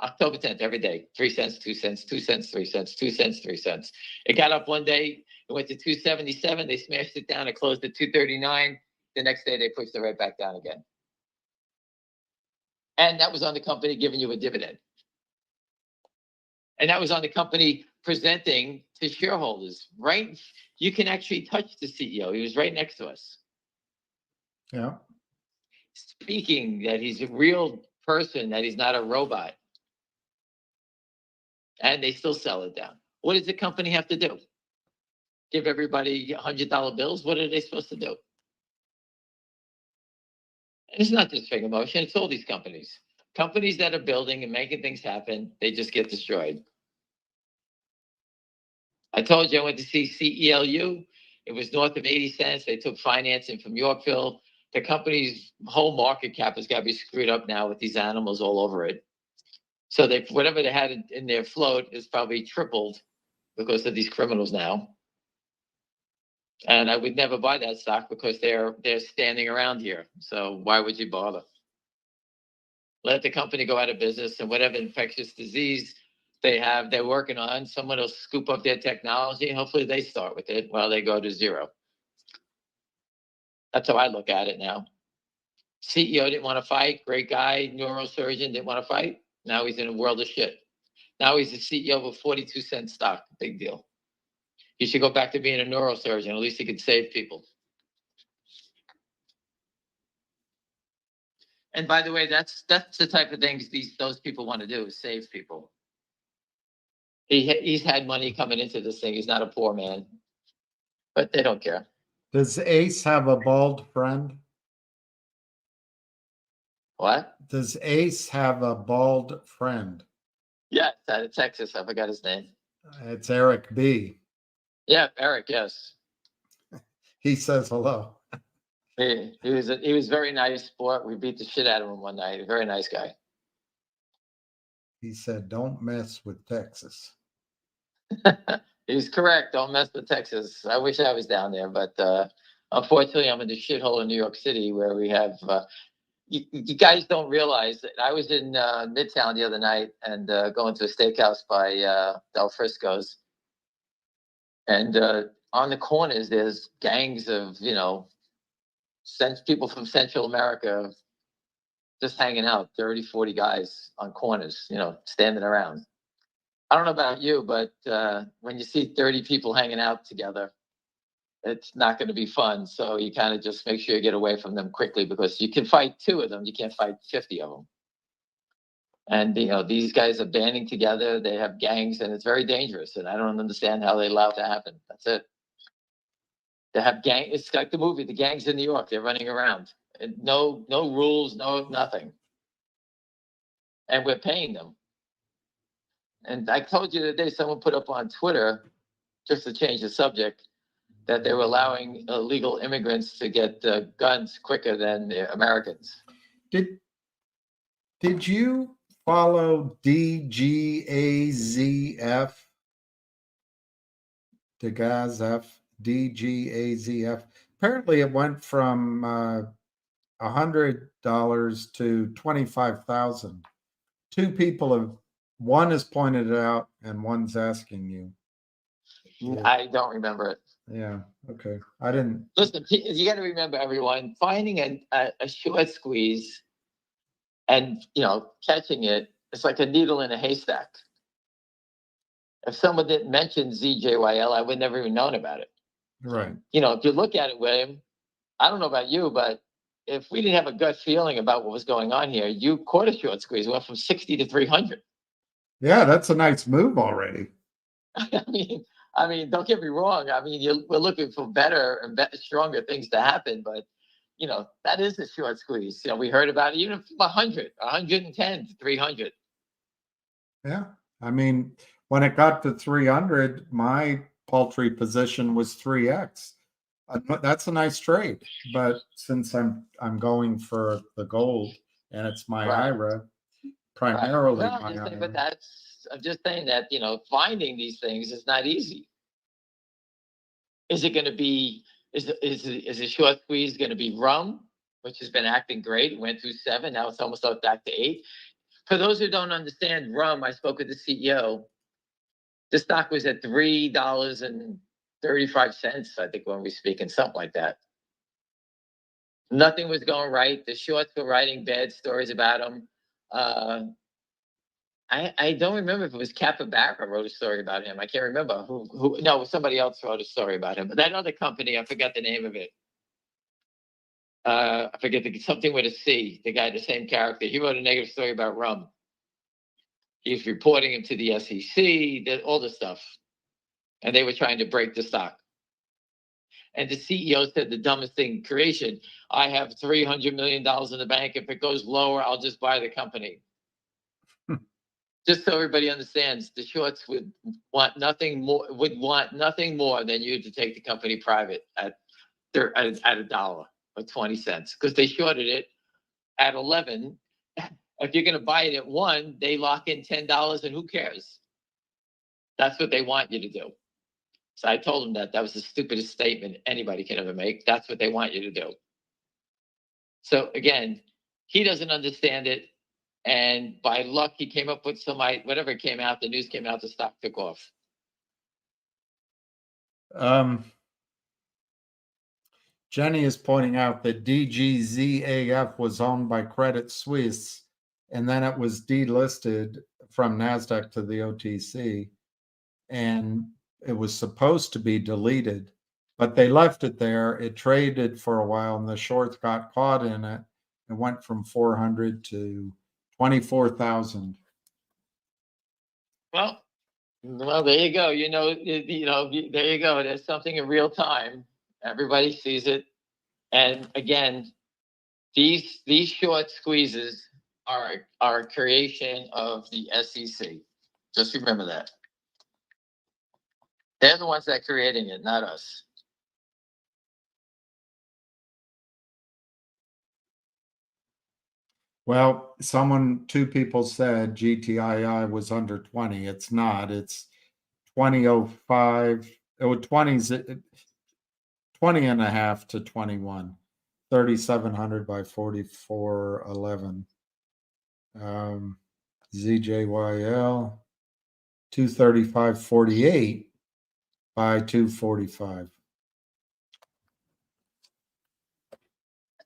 October 10th, every day, 3 cents, 2 cents, 2 cents, 3 cents, 2 cents, 3 cents. It got up one day, it went to 277. They smashed it down. It closed at 239. The next day, they pushed it right back down again. And that was on the company giving you a dividend. And that was on the company presenting to shareholders, right? You can actually touch the CEO. He was right next to us. Yeah. Speaking that he's a real person, that he's not a robot. And they still sell it down. What does the company have to do? Give everybody $100 bills? What are they supposed to do? And it's not just Finger Motion, it's all these companies. Companies that are building and making things happen, they just get destroyed. I told you I went to see CELU. It was north of 80 cents. They took financing from Yorkville. The company's whole market cap has got to be screwed up now with these animals all over it. So they, whatever they had in their float is probably tripled because of these criminals now. And I would never buy that stock because they're standing around here. So why would you bother? Let the company go out of business, and whatever infectious disease they're working on, someone will scoop up their technology and hopefully they start with it while they go to zero. That's how I look at it now. CEO didn't want to fight, great guy, neurosurgeon, didn't want to fight. Now he's in a world of shit. Now he's the CEO of a 42-cent stock. Big deal. He should go back to being a neurosurgeon. At least he could save people. And by the way, that's the type of things those people want to do, is save people. He's had money coming into this thing. He's not a poor man, but they don't care. Does Ace have a bald friend? What? Does Ace have a bald friend? Yeah, it's out of Texas. I forgot his name. It's Eric B. Yeah, Eric. Yes. He says hello. He was very nice sport. We beat the shit out of him one night. A very nice guy. He said, "Don't mess with Texas." He's correct. Don't mess with Texas. I wish I was down there, but unfortunately, I'm in the shithole in New York City where we have. You guys don't realize that I was in Midtown the other night and going to a steakhouse by Del Frisco's, and on the corners there's gangs of people from Central America just hanging out, 30, 40 guys on corners, standing around. I don't know about you, but when you see 30 people hanging out together, it's not going to be fun. So you kind of just make sure you get away from them quickly, because you can fight 2 of them. You can't fight 50 of them. And, these guys are banding together. They have gangs, and it's very dangerous. And I don't understand how they allow it to happen. That's it. They have it's like the movie, The Gangs in New York. They're running around. And no rules, nothing. And we're paying them. And I told you the other day, someone put up on Twitter, just to change the subject, that they were allowing illegal immigrants to get guns quicker than the Americans. Did you follow DGAZF? DGAZF. Apparently, it went from $100 to $25,000. 2 people one has pointed it out, and one's asking you. Yeah. I don't remember it. Yeah. Okay. I didn't. Listen, you got to remember, everyone, finding a short squeeze and, catching it, it's like a needle in a haystack. If someone didn't mention ZJYL, I would never even known about it. Right. If you look at it, William, I don't know about you, but if we didn't have a gut feeling about what was going on here, you caught a short squeeze. It went from 60 to 300. Yeah, that's a nice move already. I mean, don't get me wrong. I mean, we're looking for better and stronger things to happen, but that is a short squeeze. We heard about it even from 100, 110 to 300. Yeah, I mean, when it got to 300, my paltry position was 3x. That's a nice trade, but since I'm going for the gold and it's my IRA. Primarily, right. Well, I'm just saying that finding these things is not easy. Is it going to be Is the short squeeze going to be rum, which has been acting great, went through 7, now it's almost up back to 8. For those who don't understand rum, I spoke with the CEO. The stock was at $3.35, I think, when we speak, and something like that. Nothing was going right. The shorts were writing bad stories about him. I don't remember if it was Capybara wrote a story about him. I can't remember who. No, somebody else wrote a story about him. But that other company, I forgot the name of it. I forget something with a C. The guy, the same character. He wrote a negative story about rum. He's reporting him to the SEC, all the stuff, and they were trying to break the stock. And the CEO said the dumbest thing in creation. I have $300 million in the bank. If it goes lower, I'll just buy the company. Just so everybody understands, the shorts would want nothing more than you to take the company private at $1 or 20 cents, because they shorted it at 11. If you're going to buy it at 1, they lock in $10, and who cares? That's what they want you to do. So I told him that was the stupidest statement anybody can ever make. That's what they want you to do. So again, he doesn't understand it. And by luck, he came up with whatever came out, the news came out, the stock took off. Jenny is pointing out that DGZAF was owned by Credit Suisse, and then it was delisted from NASDAQ to the OTC, and it was supposed to be deleted, but they left it there. It traded for a while, and the shorts got caught in it. It went from 400 to 24,000. Well, there you go. There you go. There's something in real time. Everybody sees it. And again, these short squeezes are a creation of the SEC. Just remember that. They're the ones that are creating it, not us. Well, two people said GTII was under 20. It's not. It's 2005. Oh, 20's 20 and a half to 21. 3,700 by 4411. ZJYL 235.48 by 245.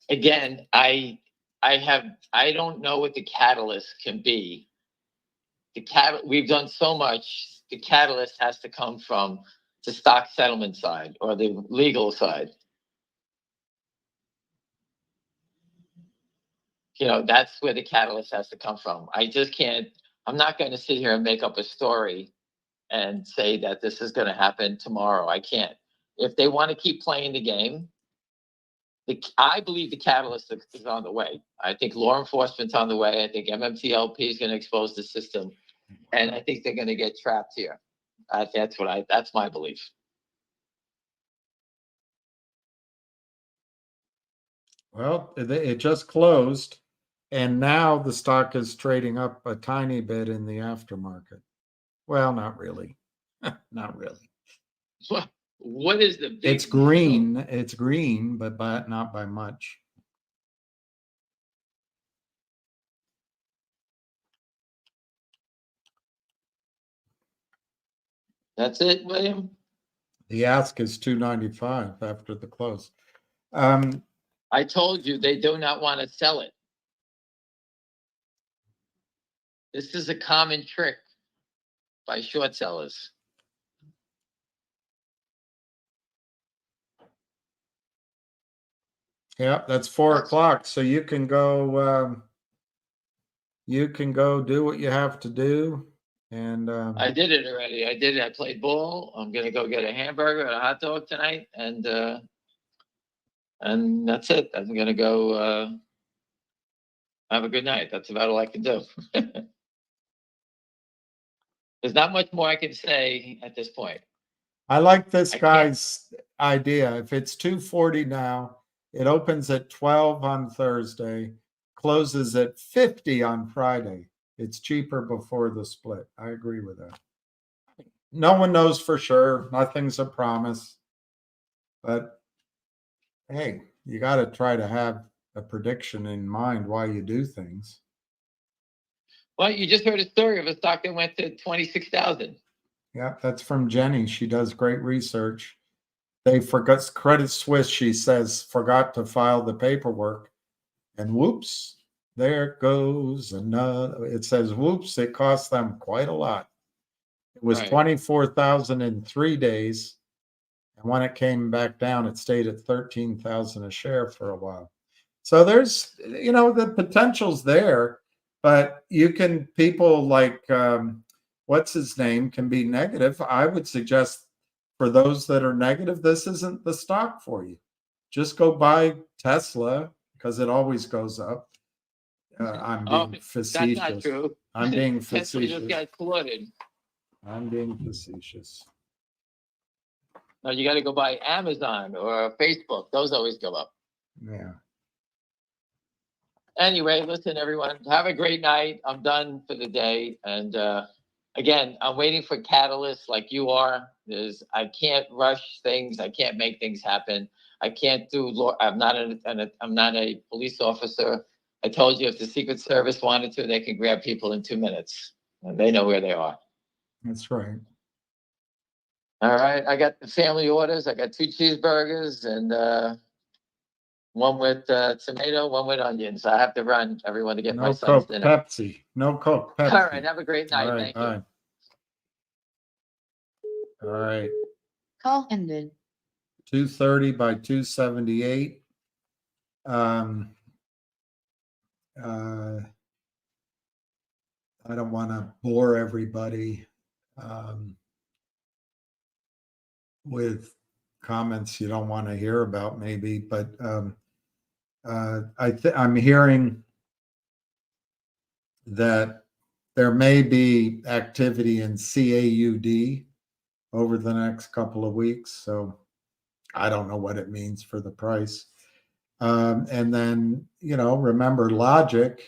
Again, I don't know what the catalyst can be. We've done so much. The catalyst has to come from the stock settlement side or the legal side. That's where the catalyst has to come from. I'm not going to sit here and make up a story and say that this is going to happen tomorrow. I can't. If they want to keep playing the game, I believe the catalyst is on the way. I think law enforcement's on the way. I think MMTLP is going to expose the system, and I think they're going to get trapped here. That's my belief. Well, it just closed, and now the stock is trading up a tiny bit in the aftermarket. Well, not really. Not really. What is the big... It's green. It's green, but not by much. That's it, William? The ask is 295 after the close. I told you they do not want to sell it. This is a common trick by short sellers. Yeah, that's 4 o'clock. So you can go. You can go do what you have to do. And I did it already. I did it. I played ball. I'm gonna go get a hamburger and a hot dog tonight, and that's it. I'm gonna go have a good night. That's about all I can do. There's not much more I can say at this point. I like this guy's idea. If it's 240 now, it opens at 12 on Thursday, closes at 50 on Friday. It's cheaper before the split. I agree with that. No one knows for sure. Nothing's a promise. But Hey, you got to try to have a prediction in mind why you do things. Well, you just heard a story of a stock that went to 26,000. Yeah, that's from Jenny. She does great research. They forgot Credit Suisse, she says, forgot to file the paperwork. And whoops, there goes another. It says, whoops, it cost them quite a lot. It was Right. 24,000 in 3 days. And when it came back down, it stayed at 13,000 a share for a while. So there's, the potential's there, but people like, what's his name, can be negative. I would suggest for those that are negative, this isn't the stock for you. Just go buy Tesla because it always goes up. I'm being facetious. That's not true. I'm being Tesla just facetious. got flooded. I'm being facetious. No, you got to go buy Amazon or Facebook. Those always go up. Yeah. Anyway, listen, everyone, have a great night. I'm done for the day. And again, I'm waiting for catalysts like you are. I can't rush things. I can't make things happen. I can't do law. I'm not a police officer. I told you if the Secret Service wanted to, they can grab people in 2 minutes. And they know where they are. That's right. All right. I got the family orders. I got 2 cheeseburgers and one with tomato, one with onions. I have to run, everyone, to get my No son's Coke, dinner. Pepsi. No Coke, Pepsi. All right. Have a great night. All right, Thank you. bye. All right. Call ended. 230 by 278. I don't want to bore everybody with comments you don't want to hear about, maybe, but I'm hearing that there may be activity in CAUD over the next couple of weeks. So I don't know what it means for the price. And then, remember Logic,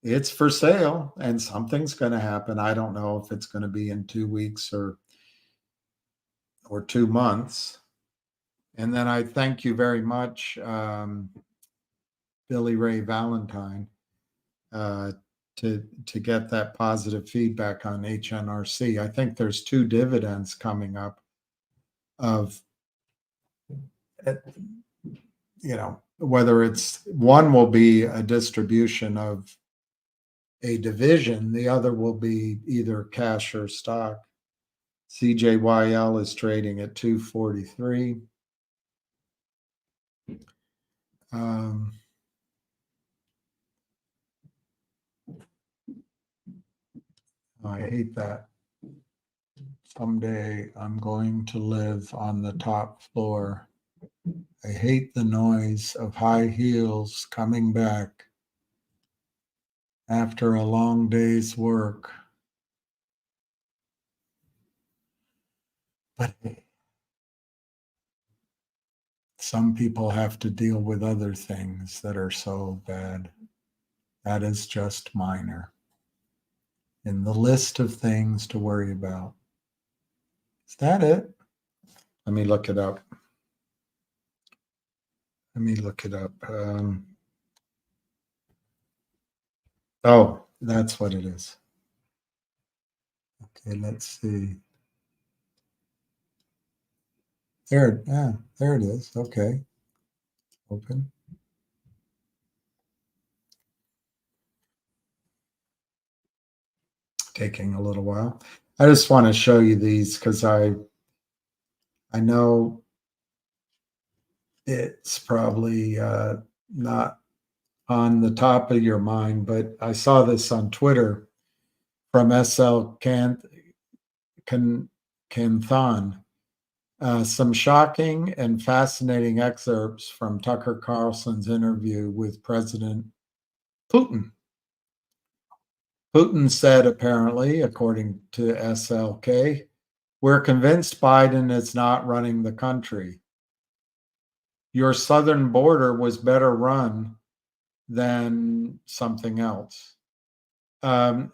it's for sale and something's going to happen. I don't know if it's going to be in 2 weeks or 2 months. And then I thank you very much, Billy Ray Valentine, to get that positive feedback on HNRC. I think there's 2 dividends coming up of, whether it's one will be a distribution of a division, the other will be either cash or stock. ZJYL is trading at 243. I hate that. Someday I'm going to live on the top floor. I hate the noise of high heels coming back after a long day's work. But some people have to deal with other things that are so bad. That is just minor in the list of things to worry about. Is that it? Let me look it up. Oh, that's what it is. Okay, let's see. There it is. Okay. Open. Taking a little while. I just want to show you these because I know it's probably not on the top of your mind, but I saw this on Twitter from SL Kanthan. Some shocking and fascinating excerpts from Tucker Carlson's interview with President Putin. Putin said, apparently, according to SLK, we're convinced Biden is not running the country. Your southern border was better run than something else.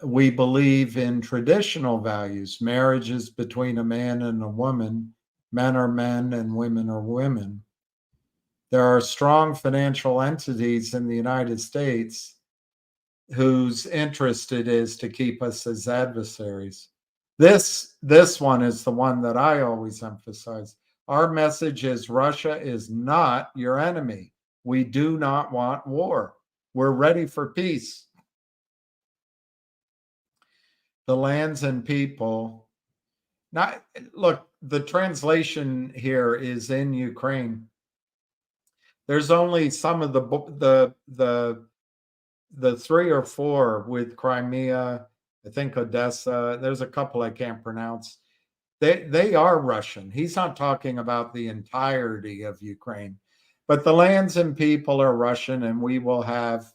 We believe in traditional values. Marriage is between a man and a woman. Men are men and women are women. there are strong financial entities in the United States whose interest it is to keep us as adversaries. This one is the one that I always emphasize. Our message is Russia is not your enemy. We do not want war. We're ready for peace. The lands and people. Not look, the translation here is in Ukraine. There's only some of the 3 or 4 with Crimea, I think Odessa. There's a couple I can't pronounce. They are Russian. He's not talking about the entirety of Ukraine, but the lands and people are Russian, and we will have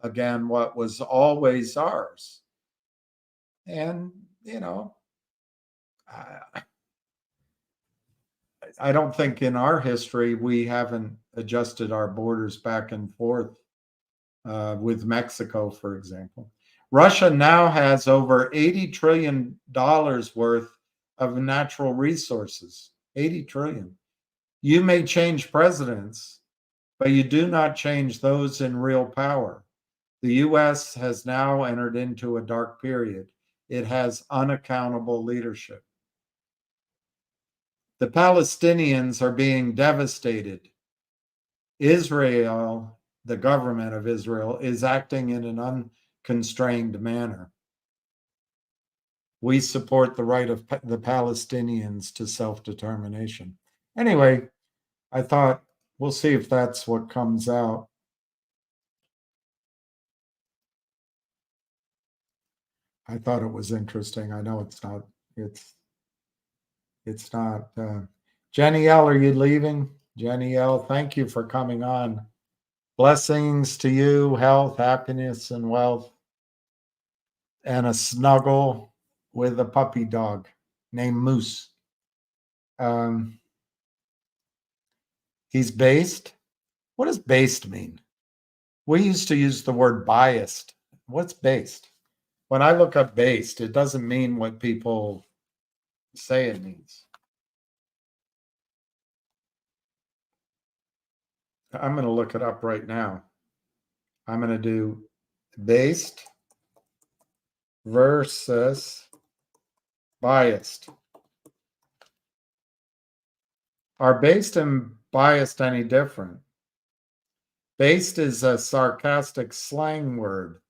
again what was always ours. And I don't think in our history we haven't adjusted our borders back and forth with Mexico, for example. Russia now has over $80 trillion worth of natural resources. 80 trillion. You may change presidents, but you do not change those in real power. The US has now entered into a dark period. It has unaccountable leadership. The Palestinians are being devastated. Israel, the government of Israel, is acting in an unconstrained manner. We support the right of the Palestinians to self-determination. Anyway, I thought we'll see if that's what comes out. I thought it was interesting. I know it's not. It's not. Jenny L, are you leaving? Jenny L, thank you for coming on. Blessings to you, health, happiness, and wealth, and a snuggle with a puppy dog named Moose. He's based. What does based mean? We used to use the word biased. What's based? When I look up based, it doesn't mean what people say it means. I'm going to look it up right now. I'm going to do based versus biased. Are based and biased any different? Based is a sarcastic slang word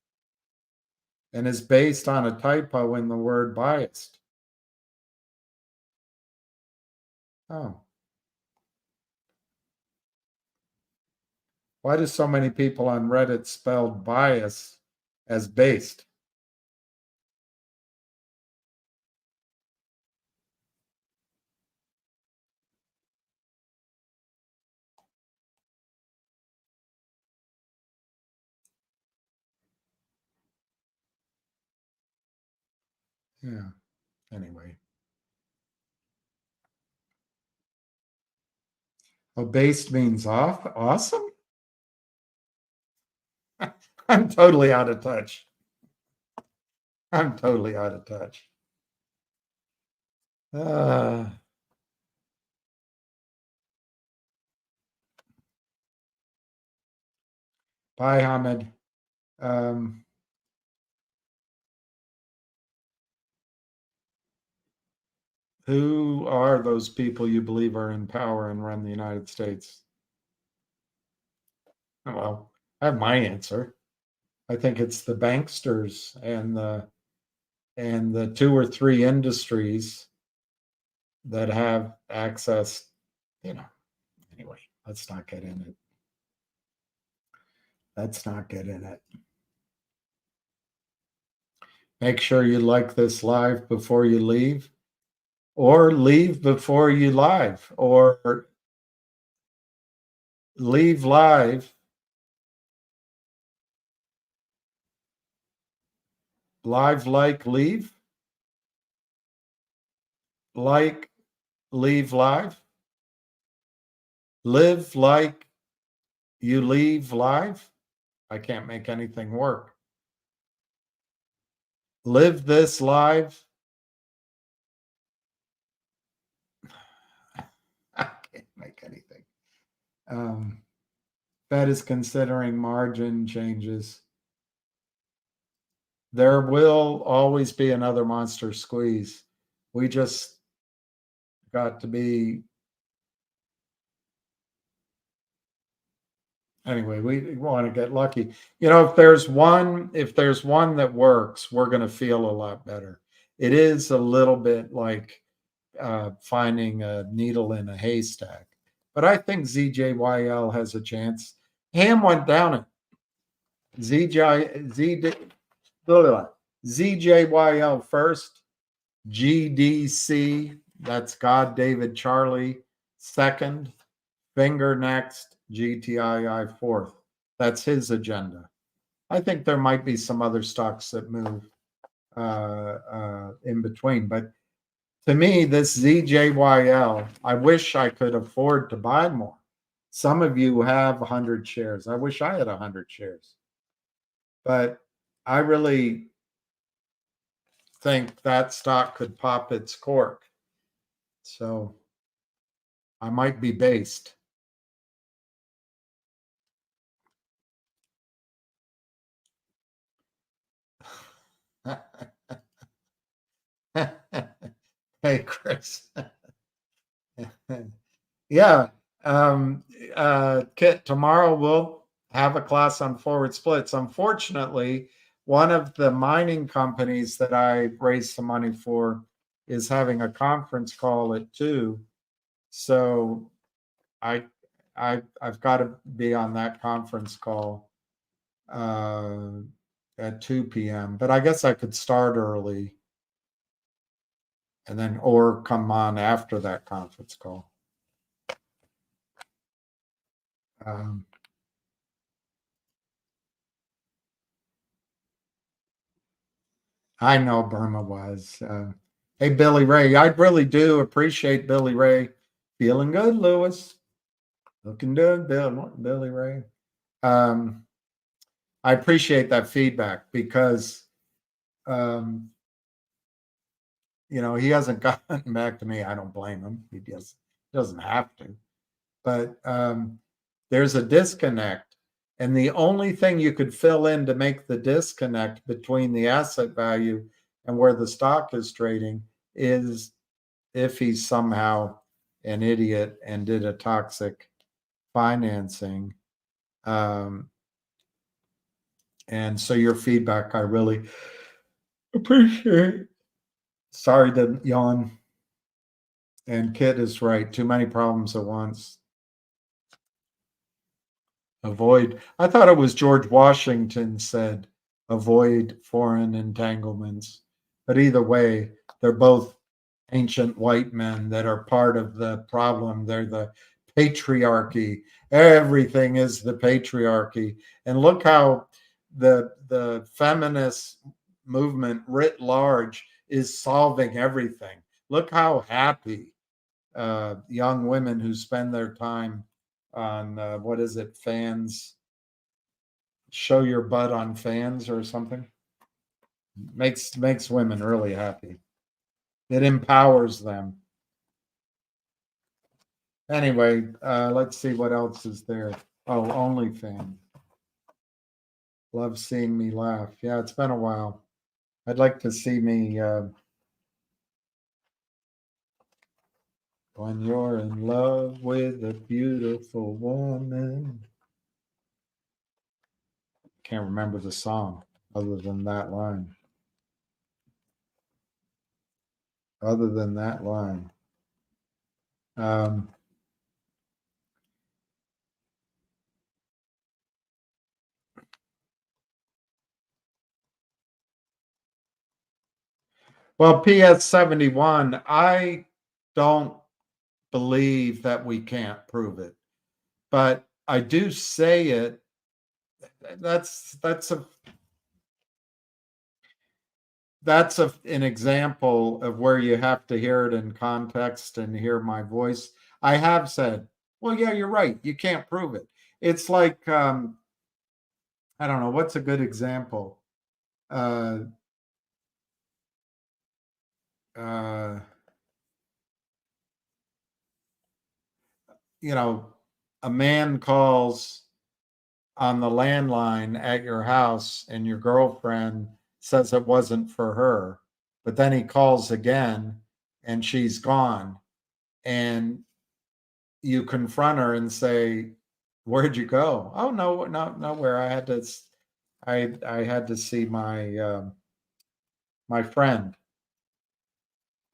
and is based on a typo in the word biased. Oh. Why do so many people on Reddit spell bias as based? Yeah, anyway. Oh, based means off? Awesome? I'm totally out of touch. I'm totally out of touch. Bye, Hamid. Who are those people you believe are in power and run the United States? Well, I have my answer. I think it's the banksters and the 2 or 3 industries that have access, Anyway, let's not get in it. Let's not get in it. Make sure you like this live before you leave, or leave before you live, or leave live. Live like leave? Like leave live? Live like you leave live? I can't make anything work. Live this live? I can't make anything. Fed is considering margin changes. There will always be another monster squeeze. We just got to be, anyway, we want to get lucky. If there's one that works, we're going to feel a lot better. It is a little bit like finding a needle in a haystack, but I think ZJYL has a chance. Ham went down it. ZJYL first, GDC, that's God David Charlie second, Finger next, GTII fourth. That's his agenda. I think there might be some other stocks that move in between, but to me, this ZJYL, I wish I could afford to buy more. Some of you have 100 shares. I wish I had 100 shares. But I really think that stock could pop its cork. So I might be based. Hey, Chris. Yeah. Kit, tomorrow we'll have a class on forward splits. Unfortunately, one of the mining companies that I raised some money for is having a conference call at 2. So I've got to be on that conference call at 2 p.m. But I guess I could start early and then or come on after that conference call. I know Burma was. Hey, Billy Ray, I really do appreciate Billy Ray. Feeling good, Lewis. Looking good, Billy Ray. I appreciate that feedback because, he hasn't gotten back to me. I don't blame him. He doesn't have to. But there's a disconnect. And the only thing you could fill in to make the disconnect between the asset value and where the stock is trading is if he's somehow an idiot and did a toxic financing. And so your feedback, I really appreciate. Sorry to yawn. And Kit is right. Too many problems at once. Avoid. I thought it was George Washington said, avoid foreign entanglements. But either way, they're both ancient white men that are part of the problem. They're the patriarchy. Everything is the patriarchy. And look how the feminist movement writ large is solving everything. Look how happy young women who spend their time on what is it, fans, show your butt on fans or something, makes women really happy. It empowers them. Anyway, let's see what else is there. Oh, OnlyFans. Love seeing me laugh. Yeah, it's been a while. I'd like to see me when you're in love with a beautiful woman. Can't remember the song other than that line. Well, PS 71, I don't believe that we can't prove it, but I do say it. That's an example of where you have to hear it in context and hear my voice. I have said, well, yeah, you're right. You can't prove it. It's like, I don't know, what's a good example? A man calls on the landline at your house and your girlfriend says it wasn't for her, but then he calls again and she's gone, and you confront her and say, "Where'd you go?" "Oh, no, nowhere. I had to see my my friend."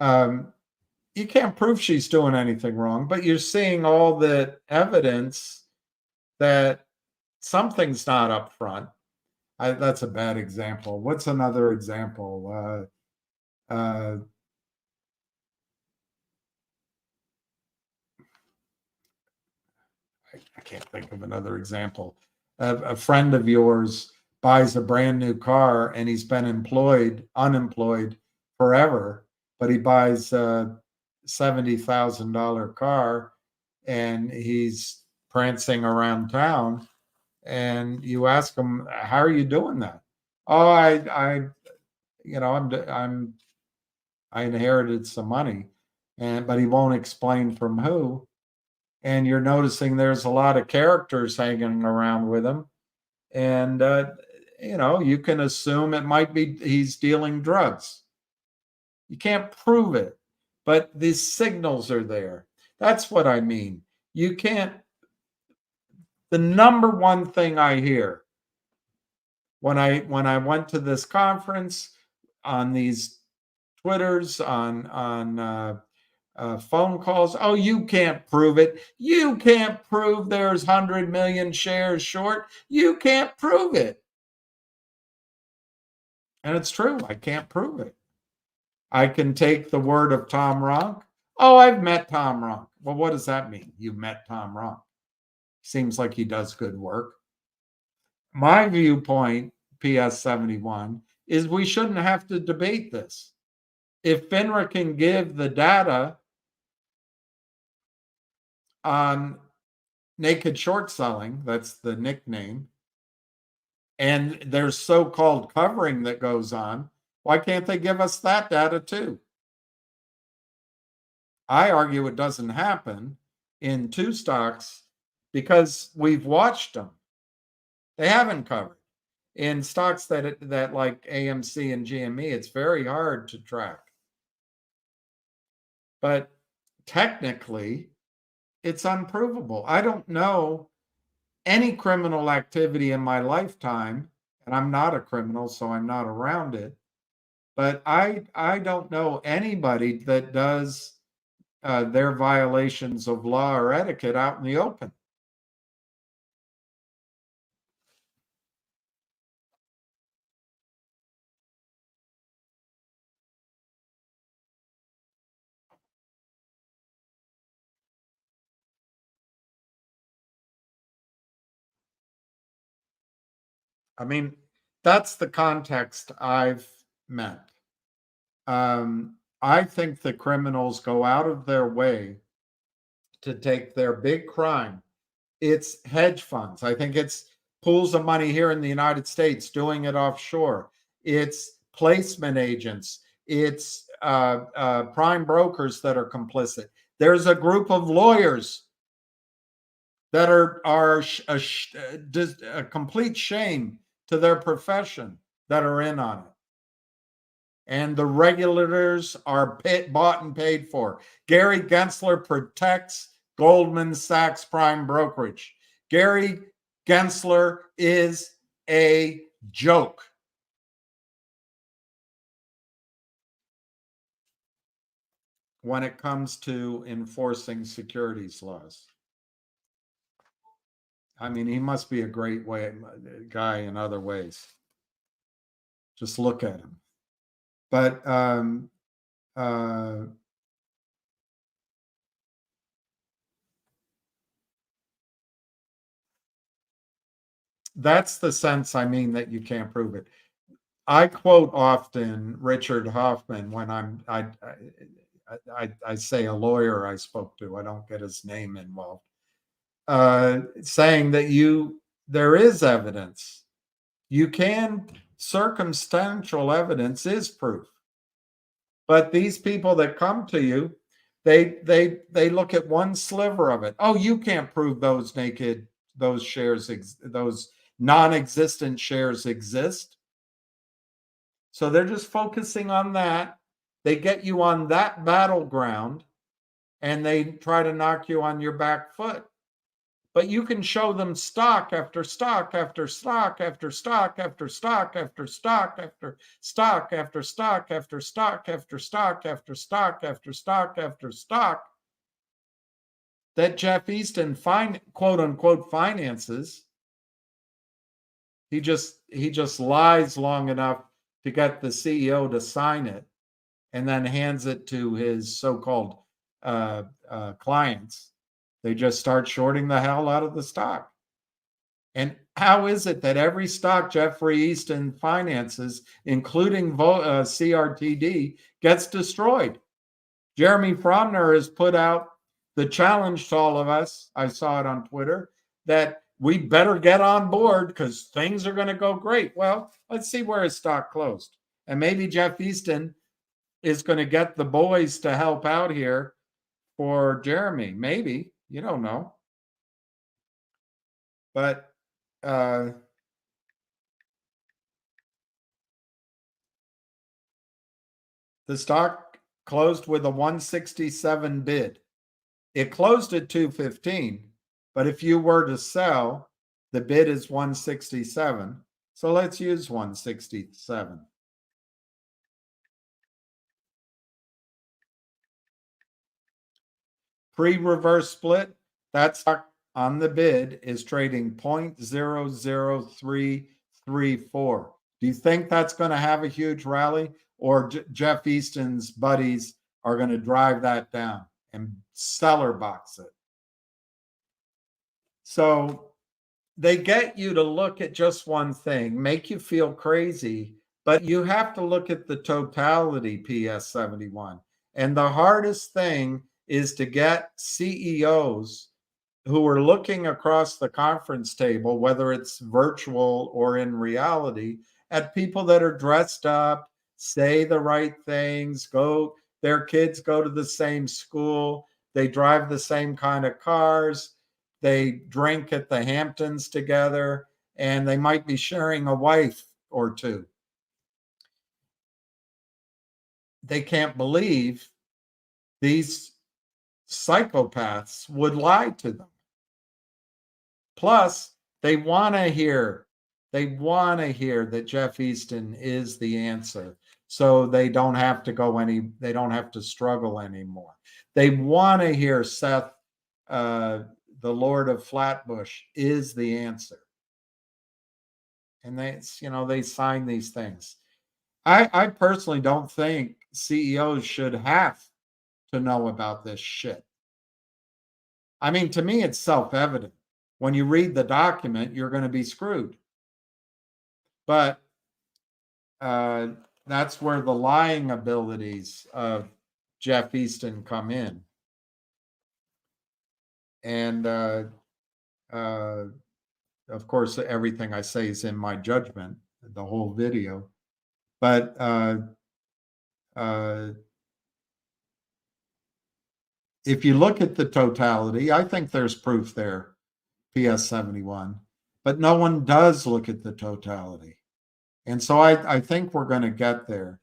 You can't prove she's doing anything wrong, but you're seeing all the evidence that something's not up front. That's a bad example. What's another example? I can't think of another example. A friend of yours buys a brand new car and he's been unemployed forever, but he buys a $70,000 car and he's prancing around town. And you ask him, "How are you doing that?" "Oh, I inherited some money," but he won't explain from who. And you're noticing there's a lot of characters hanging around with him, and you can assume it might be he's dealing drugs. You can't prove it, but the signals are there. That's what I mean. You can't. The number one thing I hear when I went to this conference, on these Twitters, on phone calls, "Oh, you can't prove it. You can't prove there's 100 million shares short. You can't prove it." And it's true. I can't prove it. I can take the word of Tom Ronk. "Oh, I've met Tom Ronk." Well, what does that mean? You've met Tom Ronk. Seems like he does good work. My viewpoint, PS 71, is we shouldn't have to debate this. If FINRA can give the data on naked short selling, that's the nickname, and there's so-called covering that goes on, why can't they give us that data too? I argue it doesn't happen in two stocks because we've watched them. They haven't covered. In stocks that like AMC and GME, it's very hard to track. But technically, it's unprovable. I don't know any criminal activity in my lifetime, and I'm not a criminal, so I'm not around it. But I don't know anybody that does their violations of law or etiquette out in the open. I mean, that's the context I've meant. I think the criminals go out of their way to take their big crime. It's hedge funds. I think it's pools of money here in the United States doing it offshore. It's placement agents. It's prime brokers that are complicit. There's a group of lawyers that are a complete shame to their profession that are in on it. And the regulators are bought and paid for. Gary Gensler protects Goldman Sachs prime brokerage. Gary Gensler is a joke. When it comes to enforcing securities laws. I mean, he must be a great guy in other ways. Just look at him. But that's the sense I mean that you can't prove it. I quote often Richard Hoffman when I say a lawyer I spoke to. I don't get his name involved. Saying that there is evidence. You can, circumstantial evidence is proof. But these people that come to you, they look at one sliver of it. "Oh, you can't prove those naked shares, those non-existent shares exist. So they're just focusing on that. They get you on that battleground and they try to knock you on your back foot. But you can show them stock after stock after stock after stock after stock after stock after stock after stock after stock after stock after stock after stock after stock that Jeff Easton quote unquote finances. He just lies long enough to get the CEO to sign it and then hands it to his so-called clients. They just start shorting the hell out of the stock. And how is it that every stock Jeffrey Easton finances, including CRTD, gets destroyed? Jeremy Fromner has put out the challenge to all of us, I saw it on Twitter, that we better get on board because things are going to go great. Well, let's see where his stock closed. And maybe Jeff Easton is going to get the boys to help out here for Jeremy. Maybe. You don't know. But the stock closed with a 167 bid. It closed at 215, but if you were to sell, the bid is 167. So let's use 167. Pre-reverse split, that stock on the bid is trading 0.00334. Do you think that's going to have a huge rally, or Jeff Easton's buddies are going to drive that down and seller box it? So they get you to look at just one thing, make you feel crazy, but you have to look at the totality, PS71. And the hardest thing is to get CEOs who are looking across the conference table, whether it's virtual or in reality, at people that are dressed up, say the right things, their kids go to the same school, they drive the same kind of cars, they drink at the Hamptons together, and they might be sharing a wife or two. They can't believe these psychopaths would lie to them. Plus, they want to hear that Jeff Easton is the answer. So they don't have to struggle anymore. They want to hear Seth, the Lord of Flatbush, is the answer. And they sign these things. I personally don't think CEOs should have to know about this shit. I mean, to me, it's self-evident. When you read the document, you're going to be screwed. But that's where the lying abilities of Jeff Easton come in. And of course, everything I say is in my judgment, the whole video. But if you look at the totality, I think there's proof there, PS71. But no one does look at the totality. And so I think we're going to get there.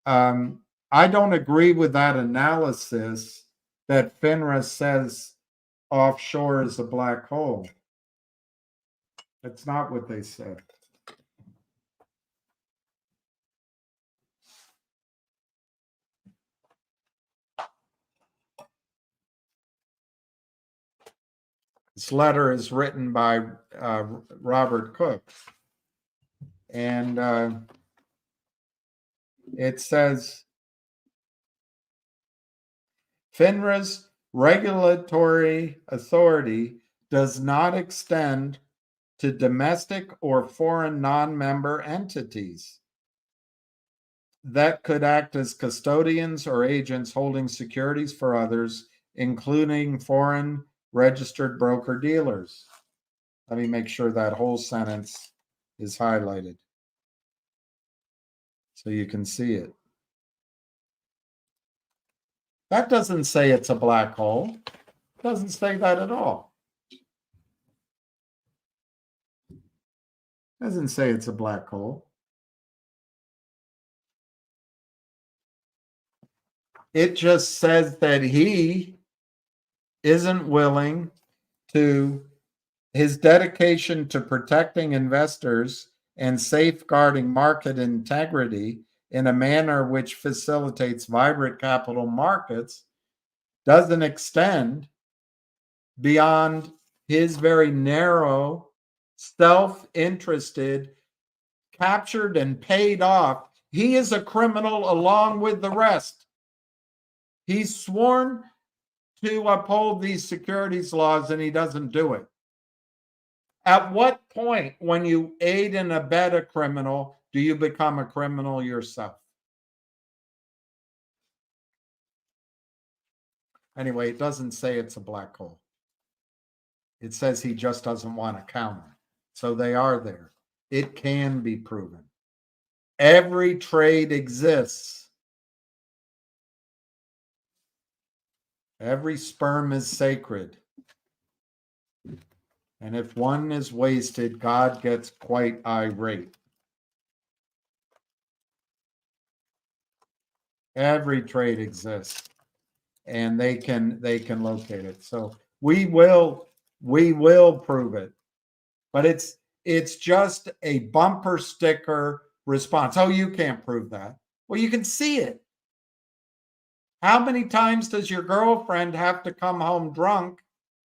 I don't agree with that analysis that FINRA says offshore is a black hole. That's not what they said. This letter is written by Robert Cook. And it says, FINRA's regulatory authority does not extend to domestic or foreign non-member entities that could act as custodians or agents holding securities for others, including foreign registered broker-dealers. Let me make sure that whole sentence is highlighted so you can see it. That doesn't say it's a black hole. It doesn't say that at all. Doesn't say it's a black hole. It just says that he isn't willing to, his dedication to protecting investors and safeguarding market integrity in a manner which facilitates vibrant capital markets doesn't extend beyond his very narrow, self-interested, captured and paid off. He is a criminal along with the rest. He's sworn to uphold these securities laws and he doesn't do it. At what point, when you aid and abet a criminal, do you become a criminal yourself? Anyway, it doesn't say it's a black hole. It says he just doesn't want to count them. So they are there. It can be proven. Every trade exists. Every sperm is sacred. And if one is wasted, God gets quite irate. Every trade exists, and they can locate it. So we will prove it, but it's just a bumper sticker response. Oh, you can't prove that. Well, you can see it. How many times does your girlfriend have to come home drunk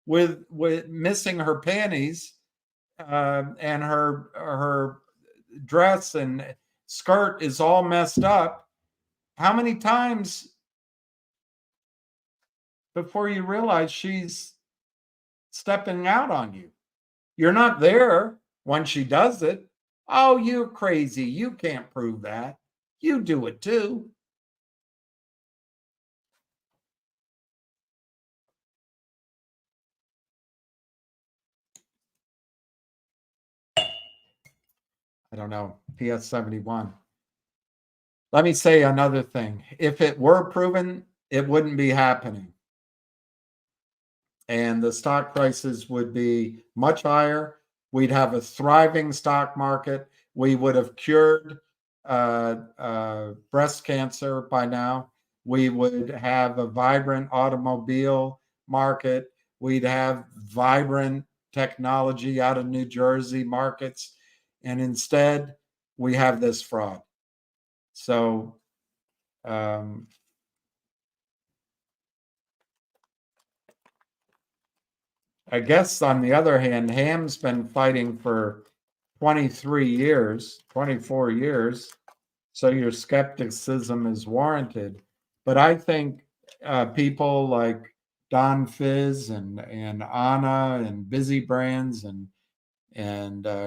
with missing her panties and her dress and skirt is all messed up? How many times before you realize she's stepping out on you? You're not there when she does it. Oh, you're crazy. You can't prove that. You do it too. I don't know. PS 71. Let me say another thing. If it were proven, it wouldn't be happening. And the stock prices would be much higher. We'd have a thriving stock market. We would have cured breast cancer by now. We would have a vibrant automobile market. We'd have vibrant technology out of New Jersey markets. And instead, we have this fraud. So, I guess on the other hand, Ham's been fighting for 23 years, 24 years. So your skepticism is warranted. But I think people like Don Fizz and Anna and Busy Brands and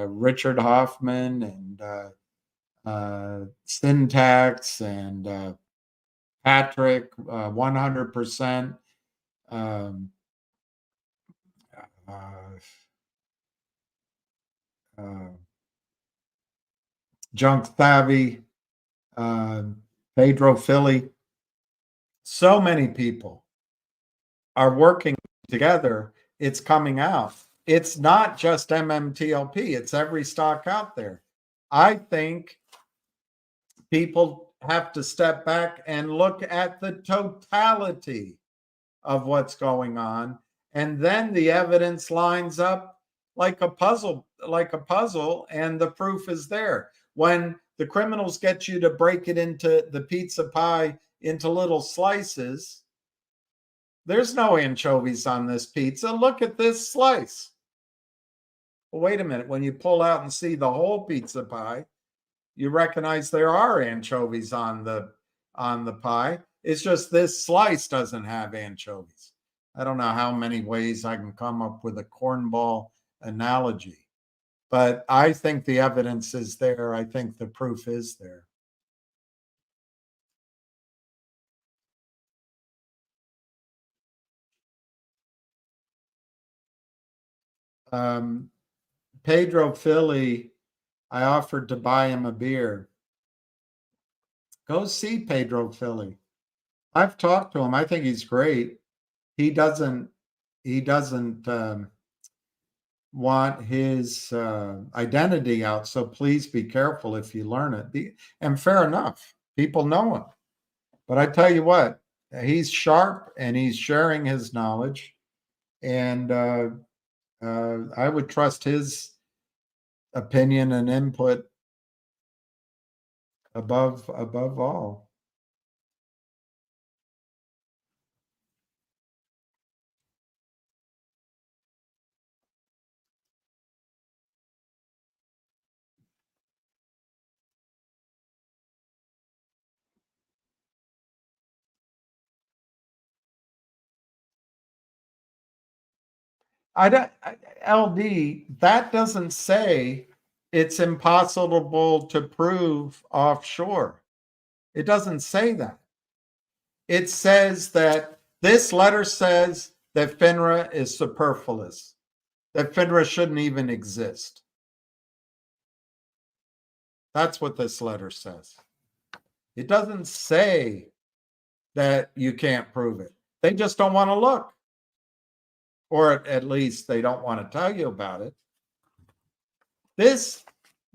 Richard Hoffman and Syntax and Patrick, 100%. Junk Savvy, Pedro Philly. So many people are working together. It's coming out. It's not just MMTLP. It's every stock out there. I think people have to step back and look at the totality of what's going on. And then the evidence lines up like a puzzle, and the proof is there. When the criminals get you to break it into the pizza pie into little slices, there's no anchovies on this pizza. Look at this slice. Well, wait a minute. When you pull out and see the whole pizza pie, you recognize there are anchovies on the pie. It's just this slice doesn't have anchovies. I don't know how many ways I can come up with a cornball analogy, but I think the evidence is there. I think the proof is there. Pedro Philly, I offered to buy him a beer. Go see Pedro Philly. I've talked to him. I think he's great. He doesn't want his identity out. So please be careful if you learn it. And fair enough, people know him. But I tell you what, he's sharp and he's sharing his knowledge. And I would trust his opinion and input above all. LD, that doesn't say it's impossible to prove offshore. It doesn't say that. It says that this letter says that FINRA is superfluous, that FINRA shouldn't even exist. That's what this letter says. It doesn't say that you can't prove it. They just don't want to look. Or at least they don't want to tell you about it. This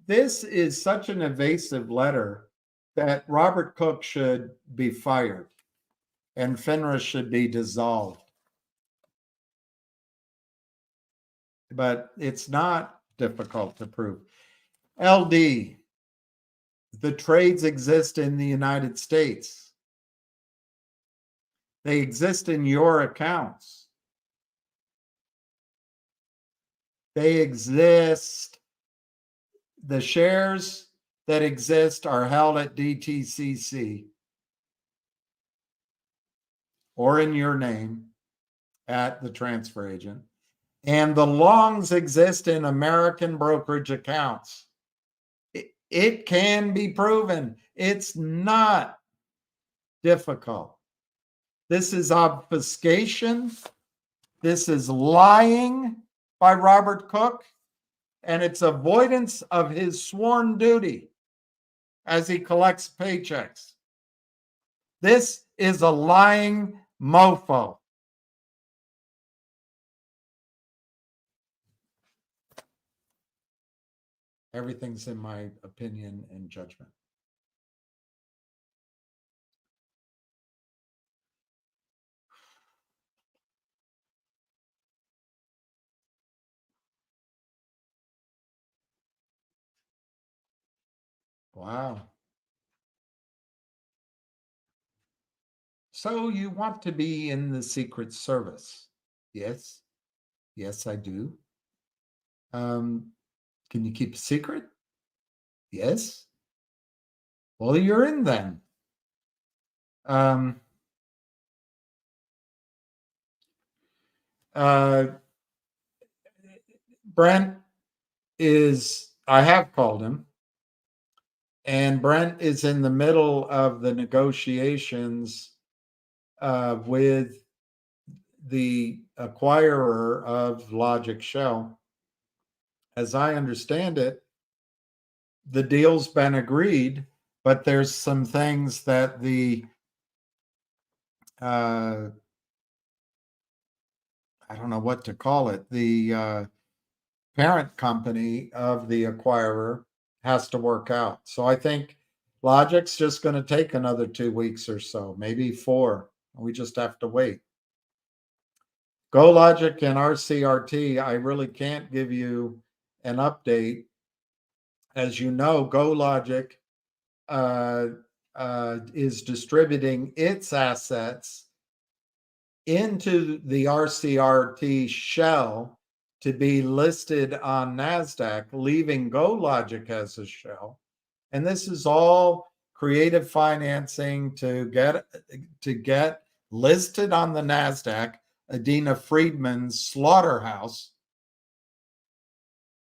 is such an evasive letter that Robert Cook should be fired and FINRA should be dissolved. But it's not difficult to prove. LD, the trades exist in the United States. They exist in your accounts. They exist. The shares that exist are held at DTCC or in your name at the transfer agent. And the longs exist in American brokerage accounts. It can be proven. It's not difficult. This is obfuscation. This is lying by Robert Cook. And it's avoidance of his sworn duty as he collects paychecks. This is a lying mofo. Everything's in my opinion and judgment. Wow. So you want to be in the Secret Service? Yes. Yes, I do. Can you keep a secret? Yes. Well, you're in then. Brent is, I have called him, and Brent is in the middle of the negotiations with the acquirer of Logic Shell. As I understand it, the deal's been agreed, but there's some things that the I don't know what to call it, the parent company of the acquirer has to work out. So I think Logic's just going to take another 2 weeks or so, maybe 4. We just have to wait. GoLogic and RCRT, I really can't give you an update. As you know, GoLogic is distributing its assets into the RCRT shell to be listed on NASDAQ, leaving GoLogic as a shell. And this is all creative financing to get listed on the NASDAQ, Adina Friedman's slaughterhouse,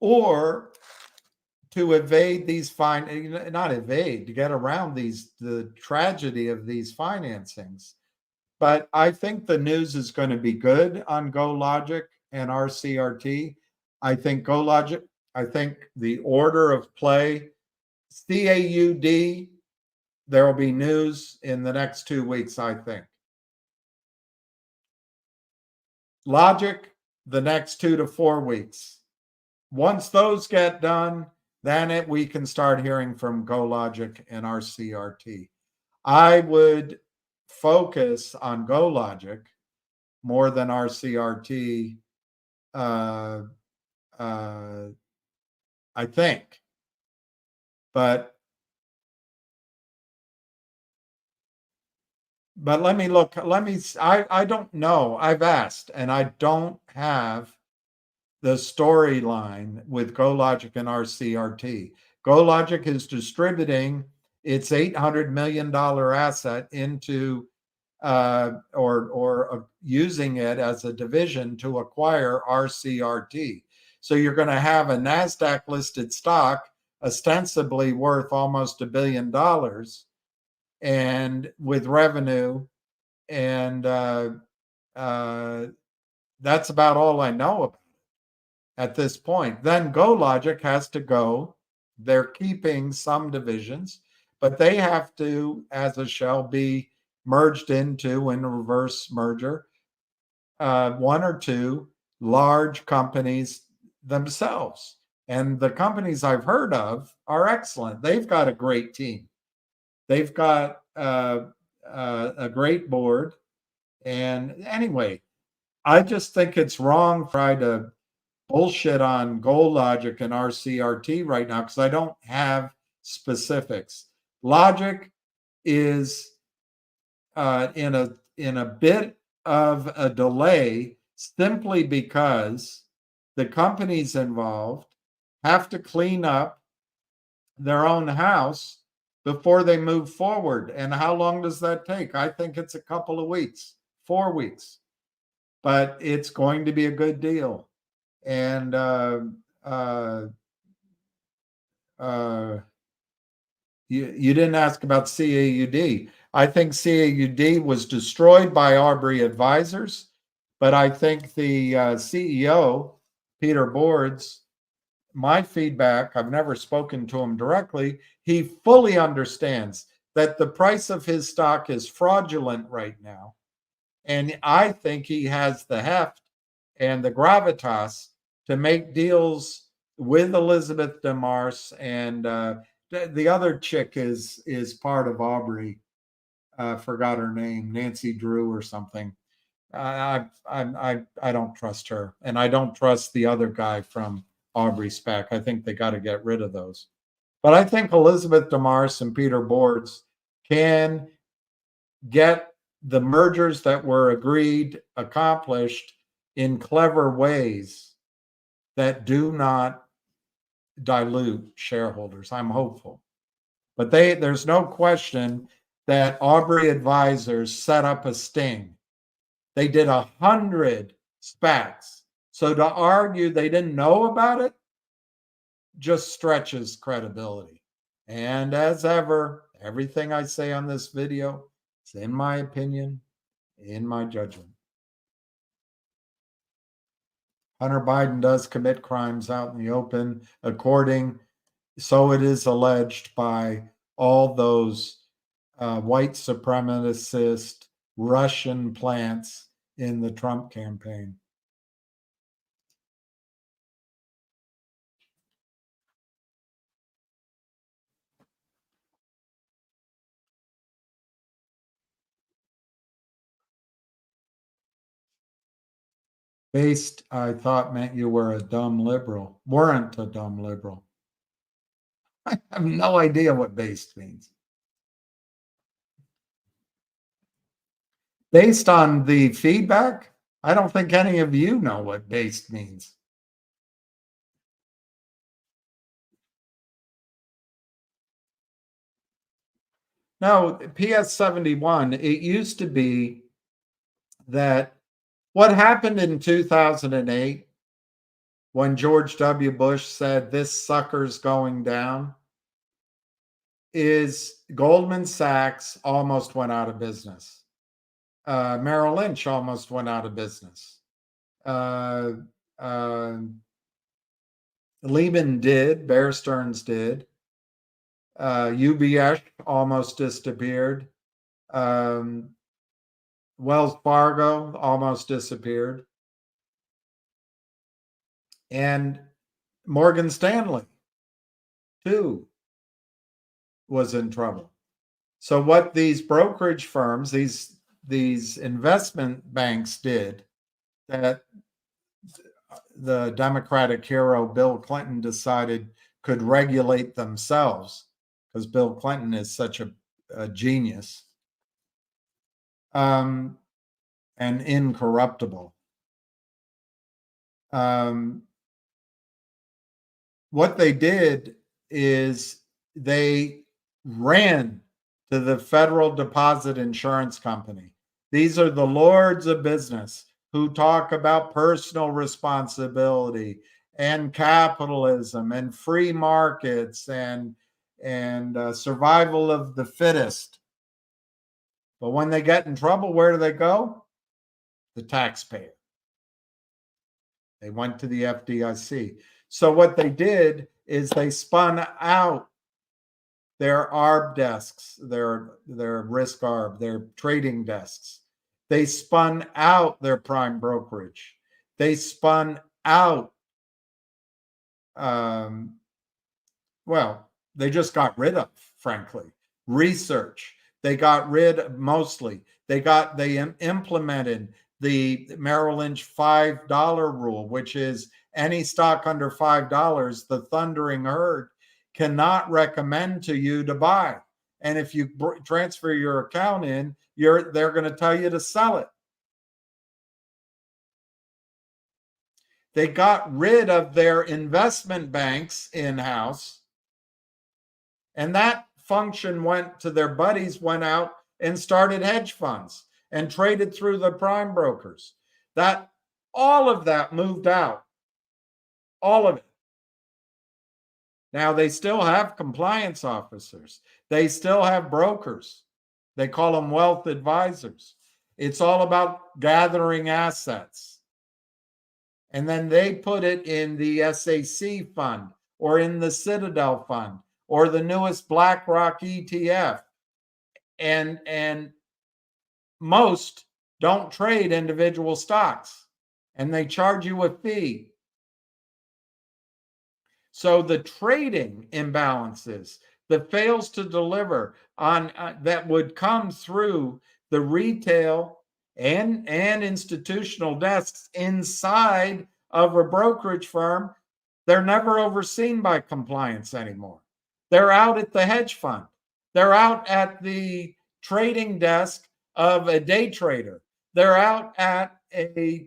or to evade these to get around the tragedy of these financings. But I think the news is going to be good on GoLogic and RCRT. I think GoLogic, I think the order of play, CAUD, there will be news in the next 2 weeks, I think. Logic, the next 2 to 4 weeks. once those get done, then we can start hearing from GoLogic and RCRT. I would focus on GoLogic more than RCRT, I think. But let me look. I don't know. I've asked, and I don't have the storyline with GoLogic and RCRT. GoLogic is distributing its $800 million asset into or using it as a division to acquire RCRT. So you're going to have a NASDAQ listed stock ostensibly worth almost $1 billion and with revenue. And that's about all I know about it at this point. Then GoLogic has to go. They're keeping some divisions, but they have to, as a shell, be merged into, in a reverse merger, one or two large companies themselves. And the companies I've heard of are excellent. They've got a great team. They've got a great board. And anyway, I just think it's wrong to try to bullshit on GoLogic and RCRT right now because I don't have specifics. Logic is in a bit of a delay simply because the companies involved have to clean up their own house before they move forward. And how long does that take? I think it's a couple of weeks, 4 weeks, but it's going to be a good deal. And you didn't ask about CAUD. I think CAUD was destroyed by Aubrey Advisors, but I think the CEO, Peter Boards, my feedback, I've never spoken to him directly, he fully understands that the price of his stock is fraudulent right now. And I think he has the heft and the gravitas to make deals with Elizabeth DeMars, and the other chick is part of Aubrey. Forgot her name, Nancy Drew or something. I don't trust her, and I don't trust the other guy from Aubrey SPAC. I think they got to get rid of those. But I think Elizabeth DeMars and Peter Boards can get the mergers that were agreed accomplished in clever ways that do not dilute shareholders. I'm hopeful. But there's no question that Aubrey Advisors set up a sting. They did 100 SPACs. So to argue they didn't know about it just stretches credibility. And as ever, everything I say on this video is in my opinion, in my judgment. Hunter Biden does commit crimes out in the open, so it is alleged by all those white supremacist Russian plants in the Trump campaign. Based, I thought meant you were a dumb liberal. Weren't a dumb liberal. I have no idea what based means. Based on the feedback, I don't think any of you know what based means. Now, PS 71, it used to be that what happened in 2008 when George W. Bush said this sucker's going down is Goldman Sachs almost went out of business. Merrill Lynch almost went out of business. Lehman did, Bear Stearns did. UBS almost disappeared. Wells Fargo almost disappeared. And Morgan Stanley, too, was in trouble. So what these brokerage firms, these investment banks did, that the Democratic hero Bill Clinton decided could regulate themselves, because Bill Clinton is such a genius, and incorruptible. What they did is they ran to the Federal Deposit Insurance Company. These are the lords of business who talk about personal responsibility and capitalism and free markets and survival of the fittest. But when they get in trouble, where do they go? The taxpayer. They went to the FDIC. So what they did is they spun out their ARB desks, their risk ARB, their trading desks. They spun out their prime brokerage. They spun out, they just got rid of, frankly, research. They got rid of mostly. They implemented the Merrill Lynch $5 rule, which is any stock under $5, the thundering herd cannot recommend to you to buy. And if you transfer your account in, they're going to tell you to sell it. They got rid of their investment banks in-house, and that function went to their buddies, went out and started hedge funds and traded through the prime brokers. All of that moved out. All of it. Now, they still have compliance officers. They still have brokers. They call them wealth advisors. It's all about gathering assets. And then they put it in the SAC fund or in the Citadel fund or the newest BlackRock ETF. And most don't trade individual stocks, and they charge you a fee. So the trading imbalances, the fails to deliver on that would come through the retail and institutional desks inside of a brokerage firm, they're never overseen by compliance anymore. They're out at the hedge fund. They're out at the trading desk of a day trader. They're out at a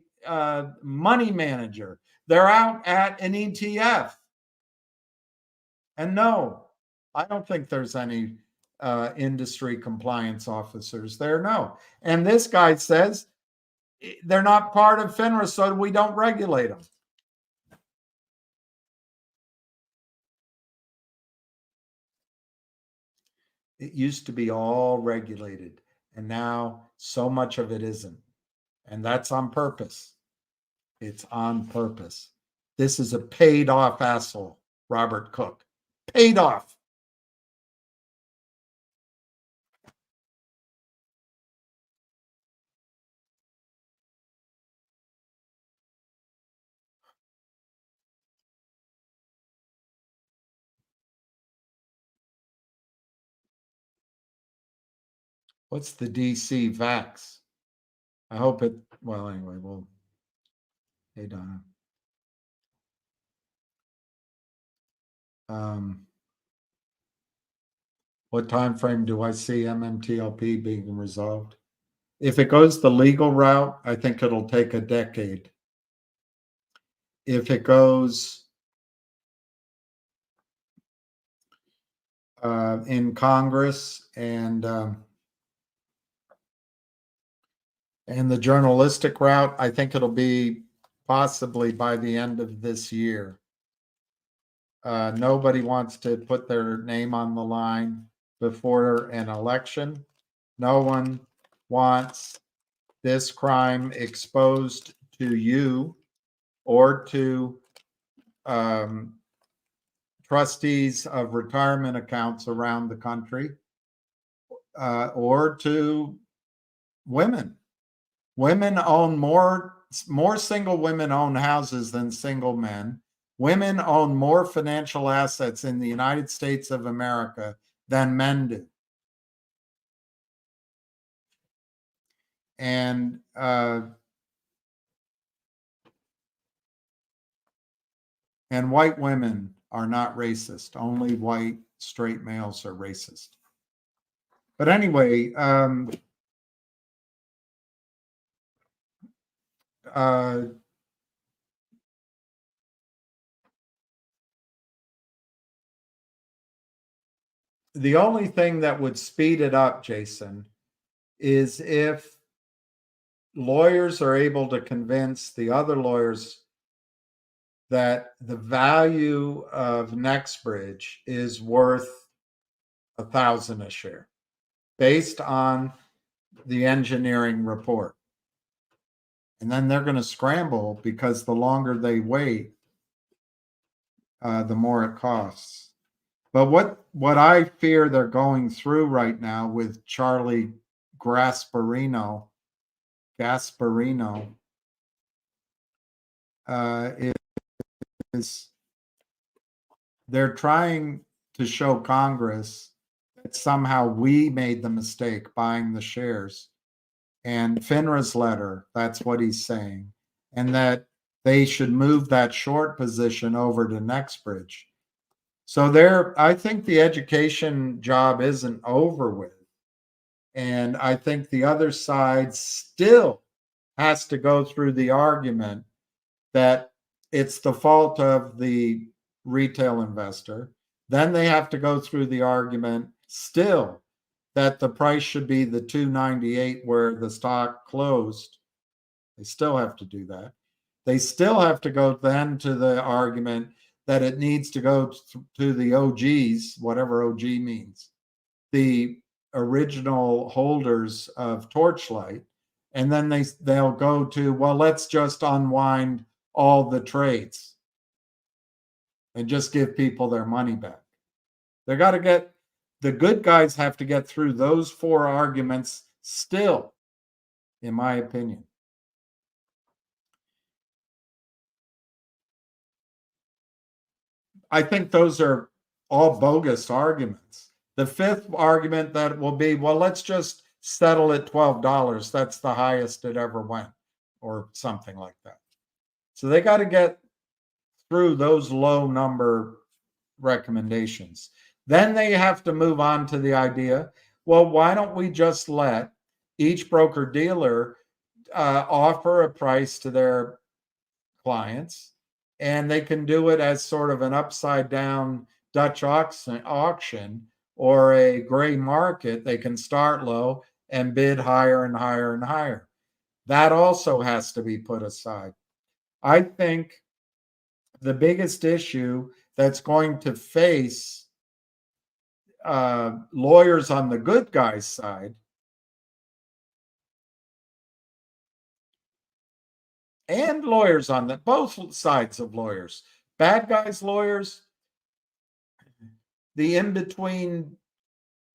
money manager. They're out at an ETF. And no, I don't think there's any industry compliance officers there. No. And this guy says they're not part of FINRA, so we don't regulate them. It used to be all regulated, and now so much of it isn't. And that's on purpose. It's on purpose. This is a paid off asshole, Robert Cook. Paid off. What's the DC vax? I hope it, well, anyway, we'll, hey, Donna. What time frame do I see MMTLP being resolved? If it goes the legal route, I think it'll take a decade. If it goes in Congress and the journalistic route, I think it'll be possibly by the end of this year. Nobody wants to put their name on the line before an election. No one wants this crime exposed to you or to trustees of retirement accounts around the country, or to women. Women own more single women own houses than single men. Women own more financial assets in the United States of America than men do. And white women are not racist. Only white straight males are racist. But anyway, the only thing that would speed it up, Jason, is if lawyers are able to convince the other lawyers that the value of NextBridge is worth $1,000 a share based on the engineering report. And then they're going to scramble because the longer they wait, the more it costs. But what I fear they're going through right now with Charlie Gasparino is they're trying to show Congress that somehow we made the mistake buying the shares. And FINRA's letter, that's what he's saying. And that they should move that short position over to NextBridge. So I think the education job isn't over with. And I think the other side still has to go through the argument that it's the fault of the retail investor. Then they have to go through the argument still that the price should be the $298 where the stock closed. They still have to do that. They still have to go then to the argument that it needs to go to the OGs, whatever OG means, the original holders of Torchlight. And then they'll go to, well, let's just unwind all the trades and just give people their money back. They got to get, the good guys have to get through those four arguments still, in my opinion. I think those are all bogus arguments. The fifth argument that will be, well, let's just settle at $12. That's the highest it ever went, or something like that. So they got to get through those low number recommendations. Then they have to move on to the idea, well, why don't we just let each broker dealer offer a price to their clients, and they can do it as sort of an upside down Dutch auction or a gray market. They can start low and bid higher and higher and higher. That also has to be put aside. I think the biggest issue that's going to face lawyers on the good guys' side and lawyers on both sides of lawyers, bad guys' lawyers, the in-between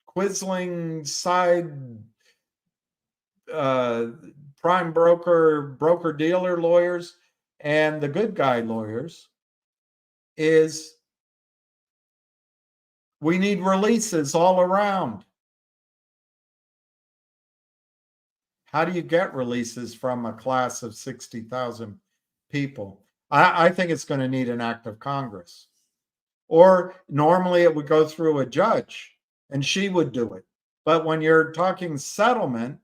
quizzling side prime broker dealer lawyers, and the good guy lawyers, is we need releases all around. How do you get releases from a class of 60,000 people? I think it's going to need an act of Congress. Or normally it would go through a judge and she would do it. But when you're talking settlement,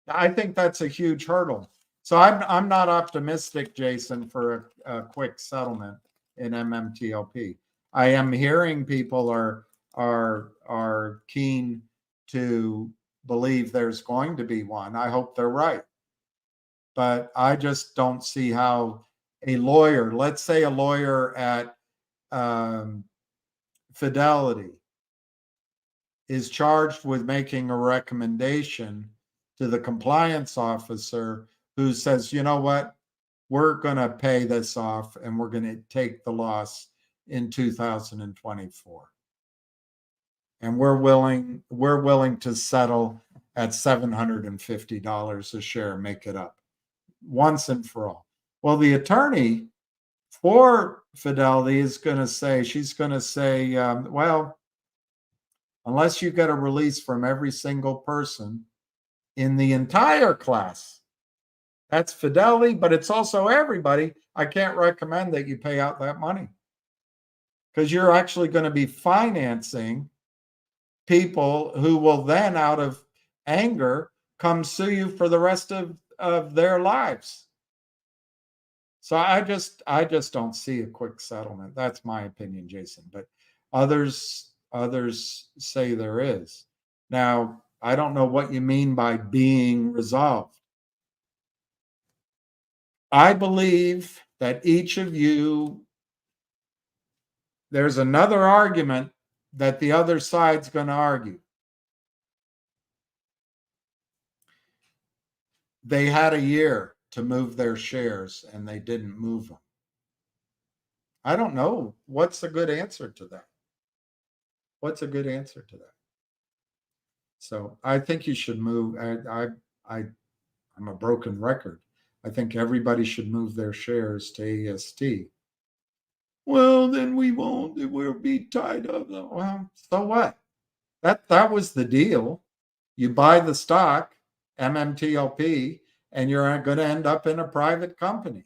I think that's a huge hurdle. So I'm not optimistic, Jason, for a quick settlement in MMTLP. I am hearing people are keen to believe there's going to be one. I hope they're right. But I just don't see how a lawyer, let's say a lawyer at Fidelity, is charged with making a recommendation to the compliance officer who says, you know what, we're going to pay this off and we're going to take the loss in 2024. And we're willing to settle at $750 a share, make it up once and for all. Well, the attorney for Fidelity is going to say, she's going to say, well, unless you get a release from every single person in the entire class, that's Fidelity, but it's also everybody. I can't recommend that you pay out that money because you're actually going to be financing people who will then, out of anger, come sue you for the rest of their lives. So I just don't see a quick settlement. That's my opinion, Jason. But others say there is. Now, I don't know what you mean by being resolved. I believe that each of you, there's another argument that the other side's going to argue. They had a year to move their shares and they didn't move them. I don't know. What's a good answer to that? What's a good answer to that? So I think you should move. I'm a broken record. I think everybody should move their shares to AST. Well, then we won't. We'll be tied up. Well, so what? That was the deal. You buy the stock, MMTLP, and you're going to end up in a private company.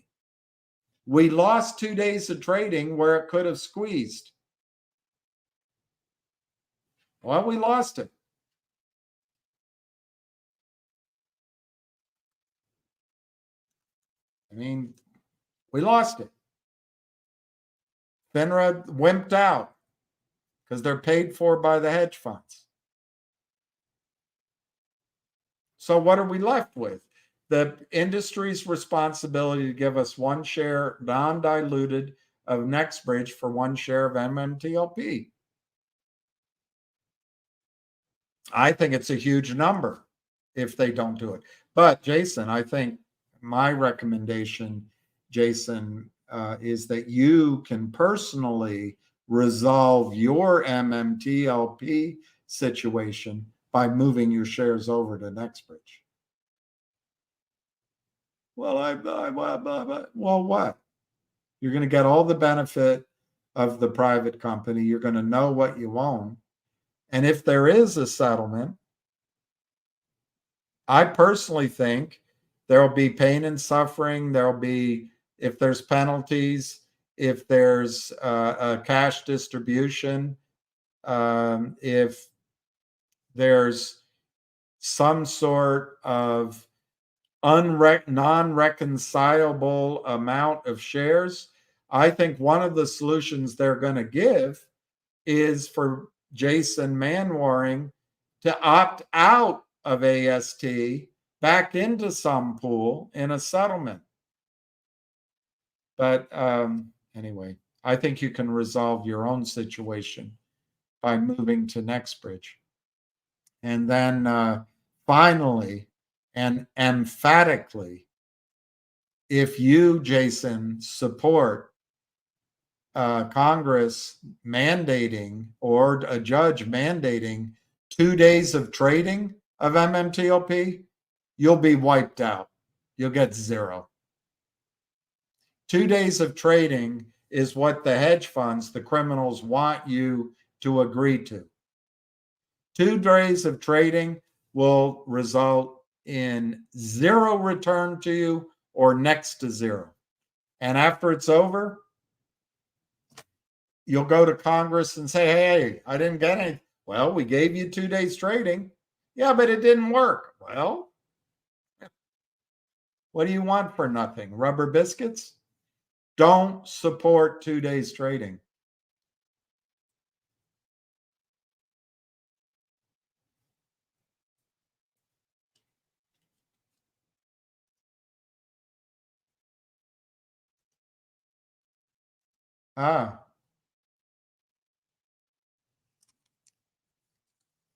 We lost 2 days of trading where it could have squeezed. Well, we lost it. I mean, we lost it. FINRA wimped out because they're paid for by the hedge funds. So what are we left with? The industry's responsibility to give us 1 share non-diluted of NextBridge for 1 share of MMTLP. I think it's a huge number if they don't do it. But Jason, I think my recommendation, Jason, is that you can personally resolve your MMTLP situation by moving your shares over to NextBridge. Well, well, what? You're going to get all the benefit of the private company. You're going to know what you own. And if there is a settlement, I personally think there'll be pain and suffering. There'll be, if there's penalties, if there's a cash distribution, if there's some sort of non-reconcilable amount of shares, I think one of the solutions they're going to give is for Jason Manwaring to opt out of AST back into some pool in a settlement. But anyway, I think you can resolve your own situation by moving to NextBridge. And then finally and emphatically, if you, Jason, support Congress mandating or a judge mandating 2 days of trading of MMTLP, you'll be wiped out. You'll get 0. 2 days of trading is what the hedge funds, the criminals, want you to agree to. 2 days of trading will result in 0 return to you or next to 0. And after it's over, you'll go to Congress and say, hey, I didn't get any. Well, we gave you 2 days trading. Yeah, but it didn't work. Well, what do you want for nothing? Rubber biscuits? Don't support 2 days trading.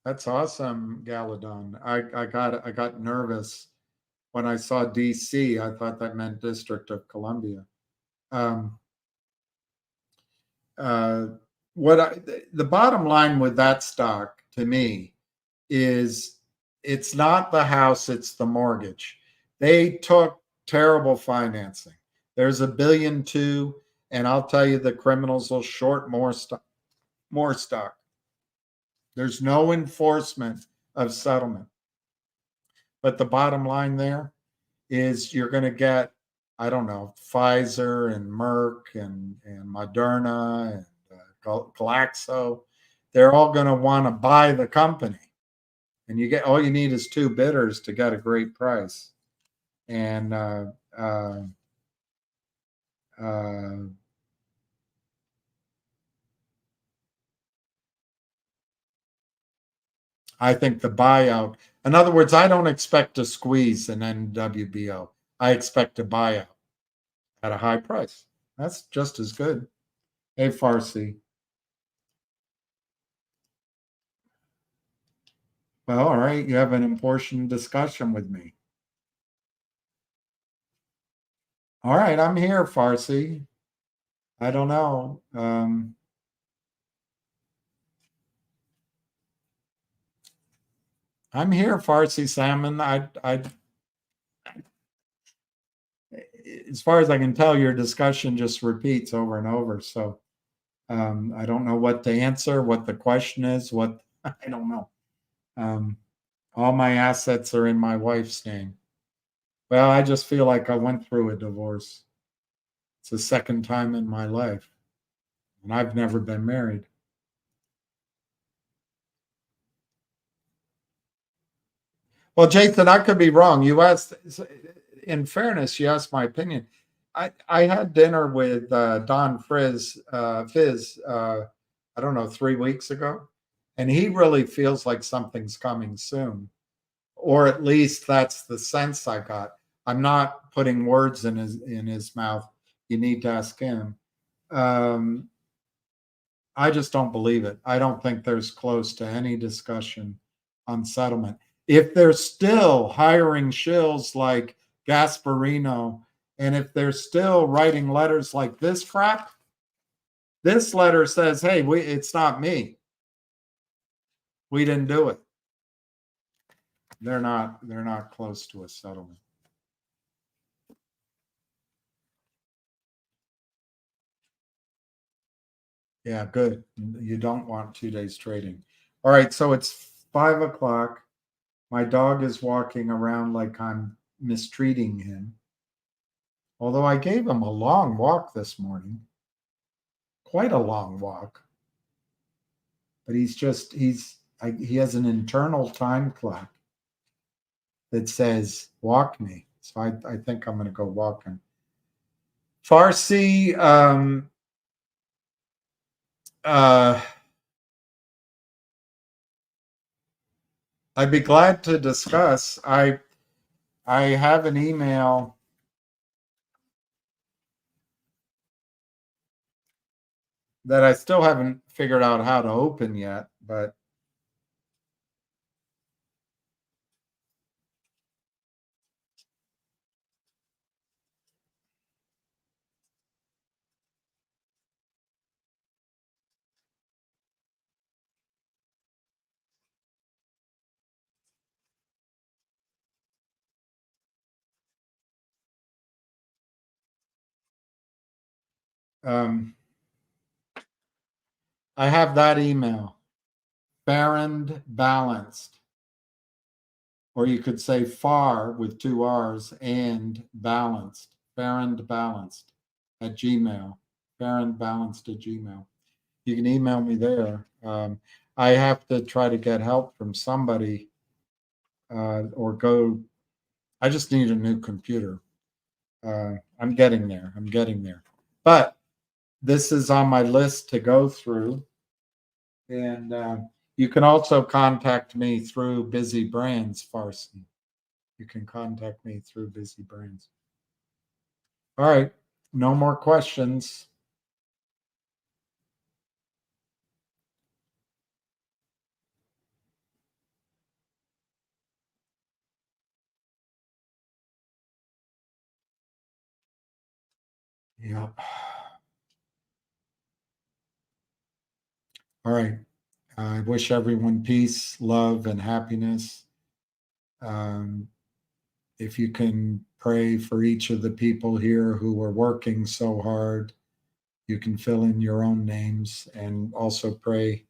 That's awesome, Galadon. I got nervous when I saw DC. I thought that meant District of Columbia. The bottom line with that stock to me is it's not the house, it's the mortgage. They took terrible financing. There's $1.2 billion, And I'll tell you, the criminals will short more stock. More stock. There's no enforcement of settlement. But the bottom line there is you're going to get, I don't know, Pfizer and Merck and Moderna and Glaxo. They're all going to want to buy the company. And you get, all you need is two bidders to get a great price. And I think the buyout, in other words, I don't expect to squeeze an NWBO. I expect a buyout at a high price. That's just as good. Hey, Farsi. Well, all right, you have an important discussion with me. All right, I'm here, Farsi. I don't know. I'm here, Farsi Salmon. As far as I can tell, your discussion just repeats over and over. So I don't know what to answer, what the question is, what I don't know. All my assets are in my wife's name. Well, I just feel like I went through a divorce. It's the second time in my life, and I've never been married. Well, Jason, I could be wrong. You asked, in fairness, you asked my opinion. I had dinner with Don Fizz, I don't know, 3 weeks ago, and he really feels like something's coming soon, or at least that's the sense I got. I'm not putting words in his mouth. You need to ask him. I just don't believe it. I don't think there's close to any discussion on settlement. If they're still hiring shills like Gasparino, and if they're still writing letters like this crap, this letter says, hey, it's not me. We didn't do it. They're not close to a settlement. Yeah, good. You don't want 2 days trading. All right, so it's 5 o'clock. My dog is walking around like I'm mistreating him. Although I gave him a long walk this morning. Quite a long walk. But he has an internal time clock that says, walk me. So I think I'm going to go walk him. Farsi, I'd be glad to discuss. I have an email that I still haven't figured out how to open yet, but I have that email, Farrand Balanced, or you could say far with 2 R's and balanced, Farrand Balanced at Gmail, Farrand Balanced at Gmail. You can email me there. I have to try to get help from somebody or go. I just need a new computer. I'm getting there. But this is on my list to go through. And you can also contact me through Busy Brands, Farsi. You can contact me through Busy Brands. All right. No more questions. Yep. All right. I wish everyone peace, love, and happiness. If you can pray for each of the people here who are working so hard You can fill in your own names and also pray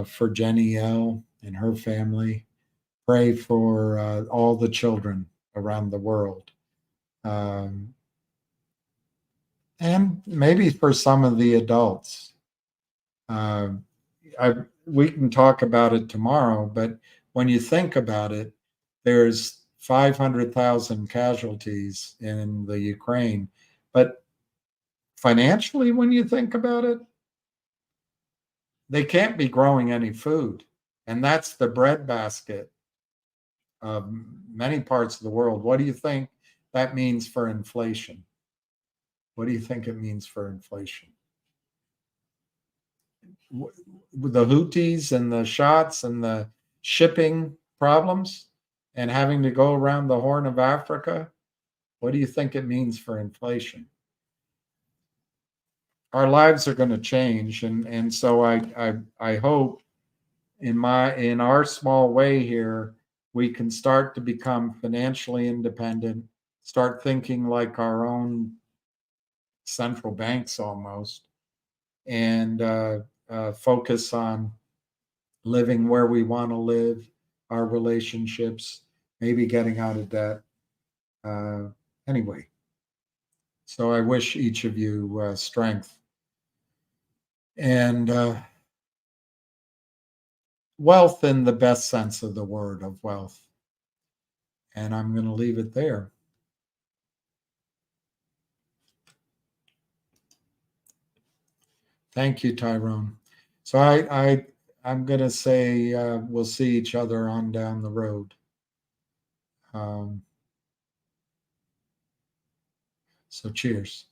for Jenny L. and her family. Pray for all the children around the world. And maybe for some of the adults. We can talk about it tomorrow, but when you think about it, there's 500,000 casualties in the Ukraine. But financially, when you think about it, they can't be growing any food. And that's the breadbasket of many parts of the world. What do you think that means for inflation? What do you think it means for inflation? With the Houthis and the shots and the shipping problems and having to go around the Horn of Africa, what do you think it means for inflation? Our lives are going to change, and so I hope in our small way here we can start to become financially independent, start thinking like our own central banks almost, and focus on living where we want to live, our relationships, maybe getting out of debt. Anyway, so I wish each of you strength and wealth in the best sense of the word of wealth. And I'm going to leave it there. Thank you, Tyrone. So I'm going to say we'll see each other on down the road. So cheers.